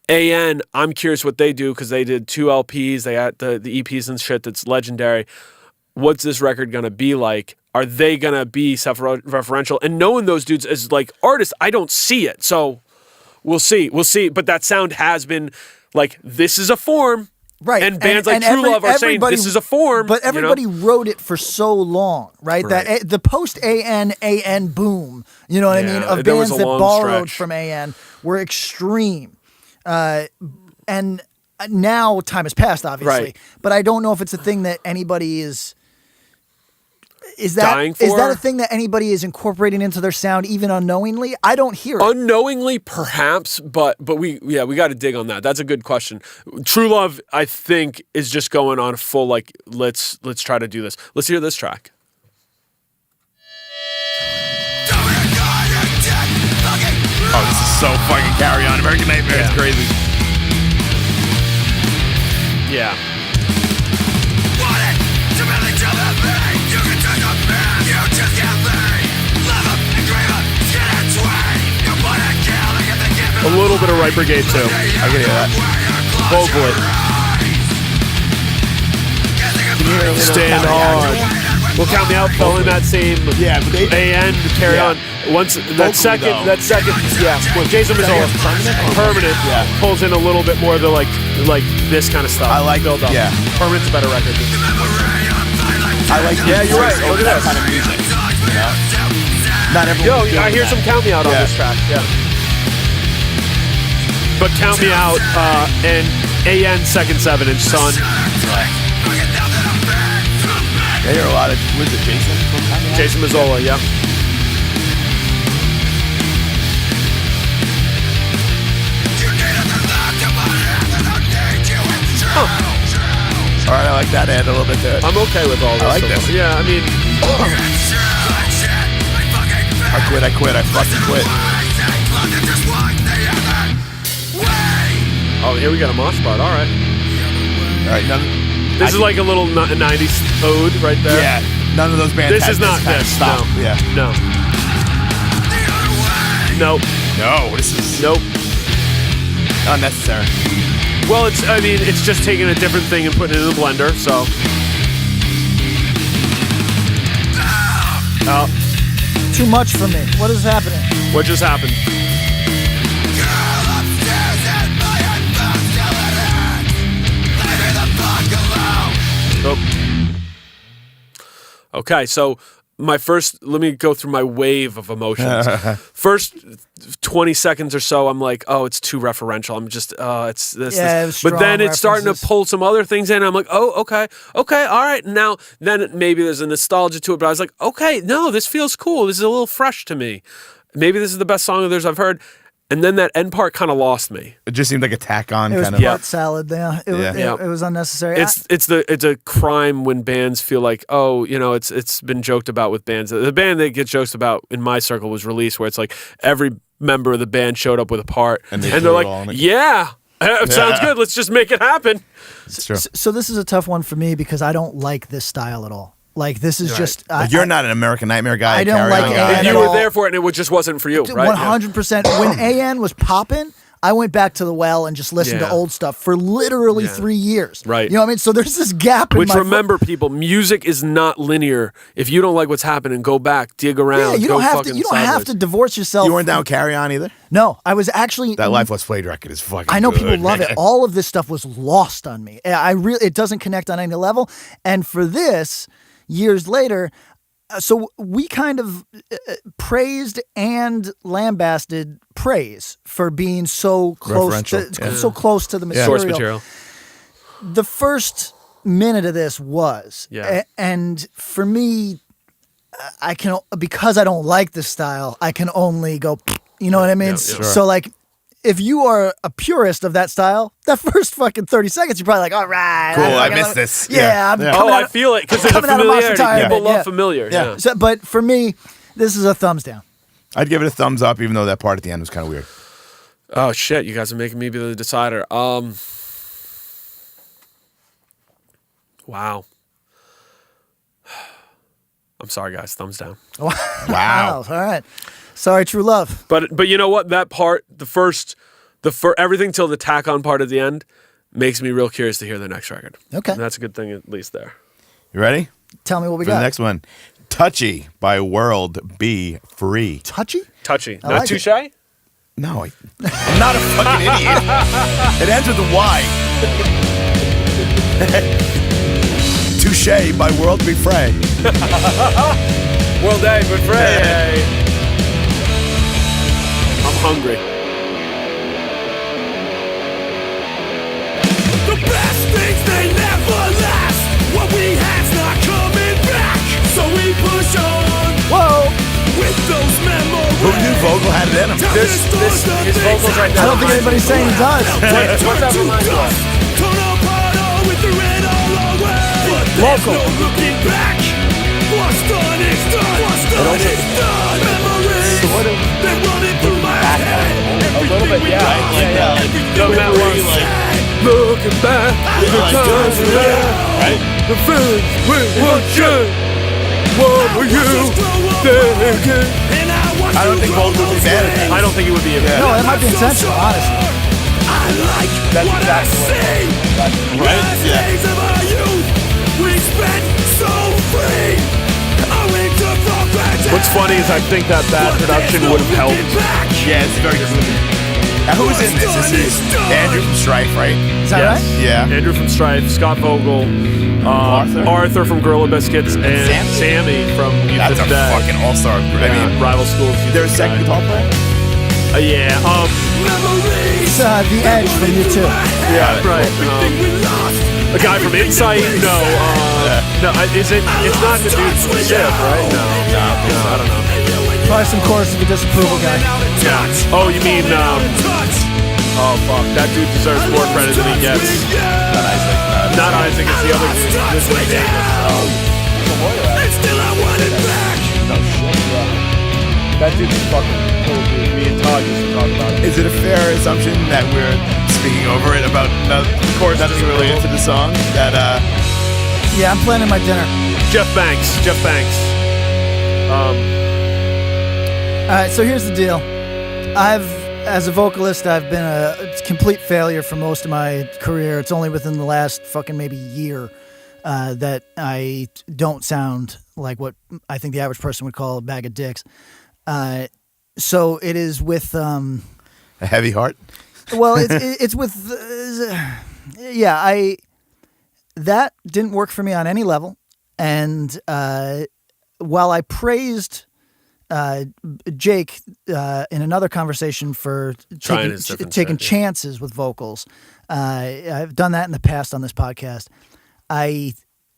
AN, I'm curious what they do because they did 2 LPs, they got the EPs and shit that's legendary. What's this record gonna be like? Are they gonna be self-referential? And knowing those dudes as like artists, I don't see it. So we'll see. But that sound has been like, this is a form. Right. And bands like True Love are saying this is a form. But you know? everybody wrote it for so long, right? Right. That the post AN boom, you know what I mean, Yeah, of there was bands a that long borrowed stretch. from AN were extreme. And now time has passed, obviously. Right. But I don't know if it's a thing that anybody is Dying is that for? a thing that anybody is incorporating into their sound even unknowingly? I don't hear it. Unknowingly, perhaps, but we got to dig on that. That's a good question. True Love, I think, is just going on full like let's try to do this. Let's hear this track. Oh, this is so fucking Carry On. American Nightmare. It's crazy. Yeah. A little bit of Right Brigade too. I can hear that. Vocally. Can you hear a little Stand Count Me Out? hard. Well, Count Me Out fell in that same Yeah, but they. AN to carry Yeah. on. Once Vocally, that second, yeah. Well, Jason Mazzola, Permanent, Yeah. pulls in a little bit more of the like this kind of stuff. I like- build up. yeah. Permanent's a better record. I like. Yeah, you're right. Look at that this. kind of music. You know? Not everyone. Yo, I hear some Count Me Out on Yeah. this track. Yeah. But Count Me Out and AN second 7-inch Son. I hear a lot of. Was it Jason? From Count Me Out? Jason Mazzola, yeah. All right, I like that end a little bit there. I'm okay with all this. I like so this. far. Yeah, I mean, I quit. I fucking quit. oh, here we got a mosh part. All right. All right, none. This is like a little 90s ode right there. Yeah, none of those bands. This had is not kind of this. stop. No. Yeah. No. Nope. No, this is Nope. unnecessary. Well, it's just taking a different thing and putting it in a blender, so. Too much for me. What is happening? What just happened? Oh. Okay, so let me go through my wave of emotions. First 20 seconds or so, I'm like, oh, it's too referential. I'm just, it's this, Yeah, this. But then it's starting to pull some other things in. I'm like, oh, okay, all right. Now, then maybe there's a nostalgia to it, but I was like, okay, no, this feels cool. This is a little fresh to me. Maybe this is the best song of theirs I've heard. And then that end part kind of lost me. It just seemed like a tack on It was kind of. butt salad there. It was unnecessary. It's a crime when bands feel like, oh, it's been joked about with bands. The band that gets joked about in my circle was Release, where it's like every member of the band showed up with a part, and they they're threw it all like, in it. yeah, it sounds good. Let's just make it happen. It's true. So this is a tough one for me because I don't like this style at all. Like this is just. Like you're not an American Nightmare guy. I don't Carry like On AN guy. at You were all. there for it, and it just wasn't for you, right? 100%. When AN was popping, I went back to the well and just listened to Yeah. old stuff for literally 3 years. Right. You know what I mean? So there's this gap in Which, my remember, people, music is not linear. If you don't like what's happening, go back, dig around. Yeah, you go don't have to. fucking You don't have sideways. to divorce yourself. You weren't down Carry On either. No, I was actually. That Life Was Played record is fucking. I know good, people love man. it. All of this stuff was lost on me. It doesn't connect on any level. And for this, years later, so we kind of praised and lambasted Praise for being so close to the material. Source material. The first minute of this was, Yeah. and for me, because I don't like this style, I can only go, you know what I mean? Yeah, yeah. So like, if you are a purist of that style, that first fucking 30 seconds, you're probably like, all right. Cool, I fucking missed love it." this. Yeah, Yeah. I'm Yeah. coming Oh, out I feel it because there's a coming out of Monster familiarity. People Retirement, love yeah. familiar. Yeah. Yeah. So, but for me, this is a thumbs down. I'd give it a thumbs up, even though that part at the end was kind of weird. Oh shit! You guys are making me be the decider. Wow. I'm sorry, guys. Thumbs down. Wow. All right. Sorry, True Love. But you know what? That part, the first everything till the tack on part at the end, makes me real curious to hear the next record. Okay. And that's a good thing, at least there. You ready Tell me what we for got. the next one? Touchy by World Be Free. Touchy? Touchy. I Not like too it. shy? No, I'm not a fucking idiot. It ends with a Y. Touche by World Be Free. Well, day, but Frey. I'm hungry. The best things, they never last. What we had's not coming back. So we push on Whoa! with those memories. Who knew Vogel had it in him? His vocals right I now. don't think anybody's saying he does. What's that remind you of? Turn apart all with the red all away. But there's Local. no looking back. What's done is done. What's done is done. Memories that running through my head. A little bit, yeah. Everything That we was said. looking back. The times we had, the feelings we were sharing. What were you thinking? And I watch I don't think both would be bad at that. I don't think it would be. No, that might be intentional, honestly. That's exactly what right? Yeah. What's funny is I think that bad production would have helped. Yeah, it's very clean. Now, who's in this? This is Andrew from Strife, right? Is that right? Yeah. Andrew from Strife, Scott Vogel, Arthur from Gorilla Biscuits, and Sammy from Youth That's a of Today. fucking all-star. I mean, Rival Schools. there's a second guitar player? Yeah. It's The Edge from U2. Yeah. Right. A guy from Insight? No. No. Is it? It's not the dude from Shiv, right? No. I don't know. Probably some chorus of a disapproval guy. Yeah. Oh, you mean? Oh fuck! That dude deserves more credit than he gets. Not Isaac. It's the other dude. This is Davis. That dude's fucking cool, dude. Me and Todd used to talk about it. Is it a fair assumption that we're speaking over it about the chorus that's related to the song? That Yeah, I'm planning my dinner. Jeff Banks. All right, so here's the deal. As a vocalist, I've been a complete failure for most of my career. It's only within the last fucking maybe year that I don't sound like what I think the average person would call a bag of dicks. So it is with a heavy heart? well, it's with that didn't work for me on any level. And while I praised Jake in another conversation for taking chances with vocals, I've done that in the past on this podcast.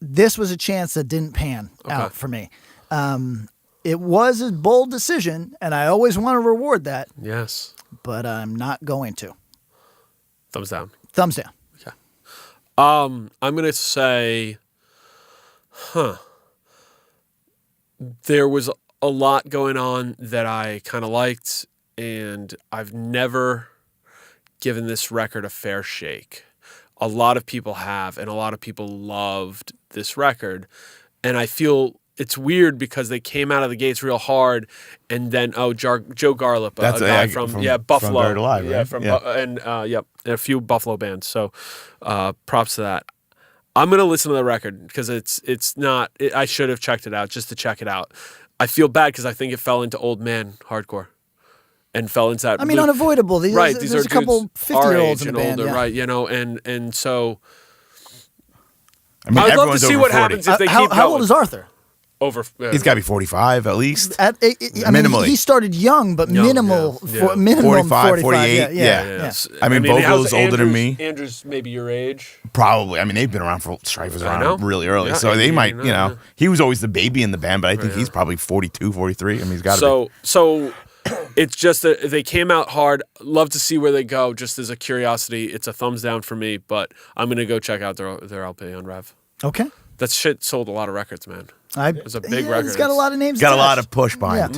This was a chance that didn't pan out for me. It was a bold decision, and I always want to reward that. Yes. But I'm not going to. Thumbs down. Thumbs down. Okay. I'm gonna say, there was a lot going on that I kind of liked, and I've never given this record a fair shake. A lot of people have, and a lot of people loved this record, and I feel it's weird because they came out of the gates real hard, and then Joe Garlip, a guy from Buffalo, from Buried Alive, right? and a few Buffalo bands. So, props to that. I'm gonna listen to the record because it's not. I should have checked it out just to check it out. I feel bad because I think it fell into old man hardcore, and fell into that. I mean, unavoidable. These are a couple 50-year-olds in the band, older, right? You know, and so. I mean, I'd love to everyone's see over what 40. happens if they keep how going. old is Arthur? Over. He's got to be 45 at least. Minimally. He started young, but minimum 45, 45. 48. Yeah. I mean, Vogel's older than me. Andrew's maybe your age. Probably. I mean, they've been around for Strife was around really early, so they might. He was always the baby in the band, but I think he's probably 42, 43. I mean, he's got to be. So it's just that they came out hard. Love to see where they go. Just as a curiosity, it's a thumbs down for me. But I'm gonna go check out their LP on Rev. Okay. That shit sold a lot of records, man. It's a big record. It's got a lot of names. Got attached. a lot of push behind it.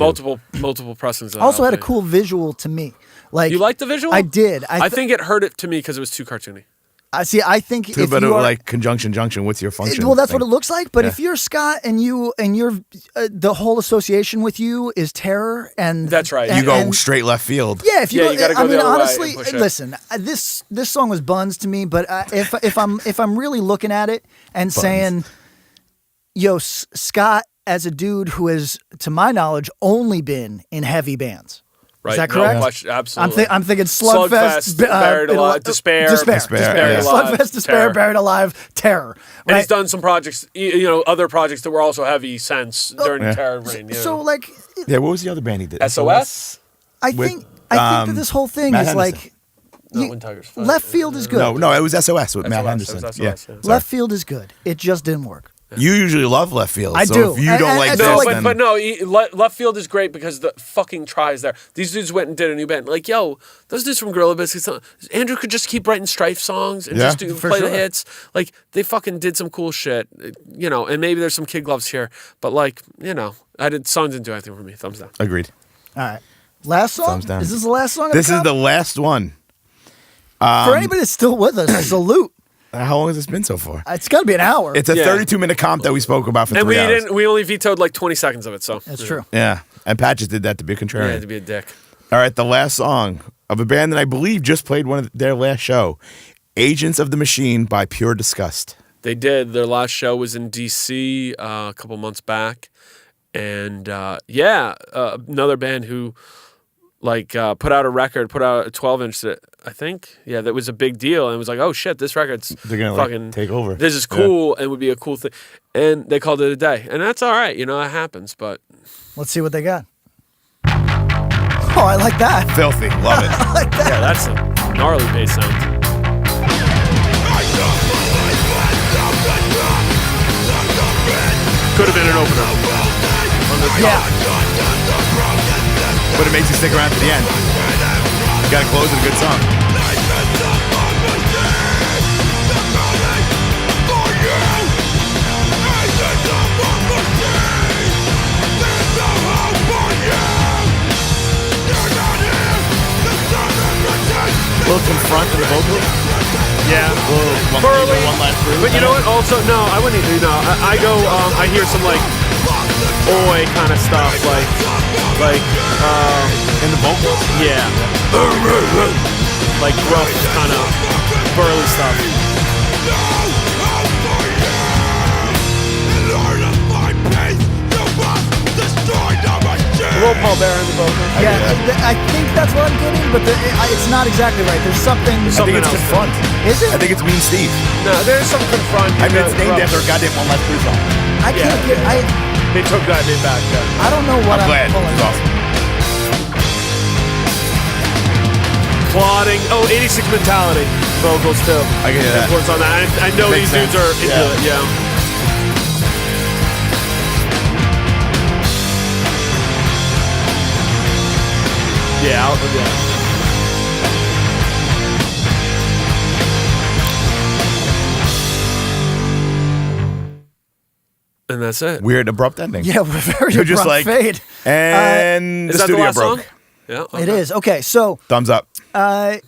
Multiple pressings. Also had a cool visual to me. Like you liked the visual? I did. I think it hurt it to me because it was too cartoony. I think Too, if but you are like conjunction junction, what's your function? well, that's what it looks like. But if you're Scott and you're the whole association with you is terror, and that's right. You go straight left field. Yeah, if you you gotta go I mean, the other way honestly, and push it. listen. This song was buns to me, but if I'm really looking at it and saying, yo, Scott as a dude who has, to my knowledge, only been in heavy bands. Right. Is that No correct? question, absolutely. I'm thinking Slugfest, Buried Alive, Despair, Despair. Slugfest, Despair, Terror. Buried Alive, Terror. And Right? he's done some projects, other projects that were also heavy since during Terror Reign. So like, Yeah, what was the other band he did? SOS? I think that this whole thing Matt is like. No, When Tigers Fight. Left field is good. No, it was SOS with Matt SOS, Henderson. it was Yeah. SOS, Left field is good. It just didn't work. You usually love left field. I so do. If you don't And- like and this, so, like- then But no, left field is great because the fucking try is there. These dudes went and did a new band. Like, yo, those dudes from Gorilla Biscuits, Andrew could just keep writing Strife songs and just For play sure. the hits. Like, they fucking did some cool shit, and maybe there's some Kid Gloves here. But, songs didn't do anything for me. Thumbs down. agreed. All right. Last song? Thumbs down. Is this the last song? This is the last one. For anybody that's still with us, salute. How long has this been so far? It's got to be an hour. It's a 32-minute comp that we spoke about for And 3 hours. we only vetoed like 20 seconds of it, so. That's true. Yeah. And Pat just did that to be Yeah, contrarian. to be a dick. All right, the last song of a band that I believe just played one of their last show, Agents of the Machine by Pure Disgust. They did. Their last show was in D.C. A couple months back. And another band who put out a record, put out a 12-inch that I think, that was a big deal. And it was like, oh shit, this record's They're gonna fucking take over. This is cool and would be a cool thing. And they called it a day. And that's all right, it happens, but Let's see what they got. Oh, I like that. Filthy, love it. I like that. yeah, that's a gnarly bass sound. Could have been an opener. Yeah. But it makes you stick around to the end. You gotta close with a good song. A little confront in the vocals. Yeah. A little Burly. one last through. But you know what? Also, no, I wouldn't even. No, I go. I hear some oi kind of stuff, In the vocals? yeah, like rough kind of burly stuff. A little Paul Bear in the vocals. Yeah, I think that's what I'm getting, but it's not exactly right. There's something. I think Something it's else. confront. Is it? I think it's Mean Steve. No, there's some confront. I mean, it's named after a goddamn One Last Through song. I can't get. They took that name back. Yeah. I don't know what I'm glad. pulling. It's awesome. Plotting. Oh, 86 mentality vocals too. I can hear that. Influence on that. I know Makes these dudes sense. are into Yeah. it. Yeah. Yeah. And that's it. Weird, abrupt ending. Yeah, we're very You're just abrupt like, fade. and Is the that the studio last broke. song? Yeah. It okay. is okay. So, Thumbs up. I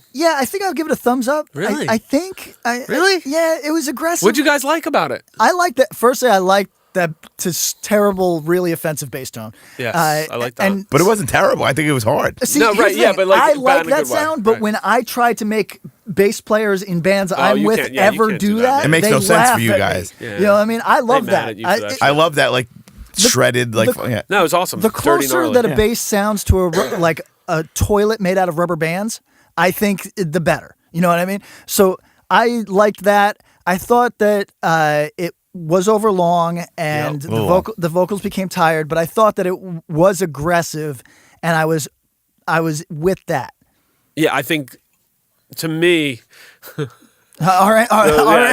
think I'll give it a thumbs up. Really? I think. Really? Yeah, it was aggressive. What'd you guys like about it? I like that. Firstly, I like that terrible, really offensive bass tone. Yes, I like that. And But it wasn't terrible. I think it was hard. see, No, here's right, the yeah, thing. but, like, I bad like in a that good way, sound. But right. when I try to make bass players in bands I'm you with can't- yeah, you ever can't do do that. that, It makes they no sense for laugh you at me. guys. Yeah. You know what I mean? I love mad that. at you for that shit. I love that, like, shredded, like, the- yeah. No, it was awesome. The Dirty closer gnarly. that a Yeah. bass sounds to like a toilet made out of rubber bands, I think the better. You know what I mean? So I liked that. I thought that it was over long and a little the vocals became tired, but I thought that it was aggressive, and I was with that. Yeah, I think to me, Our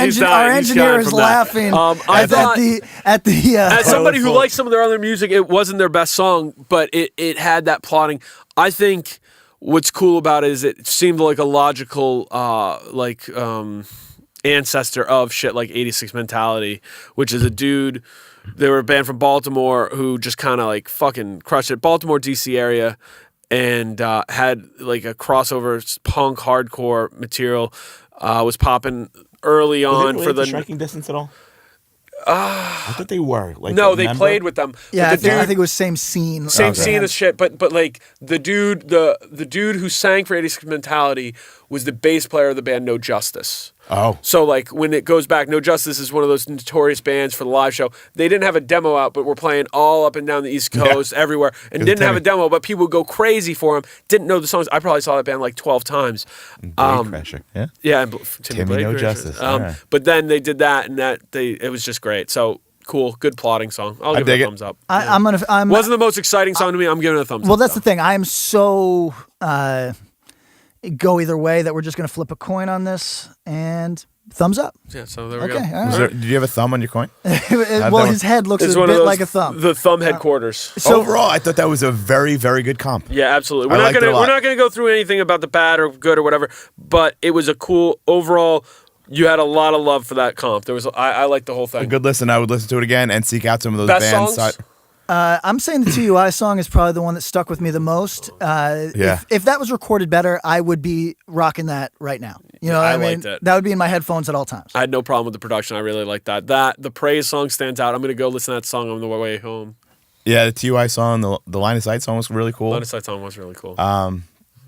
he's dying engineer is from that. laughing I thought- at the as somebody who cool. likes some of their other music, it wasn't their best song, but it had that plotting. I think what's cool about it is it seemed like a logical ancestor of shit like 86 Mentality, which is a dude. They were a band from Baltimore who just kind of like fucking crushed it. Baltimore, DC area, and had like a crossover punk hardcore material. Was popping early on for the. striking distance at all? I thought they were. Like, No, a they member? played with them. yeah. But I the think dude- it was same scene. Same scene as shit, but like the dude who sang for 86 Mentality was the bass player of the band No Justice. Oh. So like when it goes back, No Justice is one of those notorious bands for the live show. They didn't have a demo out, but were playing all up and down the East Coast, everywhere, and didn't have a demo. But people would go crazy for them. Didn't know the songs. I probably saw that band like 12 times. Crasher. Yeah. Yeah, Timmy Blade No Crasher. Justice. All right. But then they did that, and it was just great. So cool, good plotting song. I'll give it dig a it. thumbs up. I'm Wasn't the most exciting song to me. I'm giving it a thumbs up. Well, that's the though. thing. I am so go either way that we're just going to flip a coin on this, and thumbs up. Yeah, so there we Okay, go. all right. Did you have a thumb on your coin? Well, his head looks It's a one of bit those, like a thumb. The thumb headquarters. So- Overall, I thought that was a very, very good comp. Yeah, absolutely. I We're liked it a lot. not gonna go through anything about the bad or good or whatever, but it was a cool overall. You had a lot of love for that comp. There was I liked the whole A thing. good listen. I would listen to it again and seek out some of those Best bands. songs? I'm saying the TUI song is probably the one that stuck with me the most. Yeah. If that was recorded better, I would be rocking that right now. You know what I I mean? liked it. That would be in my headphones at all times. I had no problem with the production. I really liked that. The praise song stands out. I'm gonna go listen to that song on the way home. Yeah, the TUI song, the Line of Sight song was really cool. Line of Sight song was really cool.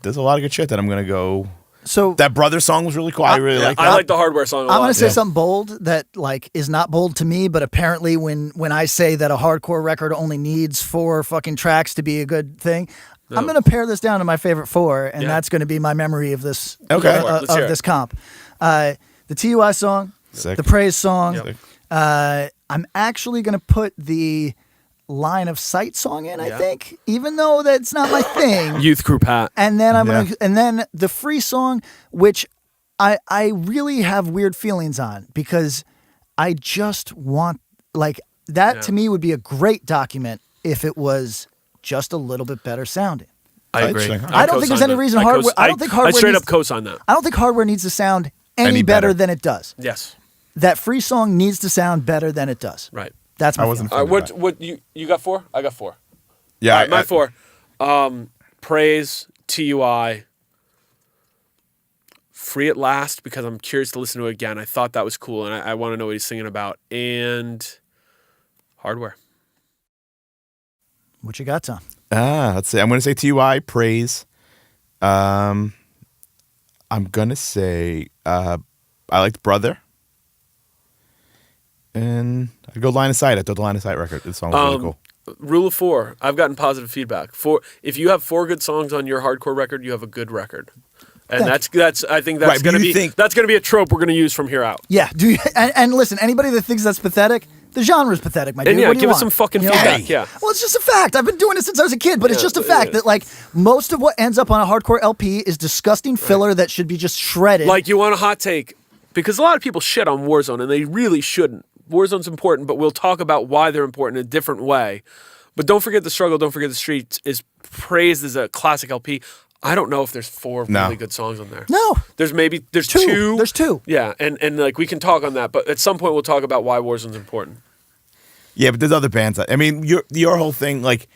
There's a lot of good shit that I'm gonna go. So That Brother song was really cool. I really like that. I like the Hardware song a lot. I'm gonna say Yeah. something bold that like is not bold to me, but apparently when I say that a hardcore record only needs 4 fucking tracks to be a good thing, I'm gonna pare this down to my favorite 4, and Yeah. that's gonna be my memory of this Okay. Let's hear of it. this comp. The TUI song, Sick. the Praise song. Yep. I'm actually gonna put the Line of Sight song in. I Yeah. think, even though that's not my thing. Youth Crew Pat. And then Yeah. and then the Free song, which I really have weird feelings on because I just want like that to me would be a great document if it was just a little bit better sounding. I agree. Interesting. I don't think there's any reason Hardware. I don't think Hardware. I straight needs, up co-sign that. I don't think Hardware needs to sound any Any better better. than it does. Yes. That Free song needs to sound better than it does. Right. That's my I wasn't. feeling. All right. What you got 4? I got 4. Yeah, All right, my 4. Praise, TUI, Free at Last, because I'm curious to listen to it again. I thought that was cool, and I want to know what he's singing about. And Hardware. What you got, Tom? Let's see. I'm gonna say TUI, Praise. I'm gonna say I liked Brother. And I'd go Line of Sight. I thought the Line of Sight record. This song was really cool. Rule of 4. I've gotten positive feedback. If you have 4 good songs on your hardcore record, you have a good record. And Thank that's I think that's Right, but gonna you be think- that's gonna be a trope we're gonna use from here out. Yeah. Do you, and listen, anybody that thinks that's pathetic, the genre's pathetic, my dude. And yeah, What do you give us want? some fucking You know? feedback. Yeah. Well, it's just a fact. I've been doing it since I was a kid, but it's just a fact that like most of what ends up on a hardcore LP is disgusting filler that should be just shredded. Like, you want a hot take? Because a lot of people shit on Warzone, and they really shouldn't. Warzone's important, but we'll talk about why they're important in a different way. But don't forget the struggle, don't forget the streets is praised as a classic LP. I don't know if there's 4 No. really good songs on there. No. There's 2. Two. There's 2. Yeah, and like we can talk on that, but at some point we'll talk about why Warzone's important. Yeah, but there's other bands. I mean, your whole thing, like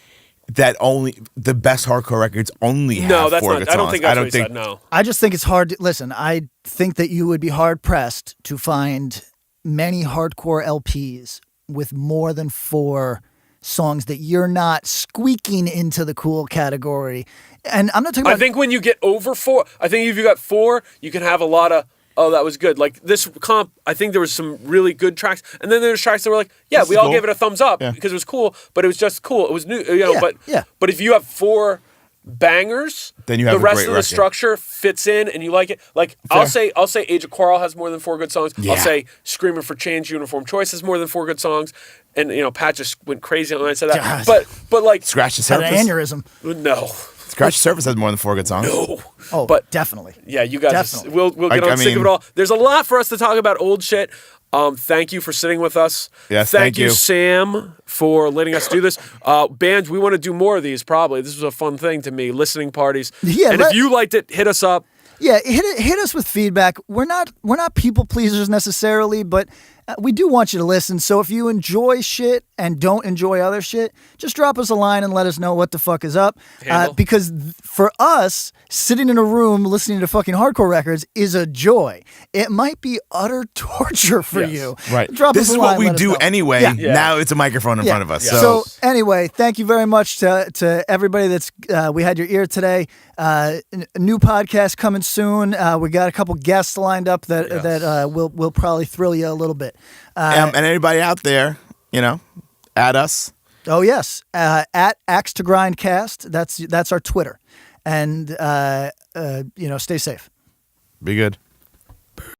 that only the best hardcore records only have No, that's 4 not. good I don't songs. think that's what he said. No. I just think it's hard. Listen, I think that you would be hard pressed to find many hardcore LPs with more than 4 songs that you're not squeaking into the cool category. And I'm not talking about. I think when you get over 4, I think if you got 4, you can have a lot of, oh, that was good. Like this comp, I think there was some really good tracks, and then there's tracks that were like, yeah, This we is all cool. gave it a thumbs up Yeah. because it was cool, but it was just cool. It was new, you know. Yeah. But if you have 4 bangers, Then you have the a rest great of the record. structure fits in, and you like it. Like I'll say Age of Quarrel has more than 4 good songs. Yeah. I'll say Screaming for Change, Uniform Choice has more than 4 good songs. And Pat just went crazy when I said that. God. But like Scratch the had Surface. an aneurysm. no. Scratch the Surface has more than 4 good songs. No. Oh, But- definitely. Yeah, you guys, Definitely. we'll get Like, on I sick of mean- it all. There's a lot for us to talk about old shit. Thank you for sitting with us. Yes, thank thank you, you. Sam, for letting us do this. Bands, we want to do more of these. Probably this was a fun thing to me. Listening parties. Yeah, and if you liked it, hit us up. Yeah, hit us with feedback. We're not people pleasers necessarily, but we do want you to listen. So if you enjoy shit and don't enjoy other shit, just drop us a line and let us know what the fuck is up. Handle. Because for us, sitting in a room listening to fucking hardcore records is a joy. It might be utter torture for Yes. you. Right. Drop This us a is line, what we let us do know. anyway. Yeah. Yeah. Now it's a microphone in Yeah. front of us. Yeah. So, Anyway, thank you very much to everybody that's we had your ear today. A new podcast coming soon. We got a couple guests lined up that will probably thrill you a little bit. and anybody out there, add us. Oh yes, at Axe to Grind Cast. That's our Twitter, and stay safe. Be good.